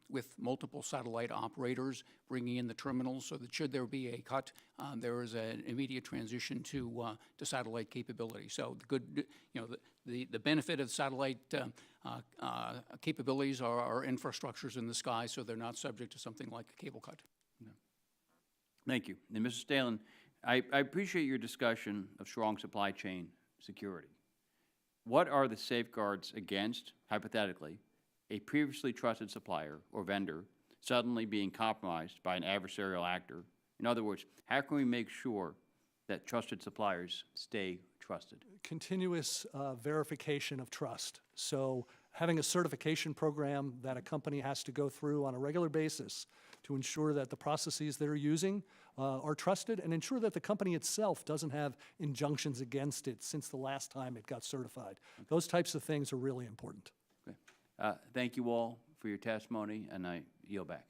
with multiple satellite operators, bringing in the terminals so that should there be a cut, there is an immediate transition to satellite capability. So the good, the benefit of satellite capabilities are our infrastructures in the sky, so they're not subject to something like a cable cut. Thank you. And Mr. Stehlin, I appreciate your discussion of strong supply chain security. What are the safeguards against, hypothetically, a previously trusted supplier or vendor suddenly being compromised by an adversarial actor? In other words, how can we make sure that trusted suppliers stay trusted? Continuous verification of trust. So having a certification program that a company has to go through on a regular basis to ensure that the processes they're using are trusted and ensure that the company itself doesn't have injunctions against it since the last time it got certified. Those types of things are really important. Okay. Thank you all for your testimony, and I yield back.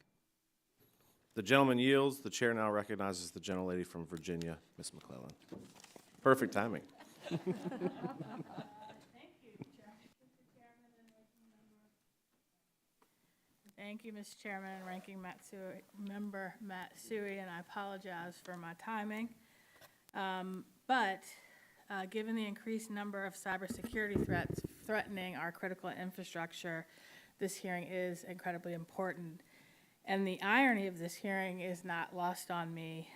The gentleman yields. The chair now recognizes the gentlelady from Virginia, Ms. McClellan. Perfect timing. Thank you, Mr. Chairman and Ranking Member Matsui, and I apologize for my timing. Given the increased number of cybersecurity threats threatening our critical infrastructure, this hearing is incredibly important. And the irony of this hearing is not lost on me,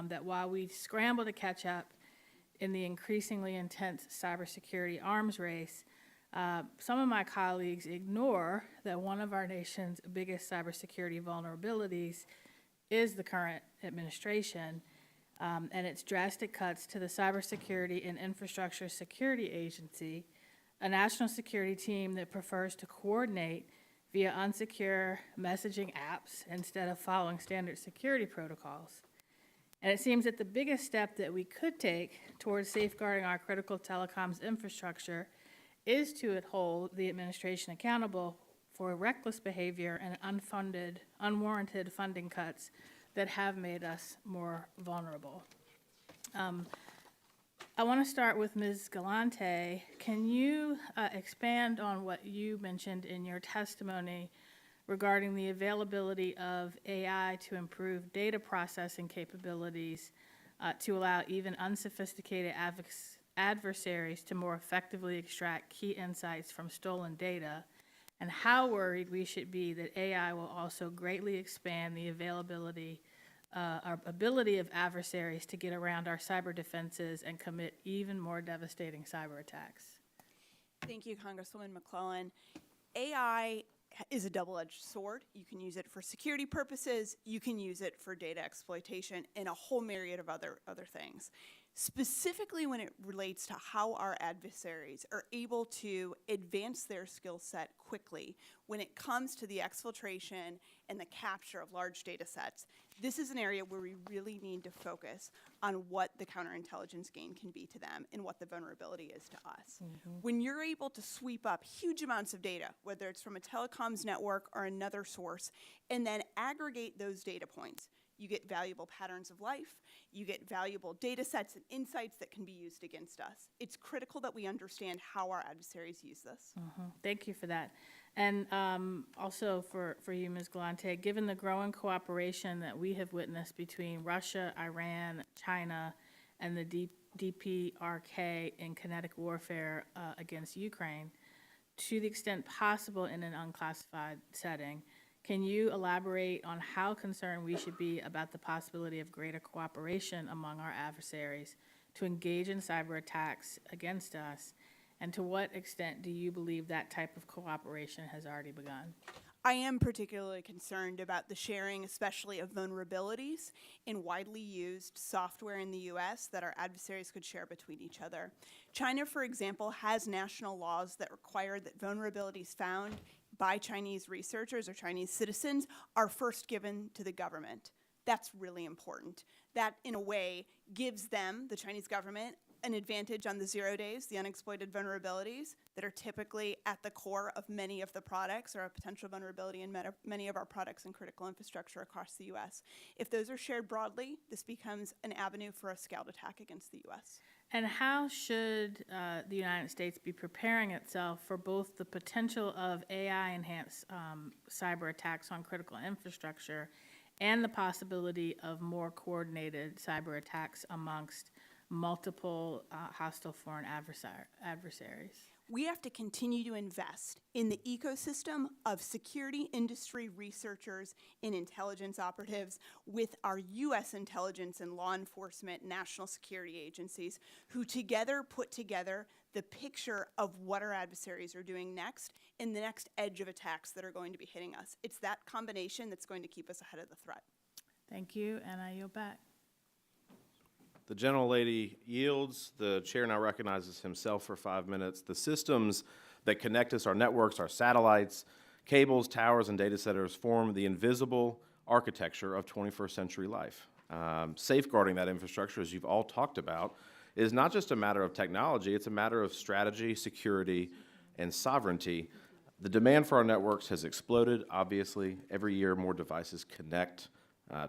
that while we scramble to catch up in the increasingly intense cybersecurity arms race, some of my colleagues ignore that one of our nation's biggest cybersecurity vulnerabilities is the current administration and its drastic cuts to the Cybersecurity and Infrastructure Security Agency, a national security team that prefers to coordinate via unsecure messaging apps instead of following standard security protocols. And it seems that the biggest step that we could take towards safeguarding our critical telecoms infrastructure is to hold the administration accountable for reckless behavior and unfunded, unwarranted funding cuts that have made us more vulnerable. I want to start with Ms. Galante. Can you expand on what you mentioned in your testimony regarding the availability of AI to improve data processing capabilities to allow even unsophisticated adversaries to more effectively extract key insights from stolen data, and how worried we should be that AI will also greatly expand the availability our ability of adversaries to get around our cyber defenses and commit even more devastating cyber attacks? Thank you, Congresswoman McClellan. AI is a double-edged sword. You can use it for security purposes, you can use it for data exploitation, and a whole myriad of other things. Specifically when it relates to how our adversaries are able to advance their skill set quickly when it comes to the exfiltration and the capture of large data sets, this is an area where we really need to focus on what the counterintelligence gain can be to them and what the vulnerability is to us. When you're able to sweep up huge amounts of data, whether it's from a telecoms network or another source, and then aggregate those data points, you get valuable patterns of life, you get valuable data sets and insights that can be used against us. It's critical that we understand how our adversaries use this. Thank you for that. And also for you, Ms. Galante, given the growing cooperation that we have witnessed between Russia, Iran, China, and the DPRK in kinetic warfare against Ukraine, to the extent possible in an unclassified setting, can you elaborate on how concerned we should be about the possibility of greater cooperation among our adversaries to engage in cyber attacks against us? And to what extent do you believe that type of cooperation has already begun? I am particularly concerned about the sharing, especially of vulnerabilities in widely used software in the U.S. that our adversaries could share between each other. China, for example, has national laws that require that vulnerabilities found by Chinese researchers or Chinese citizens are first given to the government. That's really important. That, in a way, gives them, the Chinese government, an advantage on the 0 days, the unexploited vulnerabilities that are typically at the core of many of the products, or a potential vulnerability in many of our products and critical infrastructure across the U.S. If those are shared broadly, this becomes an avenue for a scaled attack against the U.S. And how should the United States be preparing itself for both the potential of AI-enhanced cyber attacks on critical infrastructure and the possibility of more coordinated cyber attacks amongst multiple hostile foreign adversaries? We have to continue to invest in the ecosystem of security industry researchers and intelligence operatives with our U.S. intelligence and law enforcement national security agencies, who together put together the picture of what our adversaries are doing next and the next edge of attacks that are going to be hitting us. It's that combination that's going to keep us ahead of the threat. Thank you, and I yield back. The gentlelady yields. The chair now recognizes himself for 5 minutes. The systems that connect us, our networks, our satellites, cables, towers, and data centers form the invisible architecture of 21st century life. Safeguarding that infrastructure, as you've all talked about, is not just a matter of technology, it's a matter of strategy, security, and sovereignty. The demand for our networks has exploded, obviously. Every year, more devices connect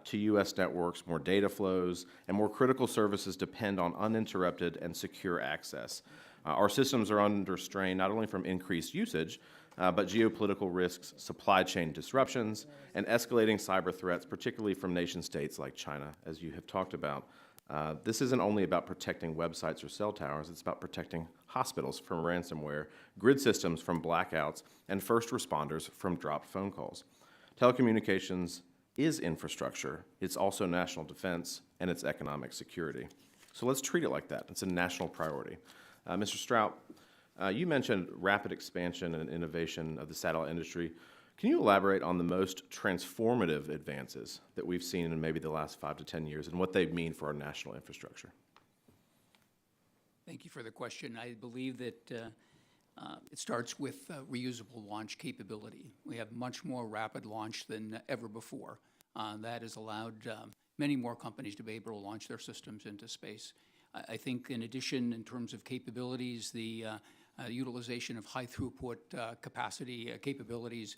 to U.S. networks, more data flows, and more critical services depend on uninterrupted and secure access. Our systems are under strain not only from increased usage, but geopolitical risks, supply chain disruptions, and escalating cyber threats, particularly from nation states like China, as you have talked about. This isn't only about protecting websites or cell towers, it's about protecting hospitals from ransomware, grid systems from blackouts, and first responders from dropped phone calls. Telecommunications is infrastructure. It's also national defense, and it's economic security. So let's treat it like that. It's a national priority. Mr. Stroup, you mentioned rapid expansion and innovation of the satellite industry. Can you elaborate on the most transformative advances that we've seen in maybe the last 5 to 10 years and what they mean for our national infrastructure? Thank you for the question. I believe that it starts with reusable launch capability. We have much more rapid launch than ever before. That has allowed many more companies to be able to launch their systems into space. I think in addition, in terms of capabilities, the utilization of high throughput capacity capabilities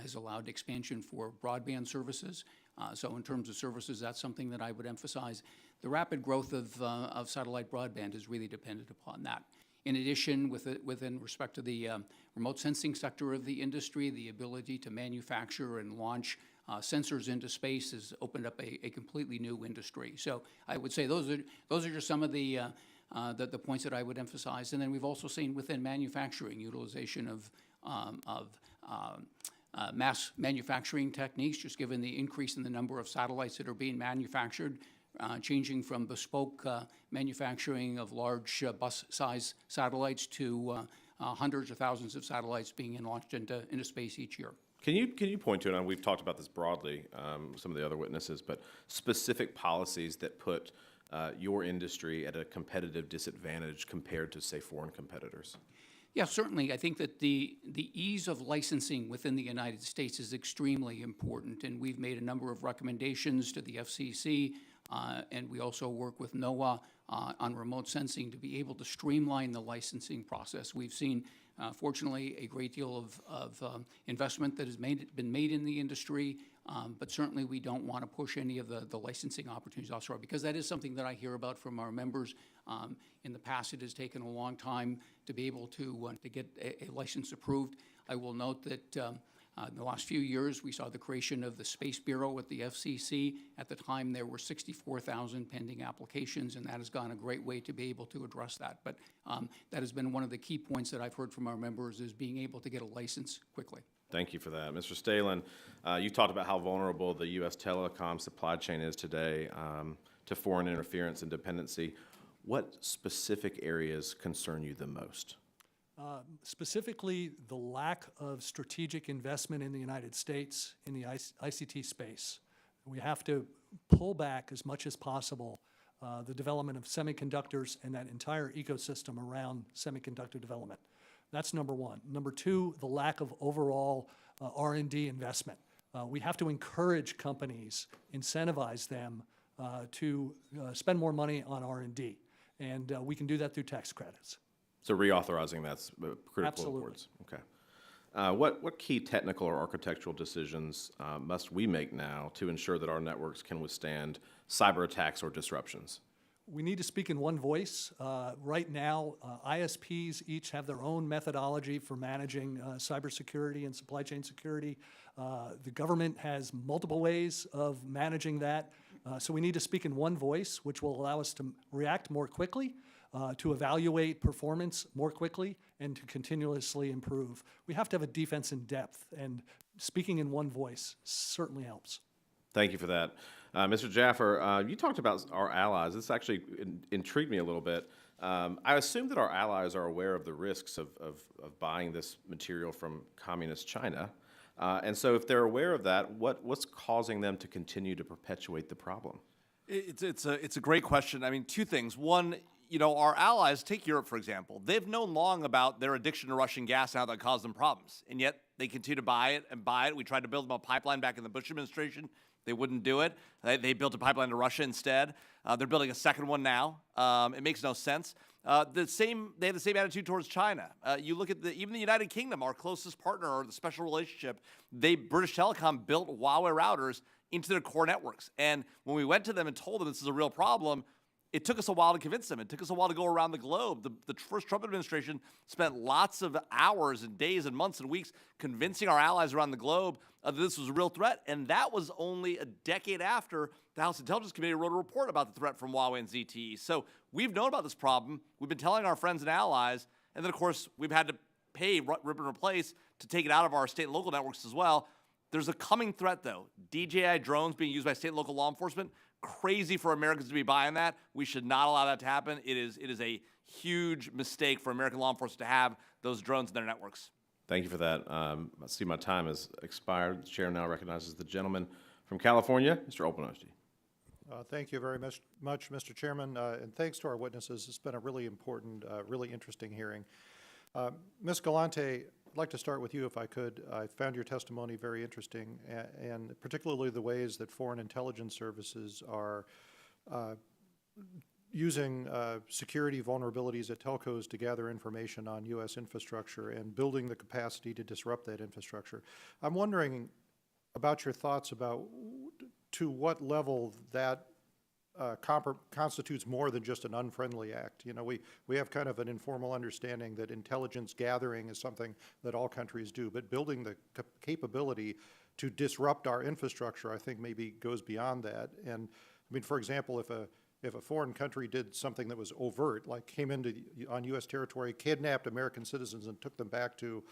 has allowed expansion for broadband services. So in terms of services, that's something that I would emphasize. The rapid growth of satellite broadband is really dependent upon that. In addition, within respect to the remote sensing sector of the industry, the ability to manufacture and launch sensors into space has opened up a completely new industry. So I would say those are just some of the points that I would emphasize. And then we've also seen within manufacturing utilization of mass manufacturing techniques, just given the increase in the number of satellites that are being manufactured, changing from bespoke manufacturing of large bus-size satellites to hundreds or thousands of satellites being launched into space each year. Can you point to, and we've talked about this broadly, some of the other witnesses, but specific policies that put your industry at a competitive disadvantage compared to, say, foreign competitors? Yeah, certainly. I think that the ease of licensing within the United States is extremely important, and we've made a number of recommendations to the FCC, and we also work with NOAA on remote sensing to be able to streamline the licensing process. We've seen, fortunately, a great deal of investment that has been made in the industry. But certainly, we don't want to push any of the licensing opportunities offshore, because that is something that I hear about from our members. In the past, it has taken a long time to be able to get a license approved. I will note that in the last few years, we saw the creation of the Space Bureau with the FCC. At the time, there were 64,000 pending applications, and that has gone a great way to be able to address that. But that has been one of the key points that I've heard from our members, is being able to get a license quickly. Thank you for that. Mr. Stehlin, you talked about how vulnerable the U.S. telecom supply chain is today to foreign interference and dependency. What specific areas concern you the most? Specifically, the lack of strategic investment in the United States in the ICT space. We have to pull back as much as possible the development of semiconductors and that entire ecosystem around semiconductor development. That's number one. Number two, the lack of overall R&D investment. We have to encourage companies, incentivize them to spend more money on R&D, and we can do that through tax credits. So reauthorizing that's critical. Absolutely. Words. Okay. What key technical or architectural decisions must we make now to ensure that our networks can withstand cyber attacks or disruptions? We need to speak in one voice. Right now, ISPs each have their own methodology for managing cybersecurity and supply chain security. The government has multiple ways of managing that. So we need to speak in one voice, which will allow us to react more quickly, to evaluate performance more quickly, and to continuously improve. We have to have a defense in depth, and speaking in one voice certainly helps. Thank you for that. Mr. Jaffer, you talked about our allies. This actually intrigued me a little bit. I assume that our allies are aware of the risks of buying this material from communist China. And so if they're aware of that, what's causing them to continue to perpetuate the problem? It's a great question. I mean, two things. One, our allies, take Europe, for example. They've known long about their addiction to Russian gas and how that caused them problems. And yet they continue to buy it and buy it. We tried to build them a pipeline back in the Bush administration. They wouldn't do it. They built a pipeline to Russia instead. They're building a second one now. It makes no sense. They have the same attitude towards China. You look at even the United Kingdom, our closest partner, or the special relationship. British Telecom built Huawei routers into their core networks. And when we went to them and told them this is a real problem, it took us a while to convince them. It took us a while to go around the globe. The first Trump administration spent lots of hours and days and months and weeks convincing our allies around the globe that this was a real threat. And that was only a decade after the House Intelligence Committee wrote a report about the threat from Huawei and ZTE. So we've known about this problem. We've been telling our friends and allies. And then, of course, we've had to pay, rip and replace to take it out of our state and local networks as well. There's a coming threat, though. DJI drones being used by state and local law enforcement. Crazy for Americans to be buying that. We should not allow that to happen. It is a huge mistake for American law enforcement to have those drones in their networks. Thank you for that. I see my time has expired. The chair now recognizes the gentleman from California, Mr. Openoski. Thank you very much, Mr. Chairman, and thanks to our witnesses. It's been a really important, really interesting hearing. Ms. Galante, I'd like to start with you if I could. I found your testimony very interesting, and particularly the ways that foreign intelligence services are using security vulnerabilities at telcos to gather information on U.S. infrastructure and building the capacity to disrupt that infrastructure. I'm wondering about your thoughts about to what level that constitutes more than just an unfriendly act. We have kind of an informal understanding that intelligence gathering is something that all countries do, but building the capability to disrupt our infrastructure, I think, maybe goes beyond that. And I mean, for example, if a foreign country did something that was overt, like came on U.S. territory, kidnapped American citizens and took them back to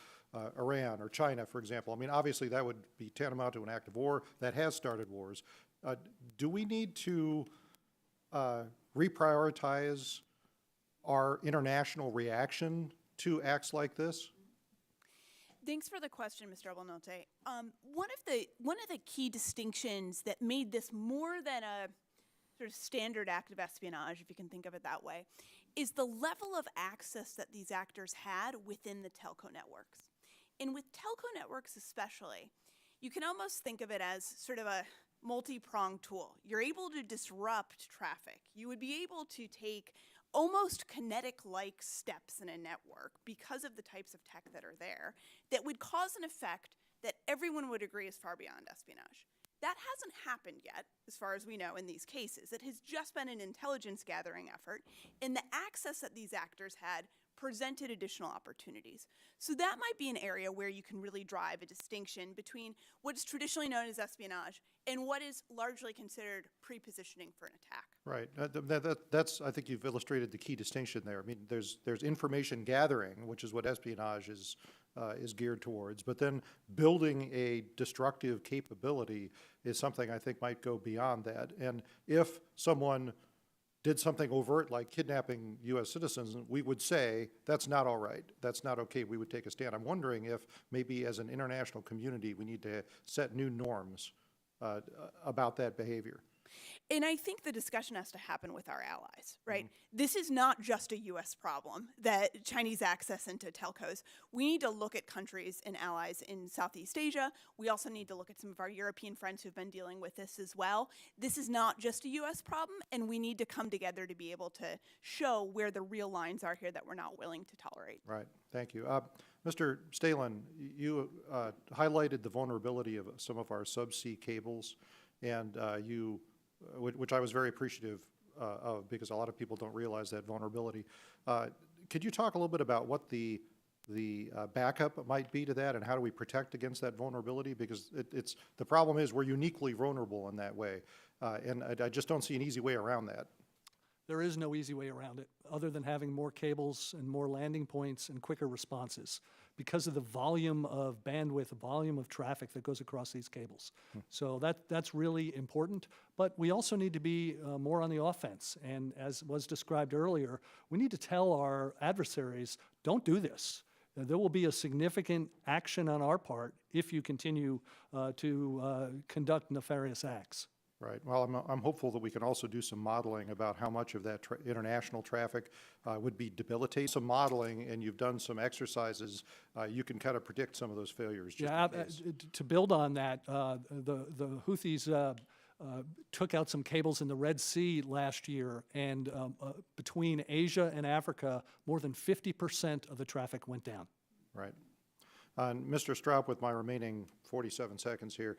Iran or China, for example, I mean, obviously that would be tantamount to an act of war that has started wars. Do we need to reprioritize our international reaction to acts like this? Thanks for the question, Mr. Abelnote. One of the key distinctions that made this more than a sort of standard act of espionage, if you can think of it that way, is the level of access that these actors had within the telco networks. And with telco networks especially, you can almost think of it as sort of a multi-pronged tool. You're able to disrupt traffic. You would be able to take almost kinetic-like steps in a network because of the types of tech that are there that would cause an effect that everyone would agree is far beyond espionage. That hasn't happened yet, as far as we know, in these cases. It has just been an intelligence gathering effort, and the access that these actors had presented additional opportunities. So that might be an area where you can really drive a distinction between what is traditionally known as espionage and what is largely considered pre-positioning for an attack. Right. That's, I think you've illustrated the key distinction there. I mean, there's information gathering, which is what espionage is geared towards, but then building a destructive capability is something I think might go beyond that. And if someone did something overt like kidnapping U.S. citizens, we would say, that's not all right, that's not okay, we would take a stand. I'm wondering if maybe as an international community, we need to set new norms about that behavior. And I think the discussion has to happen with our allies, right? This is not just a U.S. problem, that Chinese access into telcos. We need to look at countries and allies in Southeast Asia. We also need to look at some of our European friends who've been dealing with this as well. This is not just a U.S. problem, and we need to come together to be able to show where the real lines are here that we're not willing to tolerate. Right, thank you. Mr. Stehlin, you highlighted the vulnerability of some of our subsea cables, and which I was very appreciative of, because a lot of people don't realize that vulnerability. Could you talk a little bit about what the backup might be to that, and how do we protect against that vulnerability? Because the problem is we're uniquely vulnerable in that way, and I just don't see an easy way around that. There is no easy way around it, other than having more cables and more landing points and quicker responses, because of the volume of bandwidth, the volume of traffic that goes across these cables. So that's really important, but we also need to be more on the offense. And as was described earlier, we need to tell our adversaries, don't do this. There will be a significant action on our part if you continue to conduct nefarious acts. Right. Well, I'm hopeful that we can also do some modeling about how much of that international traffic would be debilitating. Some modeling, and you've done some exercises, you can kind of predict some of those failures. Yeah, to build on that, the Houthis took out some cables in the Red Sea last year, and between Asia and Africa, more than 50% of the traffic went down. Right. Mr. Stroup, with my remaining 47 seconds here,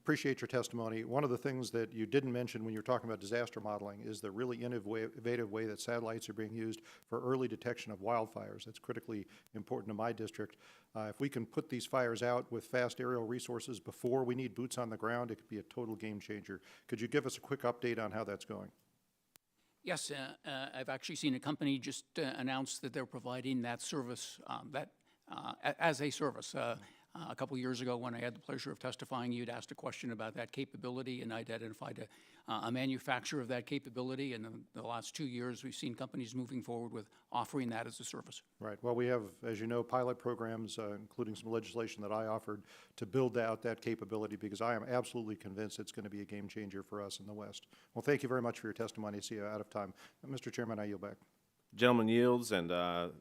appreciate your testimony. One of the things that you didn't mention when you were talking about disaster modeling is the really innovative way that satellites are being used for early detection of wildfires. That's critically important to my district. If we can put these fires out with fast aerial resources before we need boots on the ground, it could be a total game changer. Could you give us a quick update on how that's going? Yes, I've actually seen a company just announce that they're providing that service as a service. A couple years ago, when I had the pleasure of testifying, you'd asked a question about that capability, and I'd identified a manufacturer of that capability. And in the last 2 years, we've seen companies moving forward with offering that as a service. Right. Well, we have, as you know, pilot programs, including some legislation that I offered to build out that capability, because I am absolutely convinced it's going to be a game changer for us in the West. Well, thank you very much for your testimony. I see you out of time. Mr. Chairman, I yield back. Gentleman yields, and the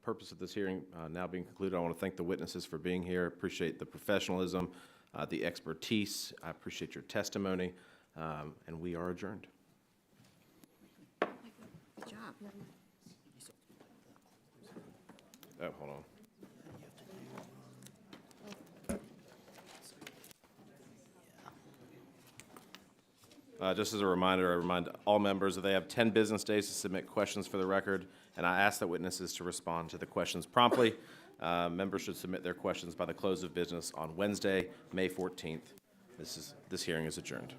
purpose of this hearing now being concluded, I want to thank the witnesses for being here. Appreciate the professionalism, the expertise. I appreciate your testimony, and we are adjourned. Good job. Oh, hold on. Just as a reminder, I remind all members that they have 10 business days to submit questions for the record, and I ask the witnesses to respond to the questions promptly. Members should submit their questions by the close of business on Wednesday, May 14th. This hearing is adjourned.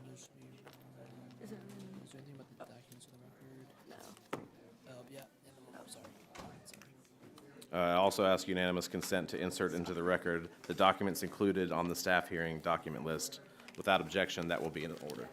I also ask unanimous consent to insert into the record the documents included on the staff hearing document list. Without objection, that will be in order.